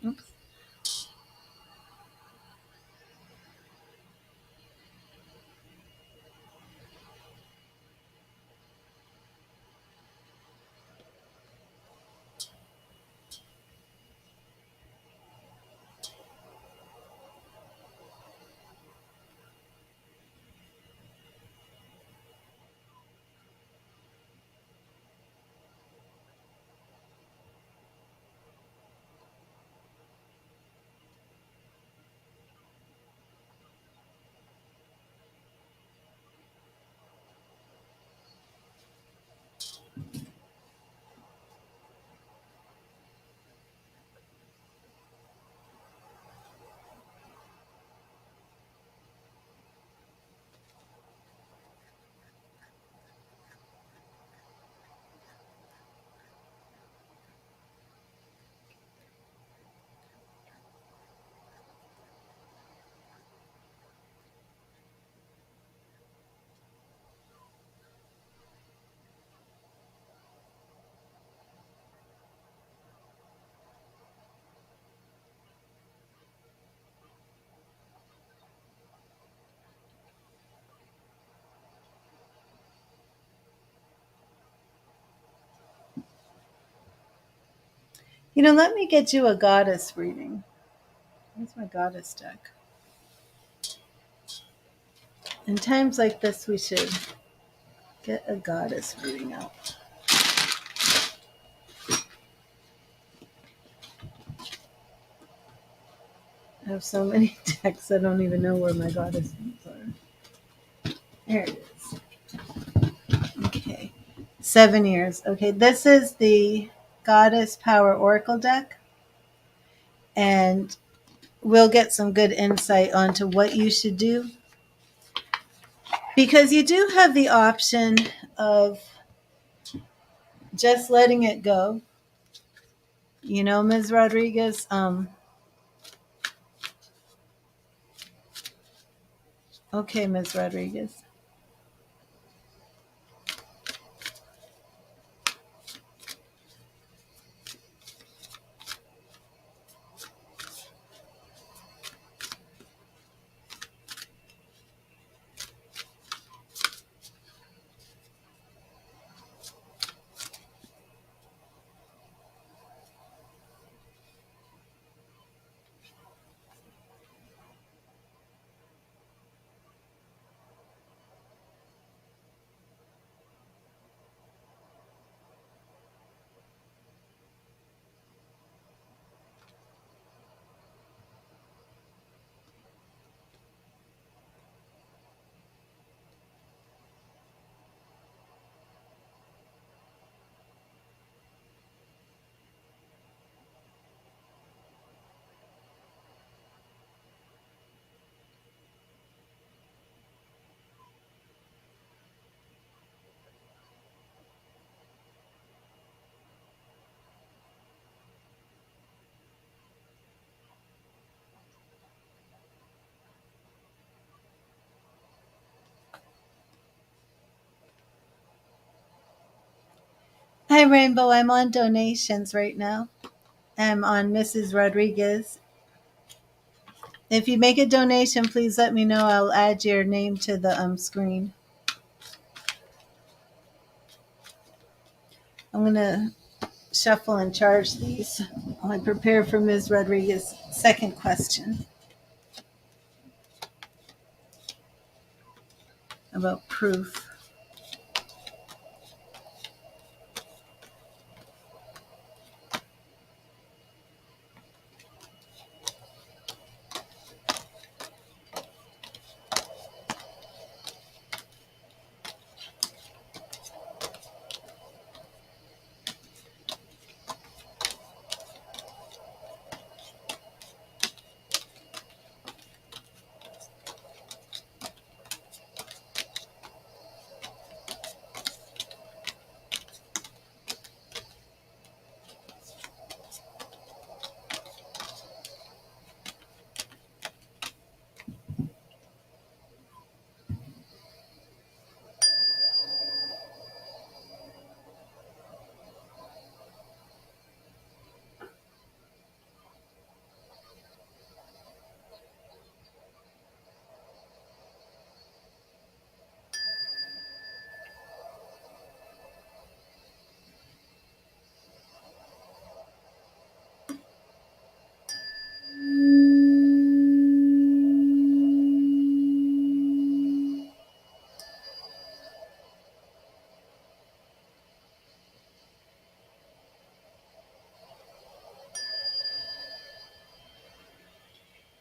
Oops. Let me get you a goddess reading. Where's my goddess deck? In times like this, we should get a goddess reading out. I have so many decks, I don't even know where my goddess ones are. There it is. Okay. 7 years. Okay, this is the Goddess Power Oracle deck. And we'll get some good insight onto what you should do. Because you do have the option of just letting it go. Ms. Rodriguez, okay, Ms. Rodriguez. Hi, Rainbow. I'm on donations right now. I'm on Mrs. Rodriguez. If you make a donation, please let me know. I'll add your name to the screen. I'm going to shuffle and charge these while I prepare for Ms. Rodriguez's second question about proof.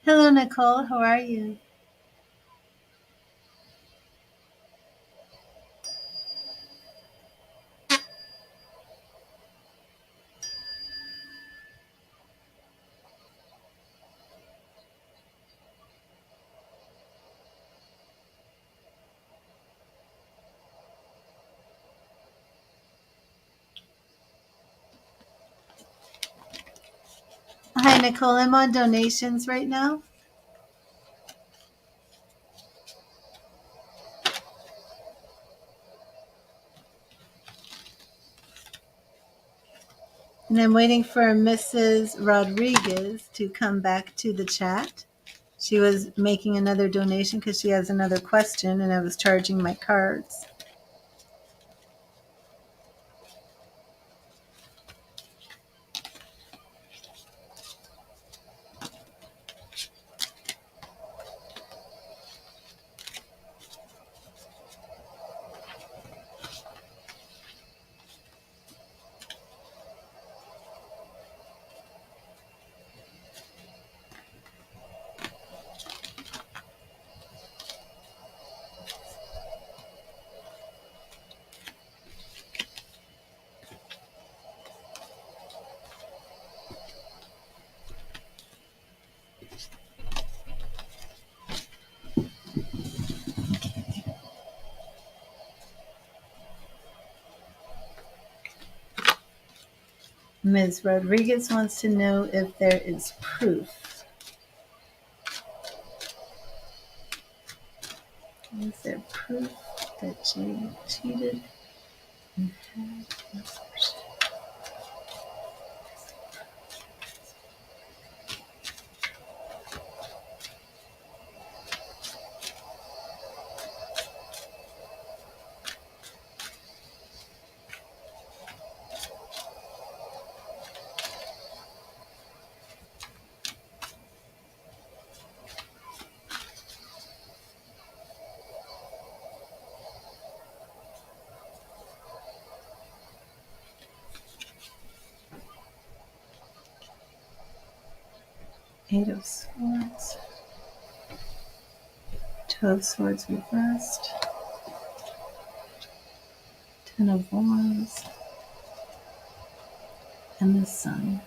Hello, Nicole. How are you? Hi, Nicole. I'm on donations right now. And I'm waiting for Mrs. Rodriguez to come back to the chat. She was making another donation because she has another question, and I was charging my cards. Ms. Rodriguez wants to know if there is proof. Is there proof that Jay cheated and had an abortion? 8 of Swords, 2 of Swords reversed, 10 of Wands, and the Sun.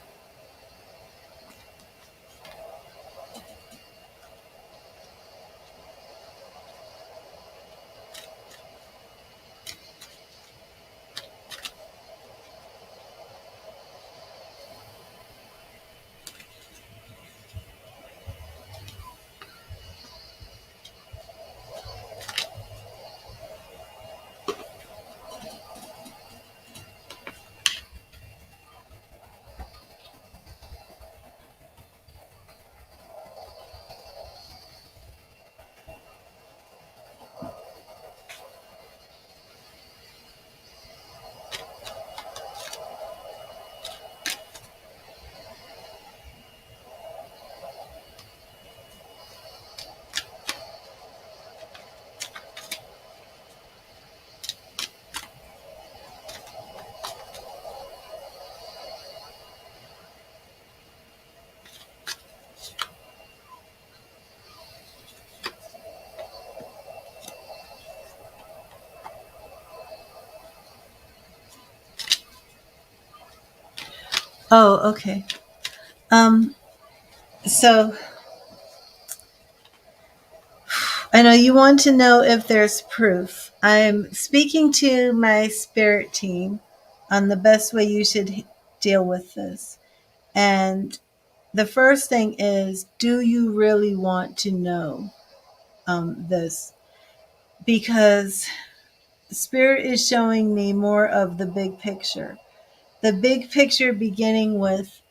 Oh, okay. Um, so I know you want to know if there's proof. I'm speaking to my spirit team on the best way you should deal with this. And the first thing is, do you really want to know this? Because spirit is showing me more of the big picture. The big picture beginning with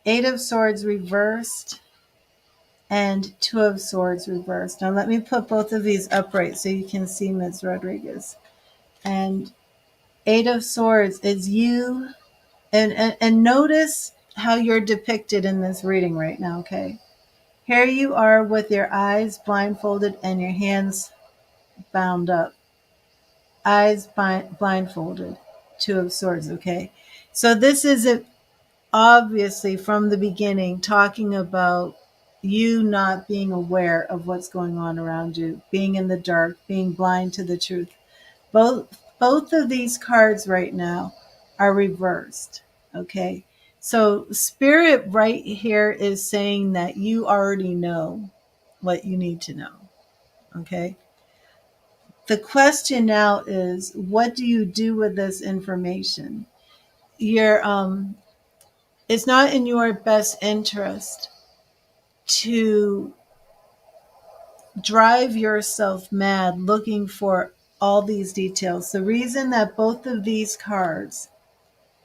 Eight of Swords reversed and Two of Swords reversed. Now let me put both of these upright so you can see Ms. Rodriguez. And Eight of Swords is you, and notice how you're depicted in this reading right now, okay? Here you are with your eyes blindfolded and your hands bound up. Eyes blindfolded. Two of Swords, okay? So this is obviously from the beginning talking about you not being aware of what's going on around you, being in the dark, being blind to the truth. Both of these cards right now are reversed. Okay. So spirit right here is saying that you already know what you need to know. Okay. The question now is, what do you do with this information? It's not in your best interest to drive yourself mad looking for all these details. The reason that both of these cards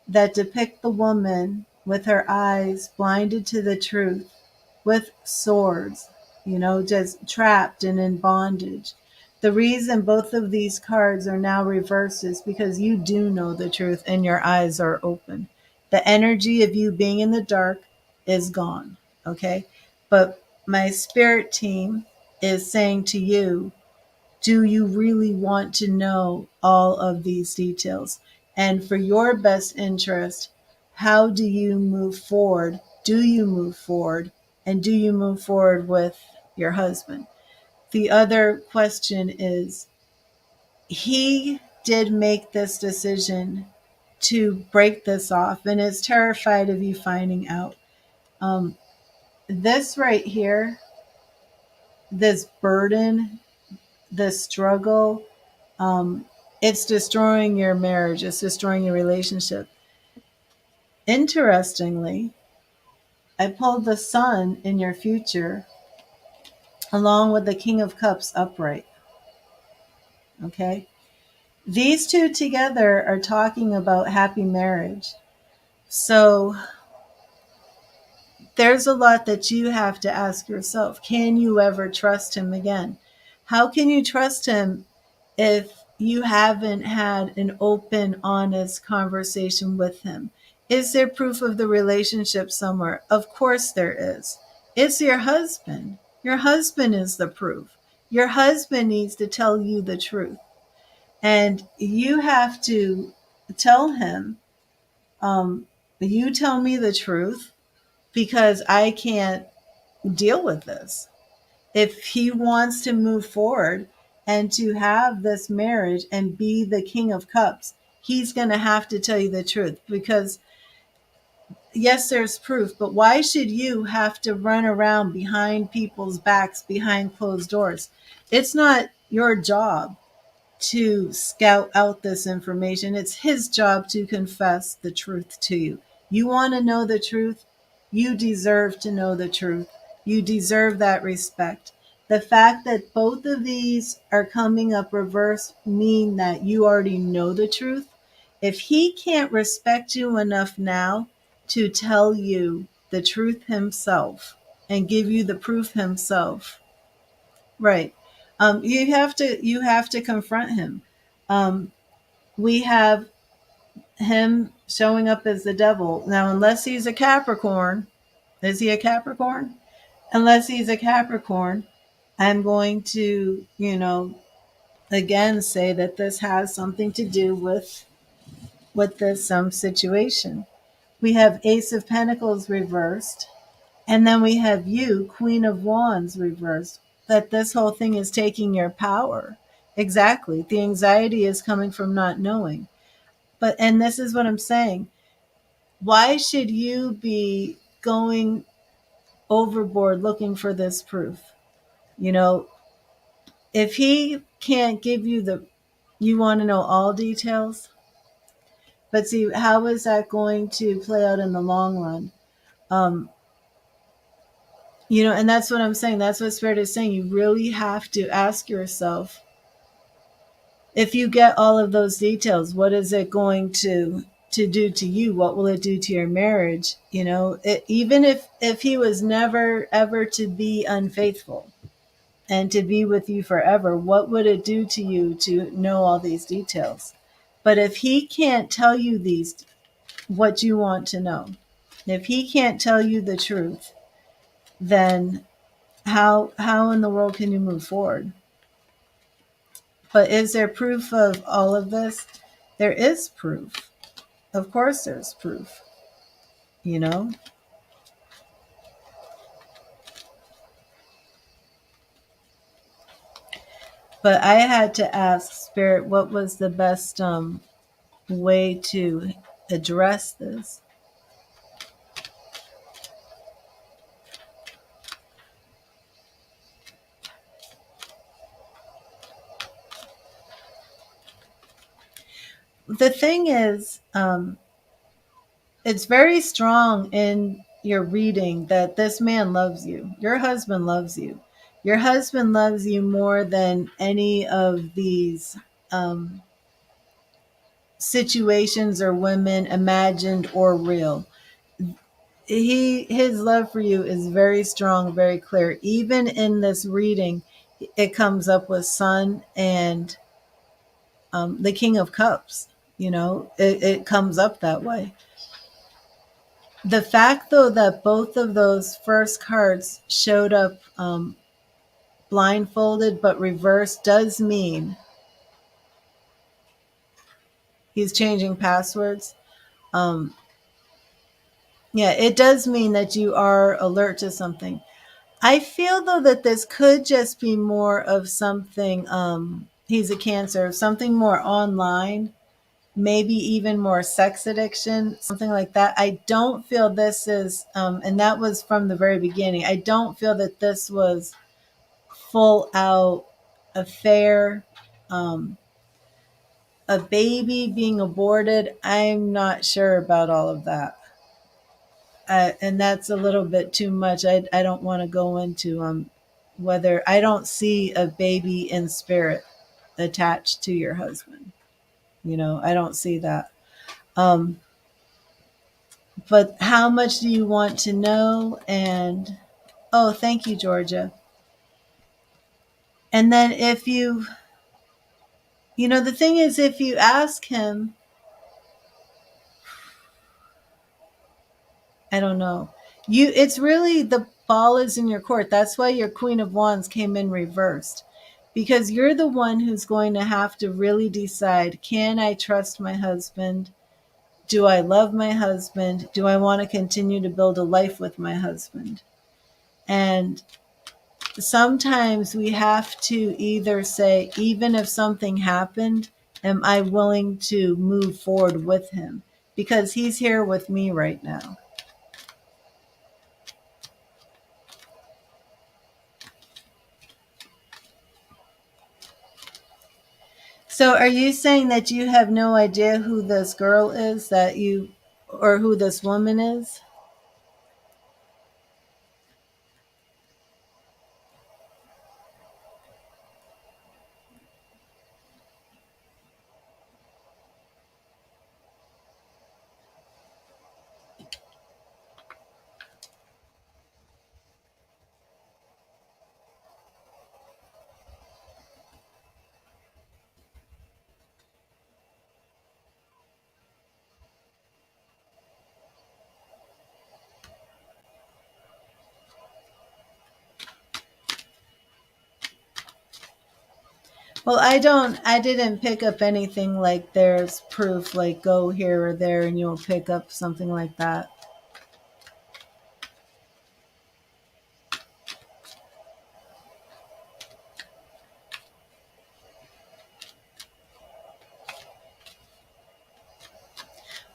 that depict the woman with her eyes blinded to the truth, with swords, just trapped and in bondage. The reason both of these cards are now reversed is because you do know the truth and your eyes are open. The energy of you being in the dark is gone. Okay. But my spirit team is saying to you, do you really want to know all of these details? And for your best interest, how do you move forward? Do you move forward? And do you move forward with your husband? The other question is, he did make this decision to break this off and is terrified of you finding out. Um, this right here, this burden, this struggle, um, it's destroying your marriage, it's destroying your relationship. Interestingly, I pulled the sun in your future along with the King of Cups upright. Okay. These two together are talking about happy marriage. So there's a lot that you have to ask yourself. Can you ever trust him again? How can you trust him if you haven't had an open, honest conversation with him? Is there proof of the relationship somewhere? Of course there is. It's your husband. Your husband is the proof. Your husband needs to tell you the truth. And you have to tell him, you tell me the truth because I can't deal with this. If he wants to move forward and to have this marriage and be the King of Cups, he's going to have to tell you the truth because, yes, there's proof, but why should you have to run around behind people's backs, behind closed doors? It's not your job to scout out this information. It's his job to confess the truth to you. You want to know the truth? You deserve to know the truth. You deserve that respect. The fact that both of these are coming up reverse mean that you already know the truth. If he can't respect you enough now to tell you the truth himself and give you the proof himself, right? You have to confront him. Um, we have him showing up as the devil now, unless he's a Capricorn. Is he a Capricorn? Unless he's a Capricorn, I'm going to, again say that this has something to do with this situation. We have Ace of Pentacles reversed. And then we have you, Queen of Wands, reversed, that this whole thing is taking your power. Exactly. The anxiety is coming from not knowing. And this is what I'm saying. Why should you be going overboard looking for this proof? You know, if he can't give you the, you want to know all details, but see, how is that going to play out in the long run? Um, and that's what I'm saying. That's what Spirit is saying. You really have to ask yourself, if you get all of those details, what is it going to do to you? What will it do to your marriage? Even if he was never ever to be unfaithful and to be with you forever, what would it do to you to know all these details? But if he can't tell you these, what you want to know, if he can't tell you the truth, then how in the world can you move forward? But is there proof of all of this? There is proof. Of course there's proof, you know? But I had to ask Spirit what was the best way to address this. The thing is, it's very strong in your reading that this man loves you. Your husband loves you. Your husband loves you more than any of these um, situations or women, imagined or real. His love for you is very strong, very clear. Even in this reading, it comes up with Sun and the King of Cups. It comes up that way. The fact, though, that both of those first cards showed up blindfolded but reversed does mean he's changing passwords. Um, yeah, it does mean that you are alert to something. I feel, though, that this could just be more of something. He's a Cancer, something more online, maybe even more sex addiction, something like that. I don't feel this is, and that was from the very beginning. I don't feel that this was full out affair. Um, a baby being aborted, I'm not sure about all of that. And that's a little bit too much. I don't want to go into whether I don't see a baby in spirit attached to your husband. I don't see that. Um, but how much do you want to know? And oh, thank you, Georgia. And then the thing is, if you ask him, I don't know. It's really, the ball is in your court. That's why your Queen of Wands came in reversed. Because you're the one who's going to have to really decide, can I trust my husband? Do I love my husband? Do I want to continue to build a life with my husband? And sometimes we have to either say, even if something happened, am I willing to move forward with him? Because he's here with me right now. So are you saying that you have no idea who this girl is or who this woman is? Well, I didn't pick up anything like there's proof, like go here or there and you'll pick up something like that.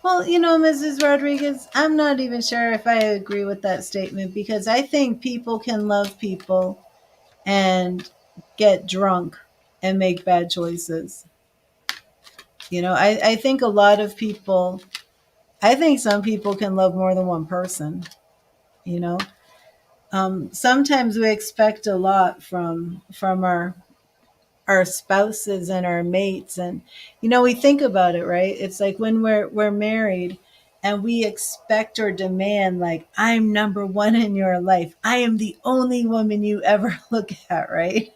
Well, Well, Mrs. Rodriguez, I'm not even sure if I agree with that statement because I think people can love people and get drunk and make bad choices. I think a lot of people, I think some people can love more than one person, you know. Sometimes we expect a lot from our spouses and our mates, and we think about it, right? It's like when we're married and we expect or demand, like, I'm number one in your life, I am the only woman you ever look at, right?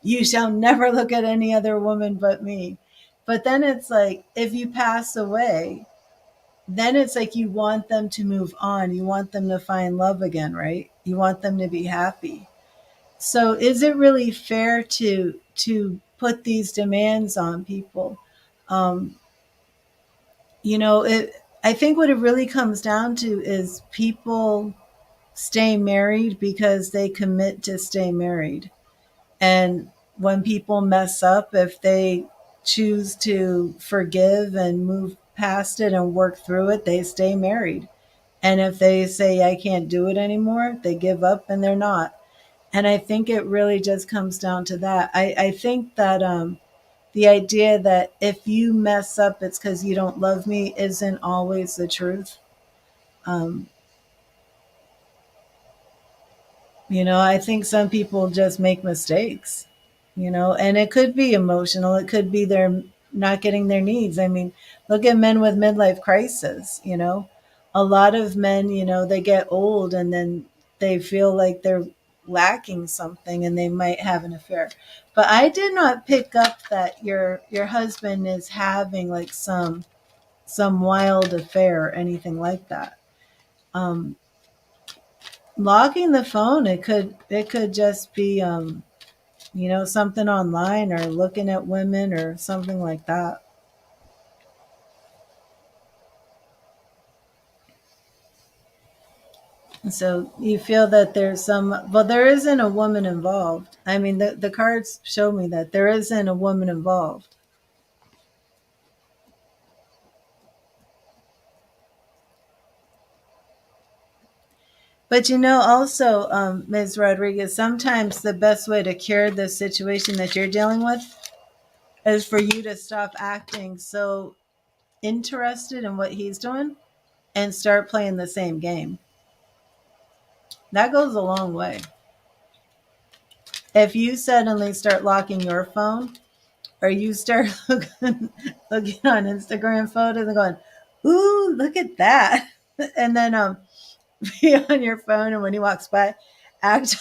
You shall never look at any other woman but me. But then it's like if you pass away, then it's like you want them to move on, you want them to find love again, right? You want them to be happy. So is it really fair to put these demands on people? Um, I think what it really comes down to is people stay married because they commit to stay married. And when people mess up, if they choose to forgive and move past it and work through it, they stay married. And if they say, I can't do it anymore, they give up and they're not. And I think it really just comes down to that. I think that the idea that if you mess up, it's because you don't love me isn't always the truth. Um, I think some people just make mistakes, and it could be emotional. It could be they're not getting their needs. I mean, look at men with midlife crisis. A lot of men, they get old and then they feel like they're lacking something and they might have an affair. But I did not pick up that your husband is having like some wild affair or anything like that. Um, Logging the phone, it could just be something online or looking at women or something like that. So you feel that there's well, there isn't a woman involved. I mean, the cards show me that there isn't a woman involved. But also, Ms. Rodriguez, sometimes the best way to cure the situation that you're dealing with is for you to stop acting so interested in what he's doing and start playing the same game. That goes a long way. If you suddenly start locking your phone or you start looking on Instagram photos and going, ooh, look at that. And then be on your phone and when he walks by, act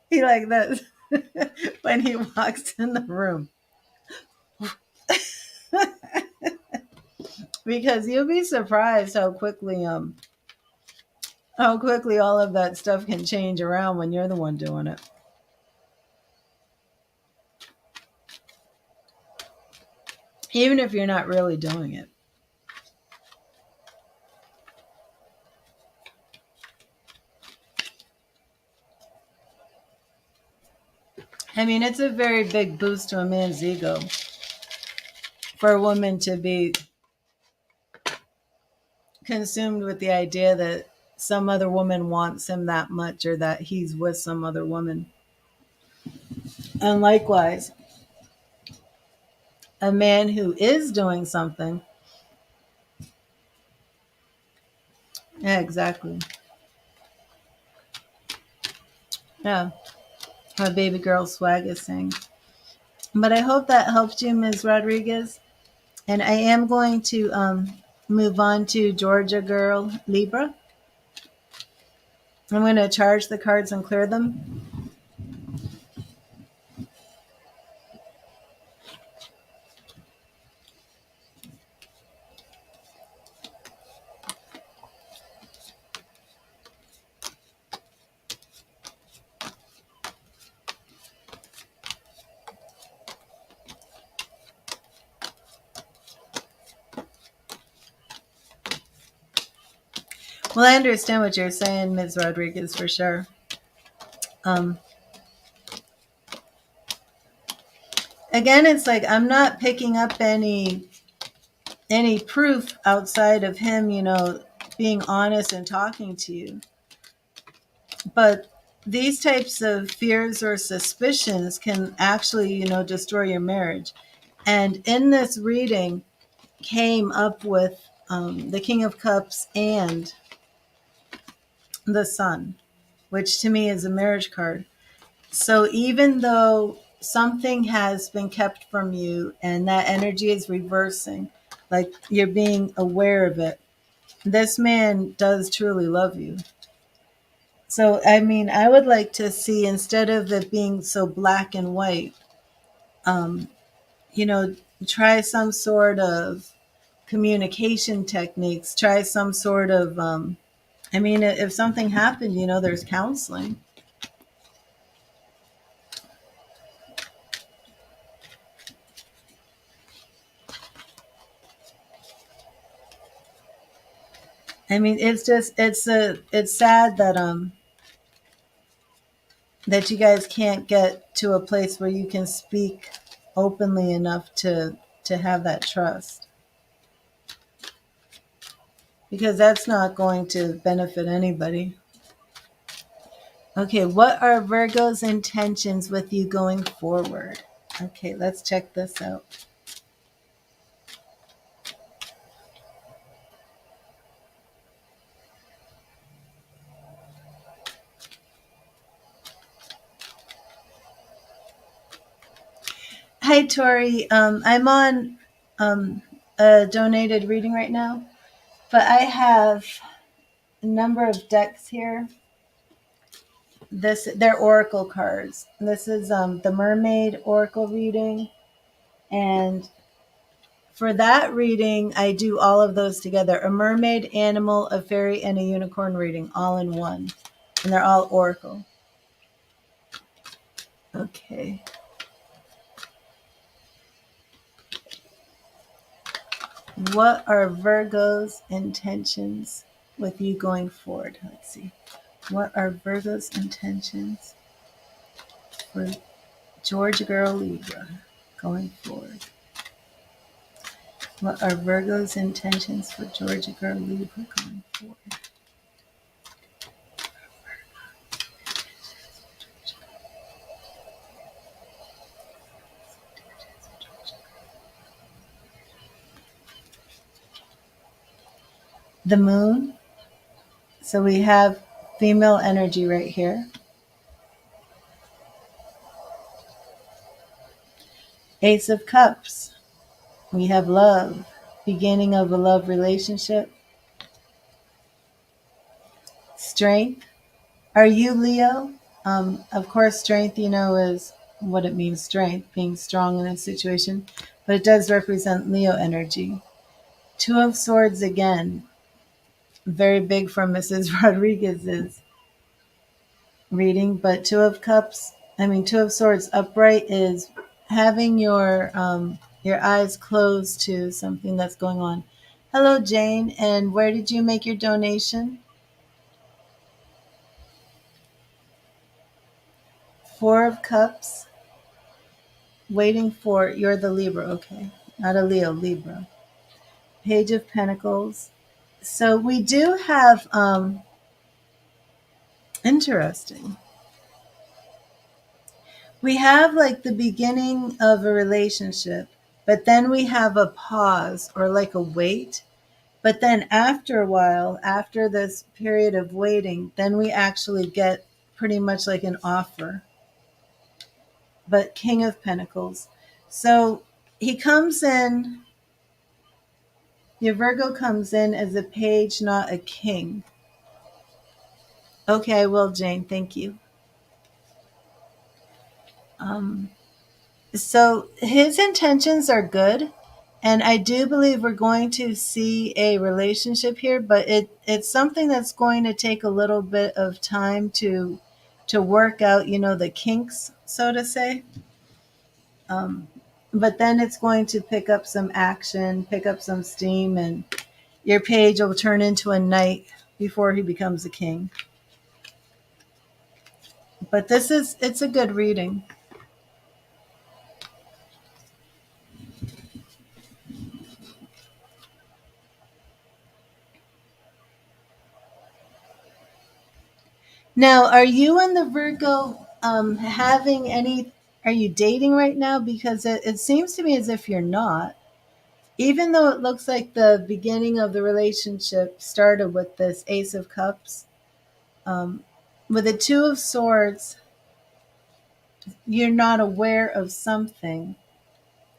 be like this when he walks in the room. Because you'll be surprised how quickly all of that stuff can change around when you're the one doing it. Even if you're not really doing it. I mean, it's a very big boost to a man's ego for a woman to be consumed with the idea that some other woman wants him that much or that he's with some other woman. And likewise, a man who is doing something. Yeah, exactly. Yeah, my baby girl swag is saying. But I hope that helped you, Ms. Rodriguez. And I am going to move on to Georgia Girl Libra. I'm going to charge the cards and clear them. Well, I understand what you're saying, Ms. Rodriguez, for sure. Um, again, it's like I'm not picking up any proof outside of him, being honest and talking to you. But these types of fears or suspicions can actually, destroy your marriage. And in this reading came up with the King of Cups and the Sun, which to me is a marriage card. So even though something has been kept from you and that energy is reversing, like you're being aware of it, this man does truly love you. So, I mean, I would like to see, instead of it being so black and white, um, you know, try some sort of communication techniques, try some sort of, I mean, if something happened, there's counseling. I mean, it's sad that you guys can't get to a place where you can speak openly enough to have that trust, because that's not going to benefit anybody. Okay, what are Virgo's intentions with you going forward? Okay, let's check this out. Hi, Tori. I'm on a donated reading right now, but I have a number of decks here. They're oracle cards. This is the Mermaid oracle reading, and for that reading, I do all of those together: a mermaid, animal, a fairy, and a unicorn reading, all in one, and they're all oracle. Okay. What are Virgo's intentions with you going forward? Let's see. What are Virgo's intentions for Georgia Girl Libra going forward? What are Virgo's intentions for Georgia Girl Libra going forward? The moon. So we have female energy right here. Ace of Cups. We have love. Beginning of a love relationship. Strength. Are you Leo? Of course, strength, is what it means, strength, being strong in a situation, but it does represent Leo energy. Two of Swords again, very big from Mrs. Rodriguez's reading, but Two of Swords upright is having your eyes closed to something that's going on. Hello, Jane, and where did you make your donation? Four of Cups, waiting for, you're the Libra, okay, not a Leo, Libra. Page of Pentacles. So we do have, interesting. We have like the beginning of a relationship, but then we have a pause or like a wait. But then after a while, after this period of waiting, then we actually get pretty much like an offer. But King of Pentacles. So he comes in, your Virgo comes in as a page, not a king. Okay, I will, Jane. Thank you. Um, so his intentions are good. And I do believe we're going to see a relationship here, but it's something that's going to take a little bit of time to work out, the kinks, so to say. Um, but then it's going to pick up some action, pick up some steam, and your page will turn into a knight before he becomes a king. But it's a good reading. Now, are you and the Virgo having any? Are you dating right now? Because it seems to me as if you're not. Even though it looks like the beginning of the relationship started with this Ace of Cups, um, with the Two of Swords, you're not aware of something.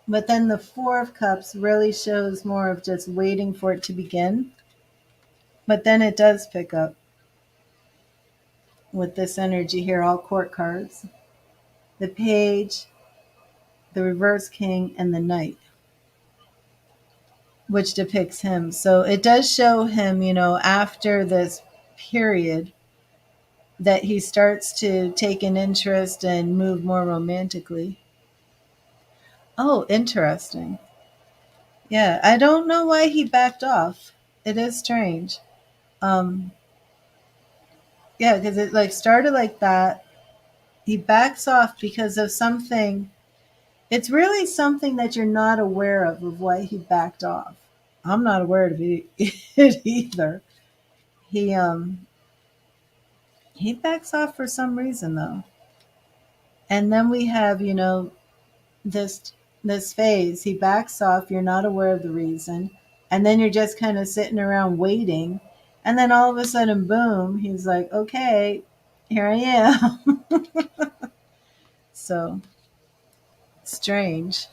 But then the Four of Cups really shows more of just waiting for it to begin. But then it does pick up with this energy here, all court cards. The Page, the Reverse King, and the Knight, which depicts him. So it does show him, after this period that he starts to take an interest and move more romantically. Oh, interesting. Yeah, I don't know why he backed off. It is strange. Um, yeah, because it like started like that. He backs off because of something. It's really something that you're not aware of why he backed off. I'm not aware of it either. He he backs off for some reason though. And then we have, this this phase. He backs off, you're not aware of the reason, and then you're just kind of sitting around waiting. And then all of a sudden, boom, he's like, okay, here I am. So strange.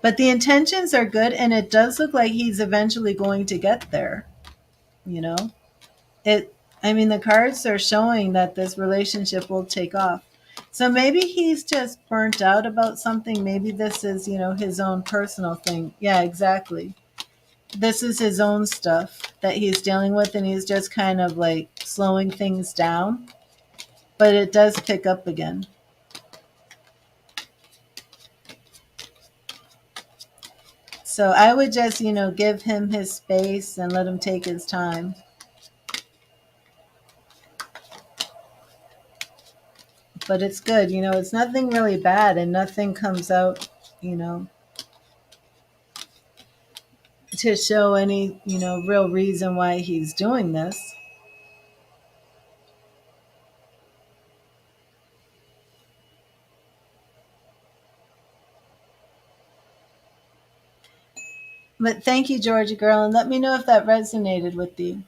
But the intentions are good, and it does look like he's eventually going to get there. You know, it. I mean, the cards are showing that this relationship will take off. So maybe he's just burnt out about something. Maybe this is, his own personal thing. Yeah, exactly. This is his own stuff that he's dealing with, and he's just kind of like slowing things down. But it does pick up again. So I would just, give him his space and let him take his time. But it's good, it's nothing really bad and nothing comes out, you know, to show any, real reason why he's doing this. But thank you, Georgia girl, and let me know if that resonated with you.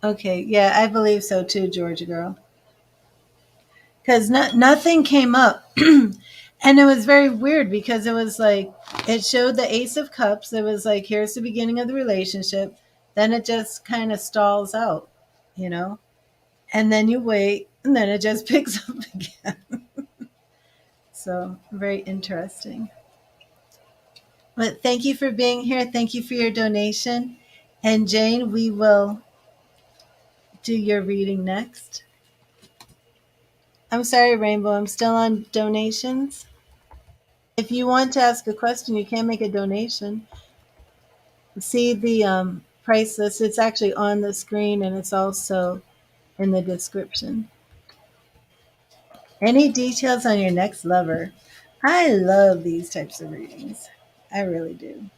Okay, yeah, I believe so too, Georgia girl. Because nothing came up. And it was very weird because it was like, it showed the Ace of Cups. It was like, here's the beginning of the relationship. Then it just kind of stalls out, you know? And then you wait, and then it just picks up again. So, very interesting. But thank you for being here. Thank you for your donation. And Jane, we will do your reading next. I'm sorry, Rainbow, I'm still on donations. If you want to ask a question, you can make a donation. See the price list. It's actually on the screen and it's also in the description. Any details on your next lover? I love these types of readings. I really do.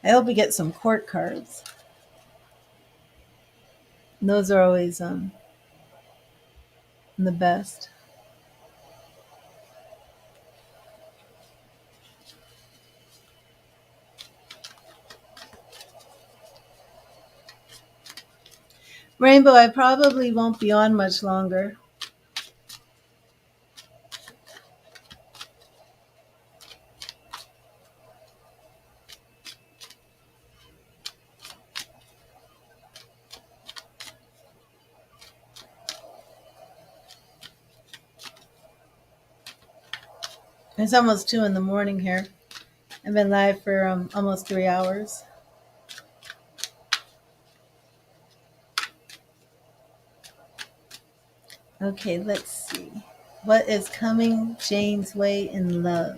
I hope we get some court cards. Those are always the best. Rainbow, I probably won't be on much longer. It's almost 2 in the morning here. I've been live for almost 3 hours. Okay, let's see. What is coming Jane's way in love?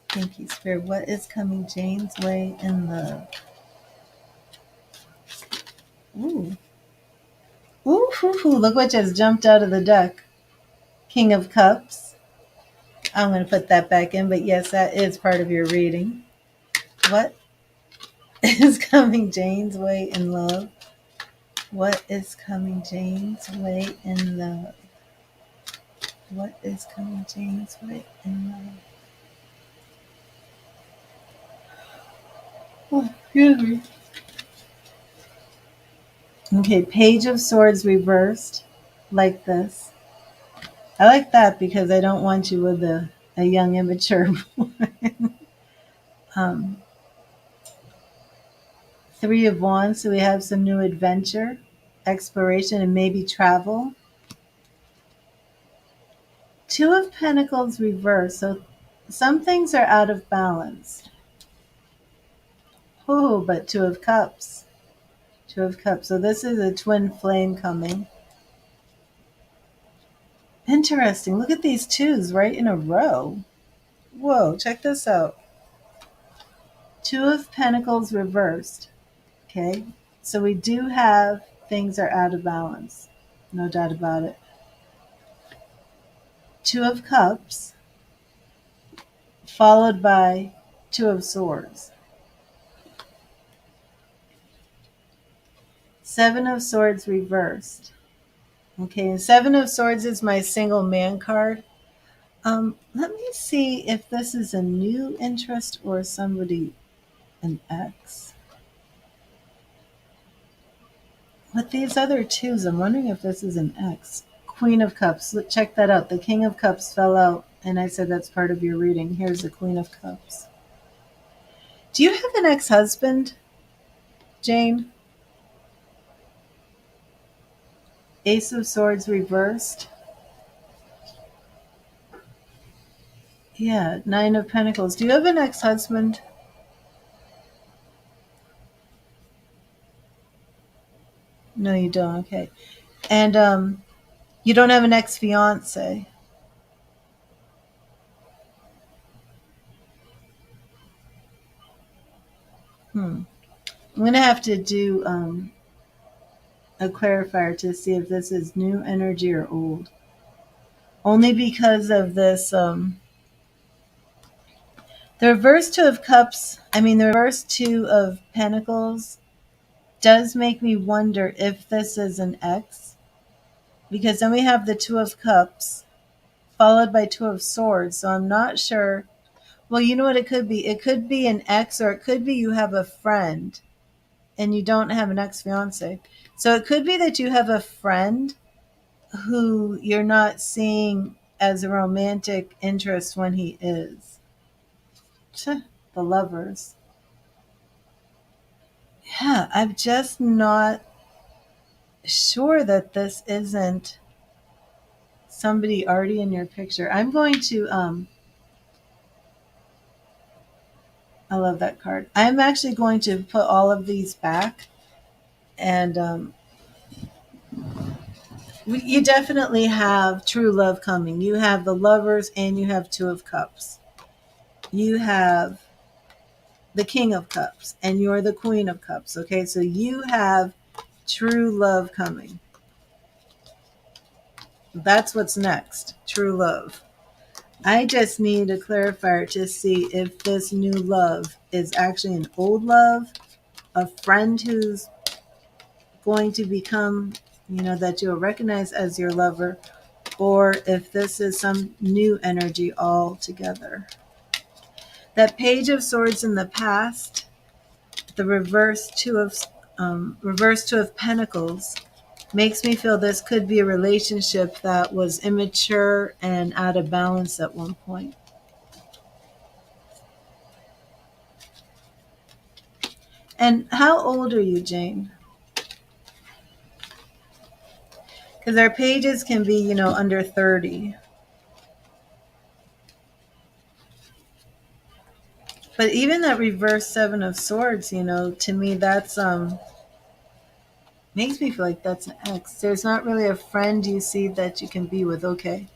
Thank you, Spirit. What is coming Jane's way in love? Ooh. Ooh, hoo, hoo. Look what just jumped out of the deck. King of Cups. I'm going to put that back in, but yes, that is part of your reading. What is coming Jane's way in love? What is coming Jane's way in love? What is coming Jane's way in love? Oh, excuse me. Okay, Page of Swords reversed, like this. I like that because I don't want you with a young, immature boy. um, Three of Wands, so we have some new adventure, exploration, and maybe travel. Two of Pentacles reversed, so some things are out of balance. Oh, but Two of Cups. Two of Cups. So this is a twin flame coming. Interesting. Look at these twos right in a row. Whoa, check this out. Two of Pentacles reversed. Okay. So we do have things are out of balance. No doubt about it. Two of Cups followed by Two of Swords. Seven of Swords reversed. Okay, and Seven of Swords is my single man card. Let me see if this is a new interest or somebody, an ex. With these other twos, I'm wondering if this is an ex. Queen of Cups. Check that out. The King of Cups fell out, and I said that's part of your reading. Here's the Queen of Cups. Do you have an ex-husband, Jane? Ace of Swords reversed. Yeah, Nine of Pentacles. Do you have an ex-husband? No, you don't. Okay. And you don't have an ex-fiance. I'm going to have to do a clarifier to see if this is new energy or old. Only because of this, the reverse Two of Cups, the reverse Two of Pentacles does make me wonder if this is an ex. Because then we have the Two of Cups followed by Two of Swords. So I'm not sure. Well, you know what it could be? It could be an ex, or it could be you have a friend and you don't have an ex-fiance. So it could be that you have a friend who you're not seeing as a romantic interest when he is. The Lovers. Yeah, I'm just not sure that this isn't somebody already in your picture. I'm going to I love that card. I'm actually going to put all of these back, and you definitely have true love coming. You have the Lovers and you have Two of Cups. You have the King of Cups and you're the Queen of Cups. Okay, so you have true love coming. That's what's next. True love. I just need a clarifier to see if this new love is actually an old love, a friend who's going to become, that you'll recognize as your lover, or if this is some new energy altogether. That Page of Swords in the past, the reverse Two of Pentacles, makes me feel this could be a relationship that was immature and out of balance at one point. And how old are you, Jane? Because our pages can be, under 30. But even that reverse Seven of Swords, to me that's makes me feel like that's an ex. There's not really a friend you see that you can be with. Okay.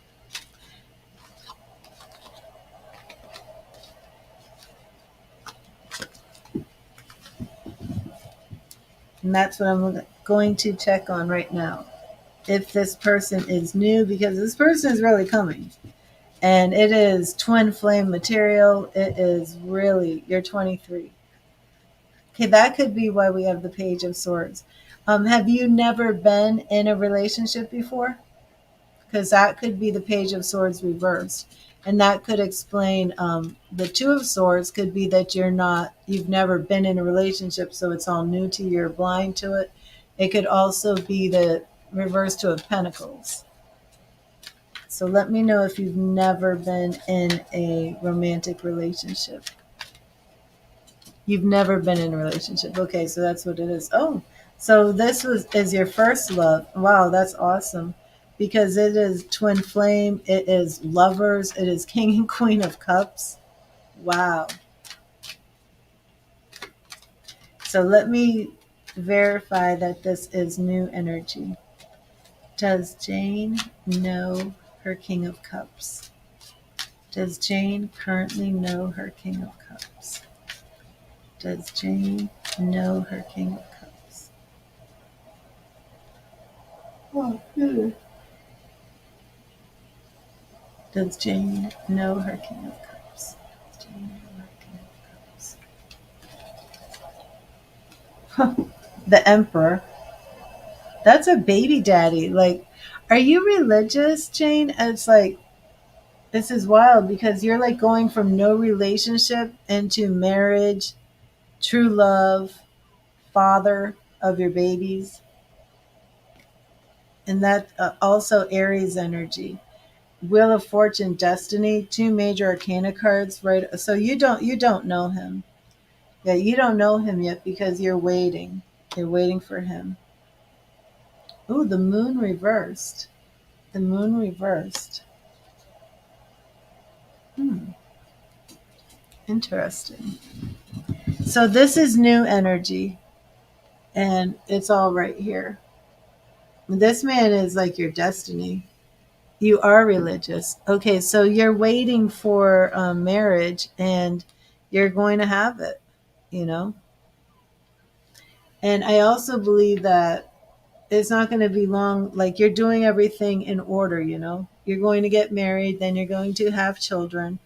And that's what I'm going to check on right now. If this person is new, because this person is really coming. And it is twin flame material. It is really, you're 23. Okay, that could be why we have the Page of Swords. Have you never been in a relationship before? Because that could be the Page of Swords reversed. And that could explain the Two of Swords could be that you've never been in a relationship, so it's all new to you, you're blind to it. It could also be the reverse Two of Pentacles. So let me know if you've never been in a romantic relationship. You've never been in a relationship. Okay, so that's what it is. Oh, so this is your first love. Wow, that's awesome. Because it is twin flame, it is lovers, it is king and queen of cups. Wow. So let me verify that this is new energy. Does Jane know her king of cups? Does Jane currently know her king of cups? Does Jane know her king of cups? Oh, good. Does Jane know her king of cups? Does Jane know her king of cups? The emperor. That's a baby daddy. Like, are you religious, Jane? It's like, this is wild because you're like going from no relationship into marriage, true love, father of your babies. And that also Aries energy. Wheel of Fortune, Destiny, two major arcana cards, right? So you don't know him. Yeah, you don't know him yet because you're waiting. You're waiting for him. Ooh, the moon reversed. The moon reversed. Hmm, interesting. So this is new energy, and it's all right here. This man is like your destiny. You are religious. Okay, so you're waiting for marriage, and you're going to have it. You know, and I also believe that it's not going to be long. Like you're doing everything in order. You're going to get married, then you're going to have children,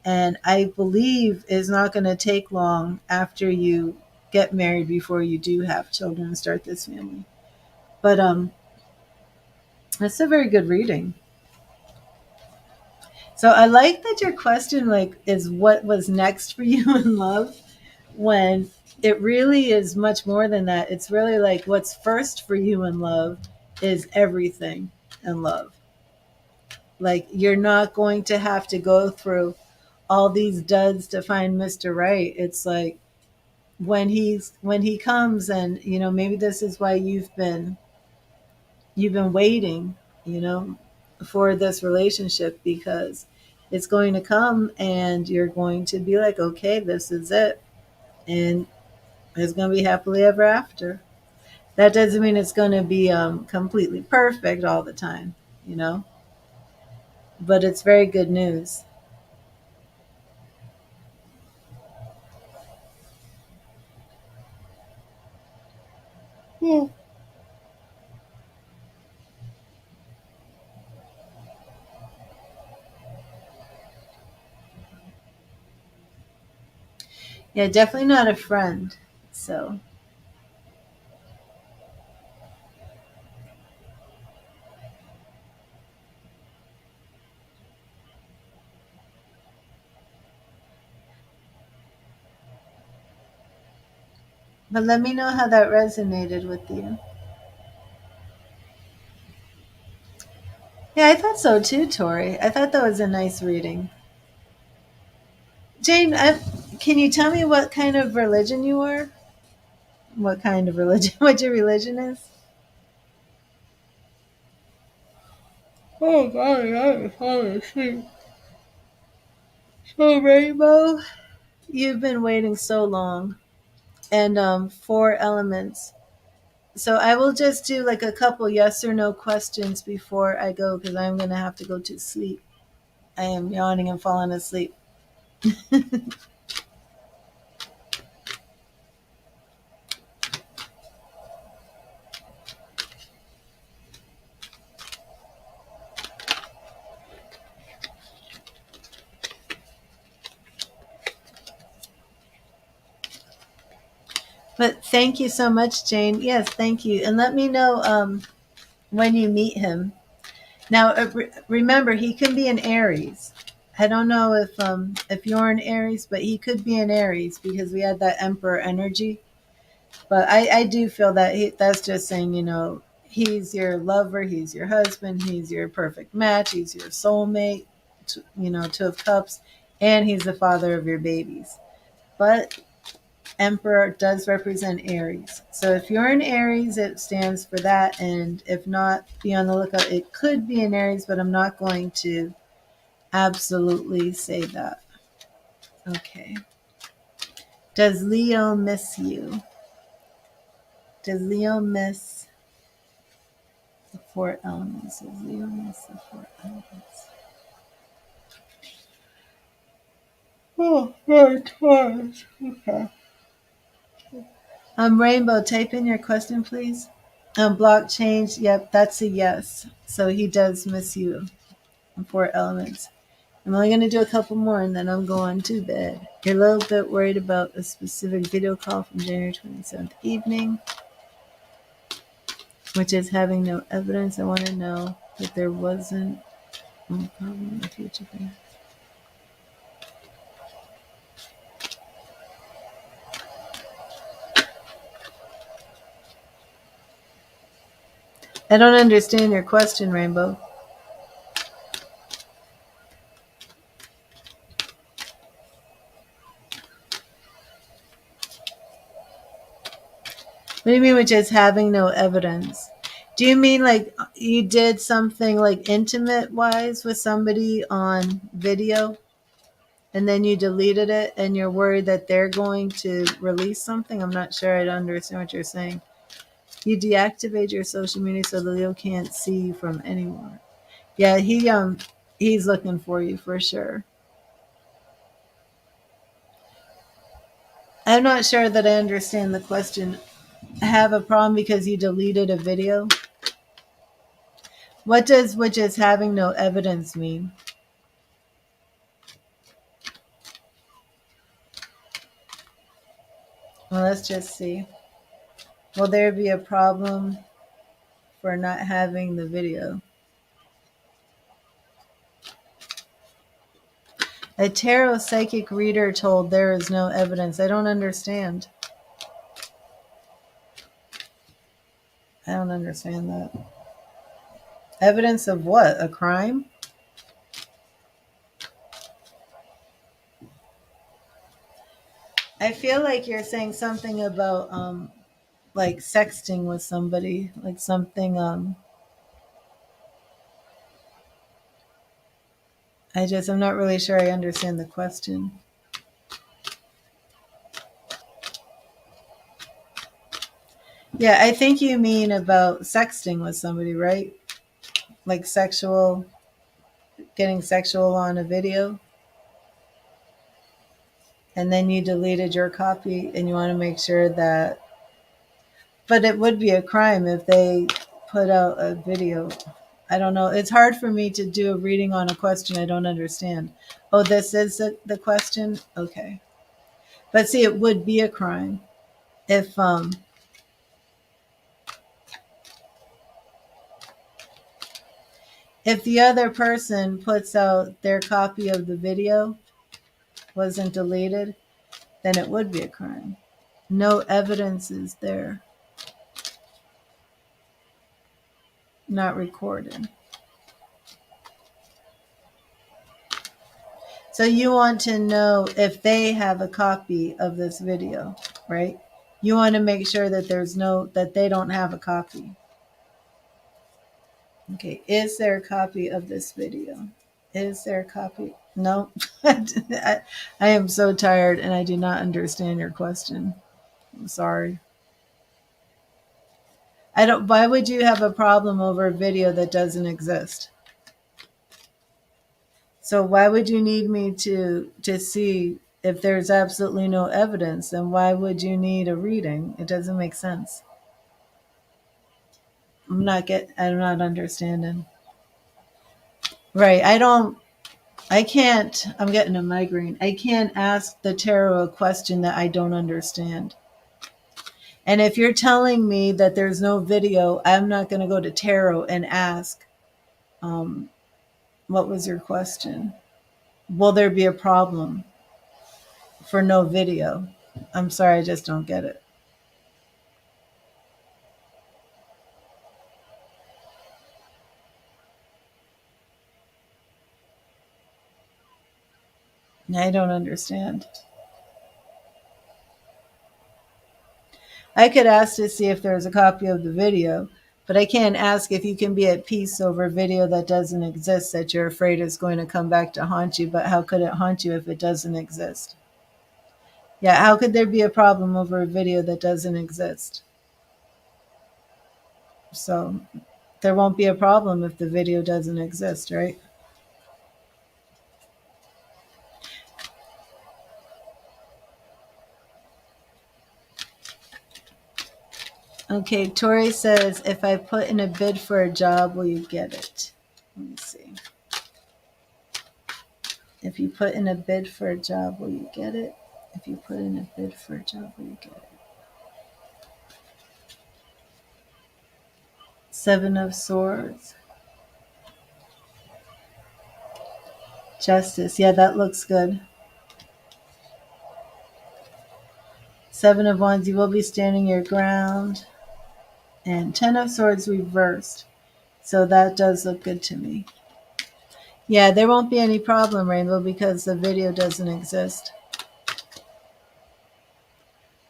and I believe it's not going to take long after you get married before you do have children and start this family. But that's a very good reading. So I like that your question like is what was next for you in love, when it really is much more than that. It's really like what's first for you in love is everything in love. Like you're not going to have to go through all these duds to find Mr. Right. It's like when he comes, and maybe this is why you've been waiting, you know, for this relationship, because it's going to come and you're going to be like, okay, this is it. And it's going to be happily ever after. That doesn't mean it's going to be completely perfect all the time, you know, but it's very good news. Yeah. Yeah, definitely not a friend. So, but let me know how that resonated with you. Yeah, I thought so too, Tori. I thought that was a nice reading. Jane, can you tell me what kind of religion you are? What kind of religion? What your religion is? Oh God, I was falling asleep. So rainbow. You've been waiting so long. And 4 elements. So I will just do like a couple yes or no questions before I go because I'm going to have to go to sleep. I am yawning and falling asleep. But thank you so much, Jane. Yes, thank you. And let me know when you meet him. Now, remember, he can be an Aries. I don't know if you're an Aries, but he could be an Aries because we had that Emperor energy. But I do feel that that's just saying, he's your lover, he's your husband, he's your perfect match, he's your soulmate, 2 of Cups, and he's the father of your babies. But Emperor does represent Aries. So if you're an Aries, it stands for that. And if not, be on the lookout. It could be an Aries, but I'm not going to absolutely say that. Okay. Does Leo miss you? Does Leo miss the 4 elements? Does Leo miss the 4 elements? Oh, right, twice. Okay. Rainbow, type in your question, please. Block change. Yep, that's a yes. So he does miss you. 4 elements. I'm only going to do a couple more and then I'm going to bed. You're a little bit worried about a specific video call from January 27th evening, which is having no evidence. I want to know that there wasn't a problem in the future. I don't understand your question, Rainbow. What do you mean, which is having no evidence? Do you mean like you did something like intimate wise with somebody on video and then you deleted it and you're worried that they're going to release something? I'm not sure I understand what you're saying. You deactivate your social media so the Leo can't see you from anywhere. Yeah, he's looking for you for sure. I'm not sure that I understand the question. Have a problem because you deleted a video? What does which is having no evidence mean? Well, let's just see. Will there be a problem for not having the video? A tarot psychic reader told there is no evidence. I don't understand. I don't understand that. Evidence of what? A crime? I feel like you're saying something about like sexting with somebody, like something I'm not really sure I understand the question. Yeah, I think you mean about sexting with somebody, right? Like getting sexual on a video, and then you deleted your copy and you want to make sure that, but it would be a crime if they put out a video. I don't know. It's hard for me to do a reading on a question I don't understand. Oh, this is the question? Okay. But see, it would be a crime if if the other person puts out their copy of the video wasn't deleted, then it would be a crime. No evidence is there. Not recorded. So you want to know if they have a copy of this video, right? You want to make sure that that they don't have a copy. Okay, is there a copy of this video? Is there a copy? No. I am so tired and I do not understand your question. I'm sorry. I don't. Why would you have a problem over a video that doesn't exist? So why would you need me to see if there's absolutely no evidence? Then why would you need a reading? It doesn't make sense. I'm not understanding. Right. I can't. I'm getting a migraine. I can't ask the tarot a question that I don't understand. And if you're telling me that there's no video, I'm not going to go to tarot and ask, um, what was your question? Will there be a problem for no video? I'm sorry, I just don't get it. I don't understand. I could ask to see if there's a copy of the video, but I can't ask if you can be at peace over a video that doesn't exist that you're afraid is going to come back to haunt you. But how could it haunt you if it doesn't exist? Yeah, how could there be a problem over a video that doesn't exist? So there won't be a problem if the video doesn't exist, right? Okay, Tori says, if I put in a bid for a job, will you get it? Let me see. If you put in a bid for a job, will you get it? If you put in a bid for a job, will you get it? Seven of Swords. Justice. Yeah, that looks good. Seven of Wands. You will be standing your ground. And Ten of Swords reversed. So that does look good to me. Yeah, there won't be any problem, Rainbow, because the video doesn't exist.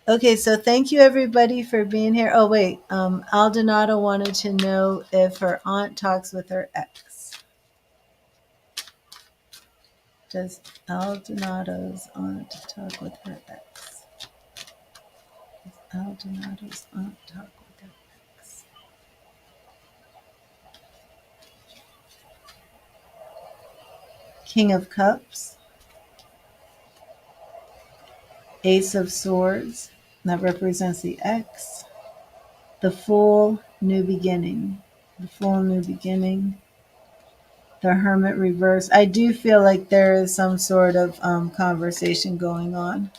Okay, so thank you everybody for being here. Oh wait, Aldonado wanted to know if her aunt talks with her ex. Does Aldonado's aunt talk with her ex? Does Aldonado's aunt talk with her ex? King of Cups, Ace of Swords, that represents the ex. The Fool, New Beginning. The Fool, New Beginning. The Hermit reverse. I do feel like there is some sort of conversation going on.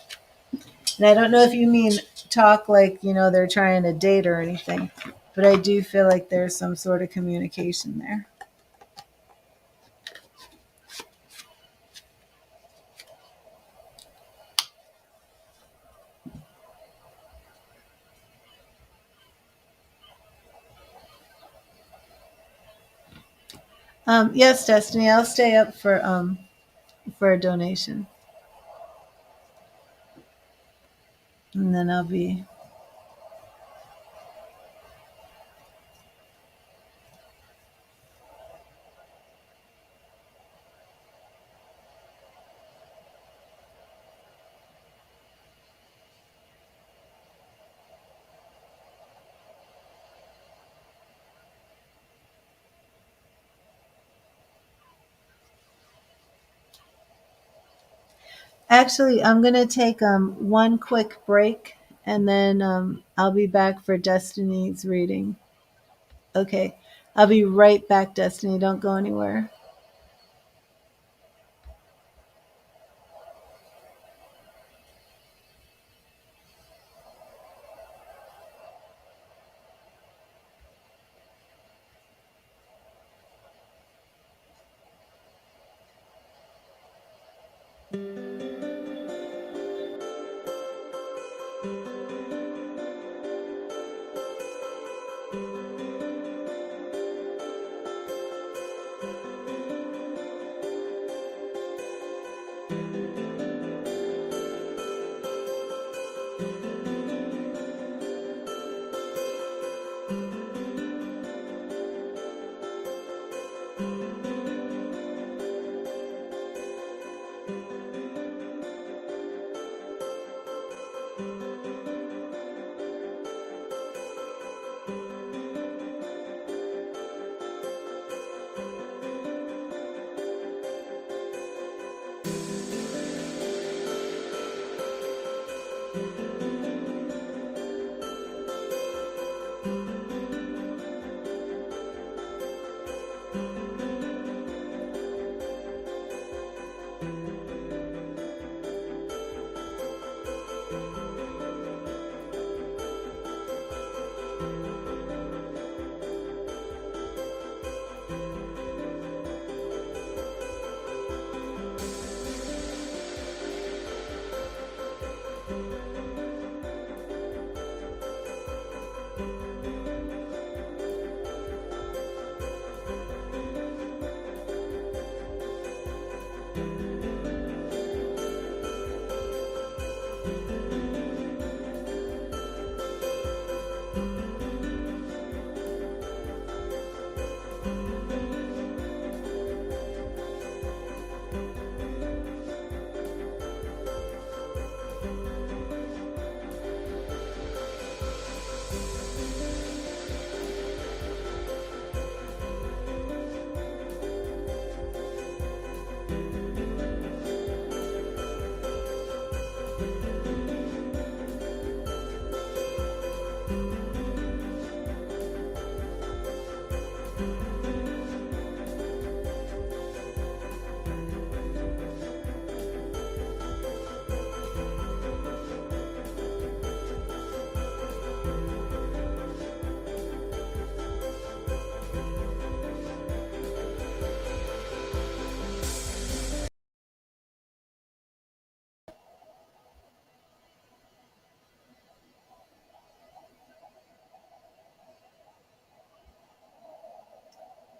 And I don't know if you mean talk like, they're trying to date or anything, but I do feel like there's some sort of communication there. Yes, Destiny, I'll stay up for a donation. And then I'll be actually I'm gonna take one quick break and then I'll be back for Destiny's reading. Okay. I'll be right back, Destiny. Don't go anywhere.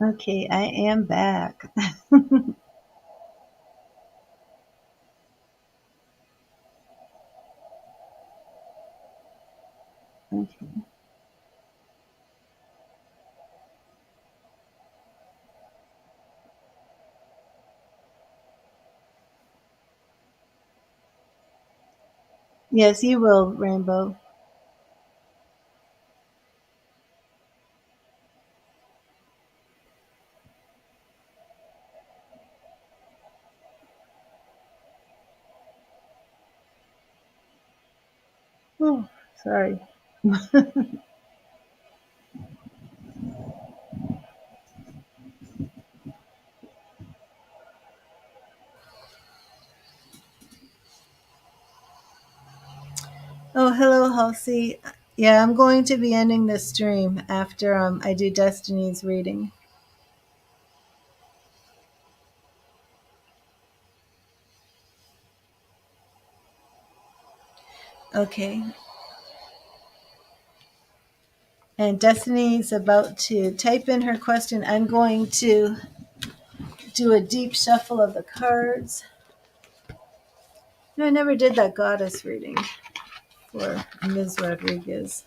Okay, I am back. Okay. Yes, you will, Rainbow. Oh, sorry. Oh, hello, Halsey. Yeah, I'm going to be ending this stream after I do Destiny's reading. Okay. And Destiny's about to type in her question. I'm going to do a deep shuffle of the cards. No, I never did that goddess reading for Ms. Rodriguez.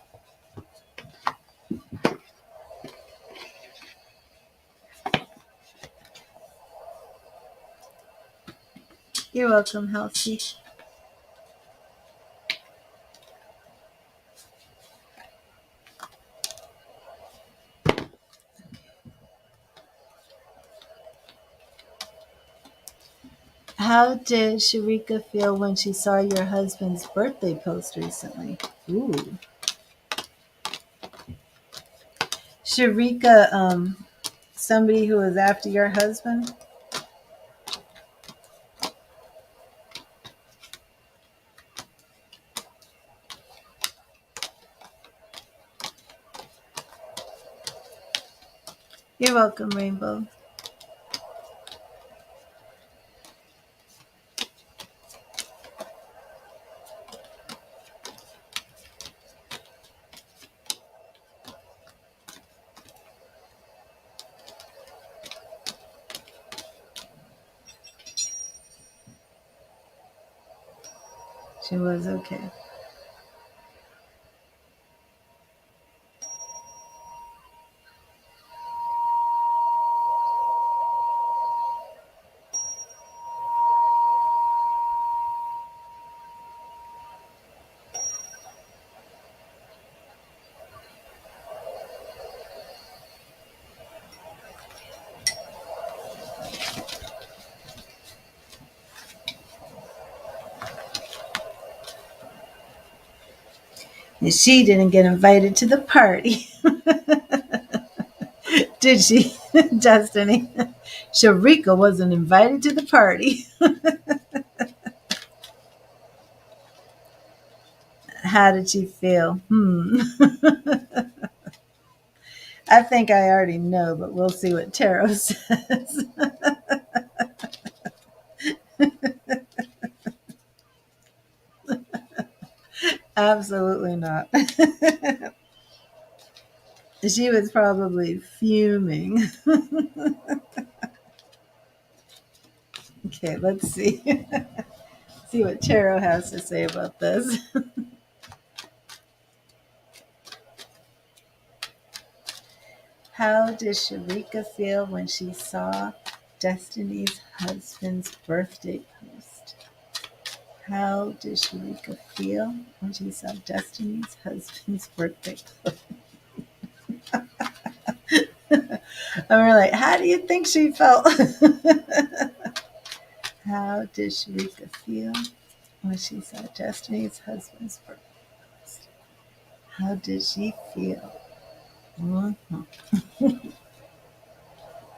You're welcome, Halsey. How did Sharika feel when she saw your husband's birthday post recently? Ooh. Sharika, somebody who was after your husband? You're welcome, Rainbow. She was okay. And she didn't get invited to the party, did she, Destiny? Sharika wasn't invited to the party. How did she feel? I think I already know, but we'll see what Tarot says. Absolutely not. She was probably fuming. Okay, let's see. See what Tarot has to say about this. How did Sharika feel when she saw Destiny's husband's birthday post? How did Sharika feel when she saw Destiny's husband's birthday post? And we're like, how do you think she felt? How did Sharika feel when she saw Destiny's husband's birthday post? How did she feel? Mhm.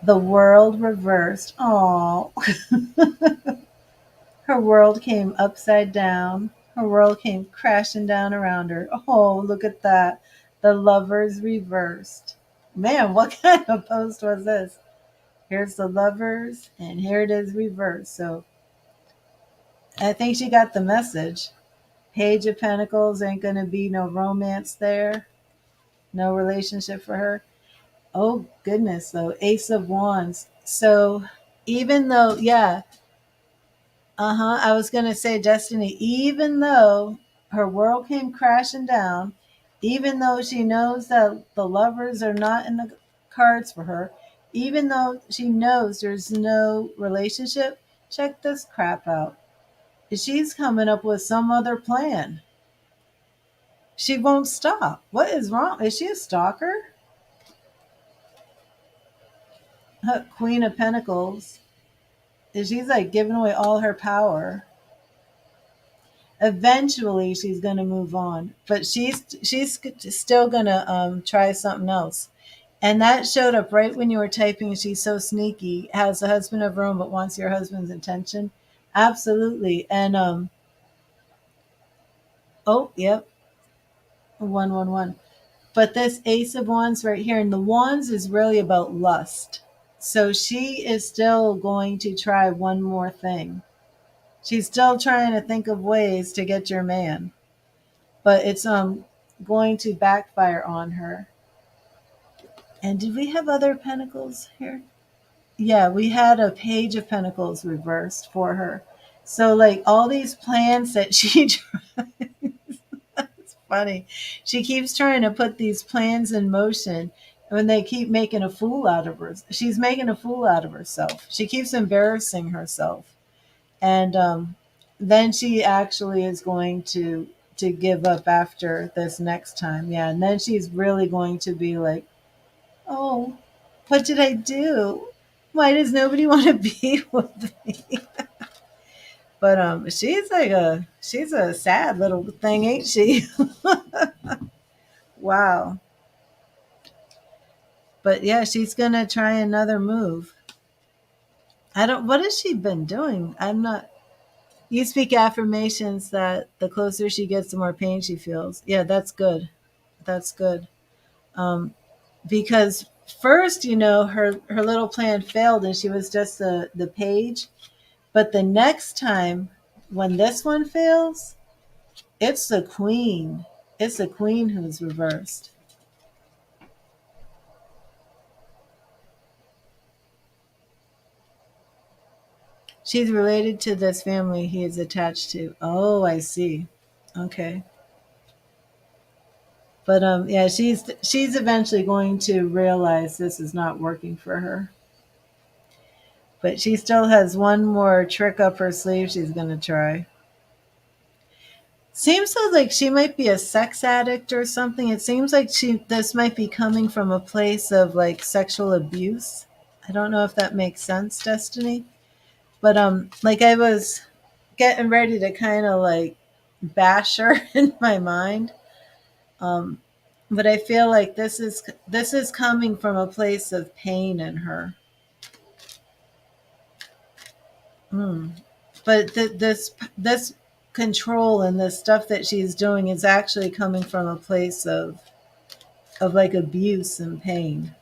The world reversed. Oh, her world came upside down. Her world came crashing down around her. Oh, look at that. The lovers reversed. Man, what kind of post was this? Here's the lovers, and here it is reversed. So I think she got the message. Page of Pentacles ain't going to be no romance there, no relationship for her. Oh goodness, though. Ace of Wands. So even though, yeah, I was going to say, Destiny, even though her world came crashing down, even though she knows that the lovers are not in the cards for her, even though she knows there's no relationship, check this crap out. She's coming up with some other plan. She won't stop. What is wrong? Is she a stalker? Queen of Pentacles. And she's like giving away all her power. Eventually she's going to move on, but she's still going to try something else. And that showed up right when you were typing. She's so sneaky, has a husband of her own, but wants your husband's attention. Absolutely. And oh yep, 111. But this Ace of Wands right here, and the Wands is really about lust. So she is still going to try one more thing. She's still trying to think of ways to get your man, but it's going to backfire on her. And did we have other pentacles here? Yeah, we had a page of pentacles reversed for her. So like all these plans that she it's funny. She keeps trying to put these plans in motion when they keep making a fool out of her. She's making a fool out of herself. She keeps embarrassing herself. And then she actually is going to give up after this next time. Yeah, and then she's really going to be like, "Oh, what did I do? Why does nobody want to be with me?" But she's a sad little thing, ain't she? Wow. But yeah, she's gonna try another move. I don't. What has she been doing? I'm not. You speak affirmations that the closer she gets, the more pain she feels. Yeah, that's good. That's good. Um, because first, her little plan failed, and she was just the page. But the next time, when this one fails, it's the queen. It's the queen who's reversed. She's related to this family he is attached to. Oh, I see. Okay. But yeah, she's eventually going to realize this is not working for her. But she still has one more trick up her sleeve she's going to try. Seems so like she might be a sex addict or something. It seems like this might be coming from a place of like sexual abuse. I don't know if that makes sense, Destiny. But like I was getting ready to kind of like bash her in my mind. Um but I feel like this is coming from a place of pain in her. Mm. But this control and this stuff that she's doing is actually coming from a place of like abuse and pain.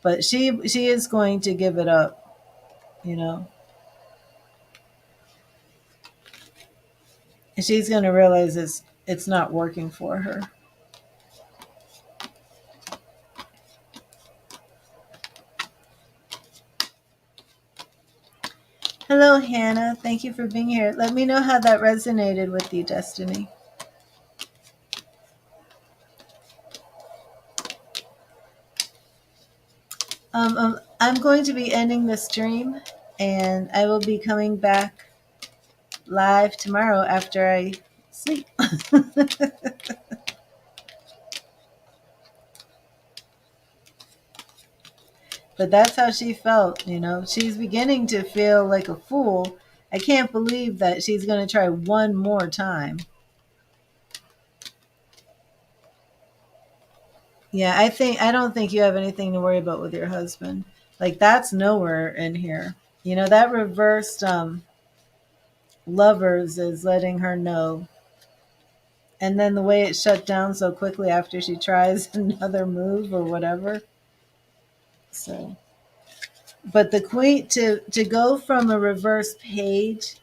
But she is going to give it up, you know. And she's going to realize it's not working for her. Hello, Hannah. Thank you for being here. Let me know how that resonated with you, Destiny. I'm going to be ending the stream, and I will be coming back live tomorrow after I sleep. But that's how she felt. She's beginning to feel like a fool. I can't believe that she's going to try one more time. Yeah, I don't think you have anything to worry about with your husband. Like that's nowhere in here. That reversed lovers is letting her know. And then the way it shut down so quickly after she tries another move or whatever. So, but the queen to go from a reverse page,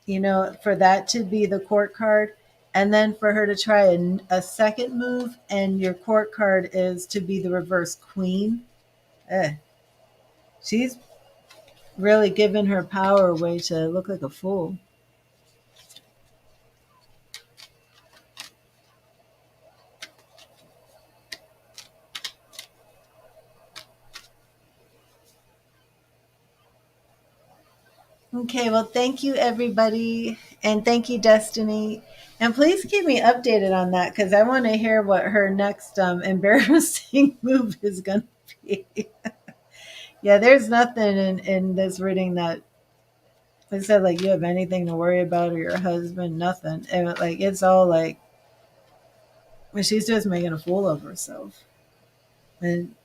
for that to be the court card, and then for her to try a second move, and your court card is to be the reverse queen. Eh, she's really giving her power away to look like a fool. Okay, well, thank you, everybody. And thank you, Destiny. And please keep me updated on that because I want to hear what her next embarrassing move is going to be. Yeah, there's nothing in this reading that it said like you have anything to worry about or your husband, nothing. And like it's all like she's just making a fool of herself. And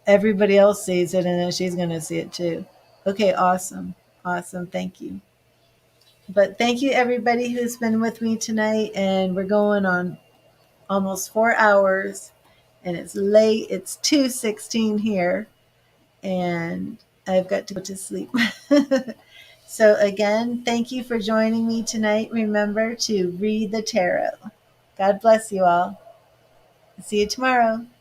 everybody else sees it and then she's going to see it too. Okay, awesome. Awesome. Thank you. But thank you, everybody who's been with me tonight. And we're going on almost 4 hours. And it's late. It's 2:16 here. And I've got to go to sleep. So, again, thank you for joining me tonight. Remember to read the tarot. God bless you all. See you tomorrow.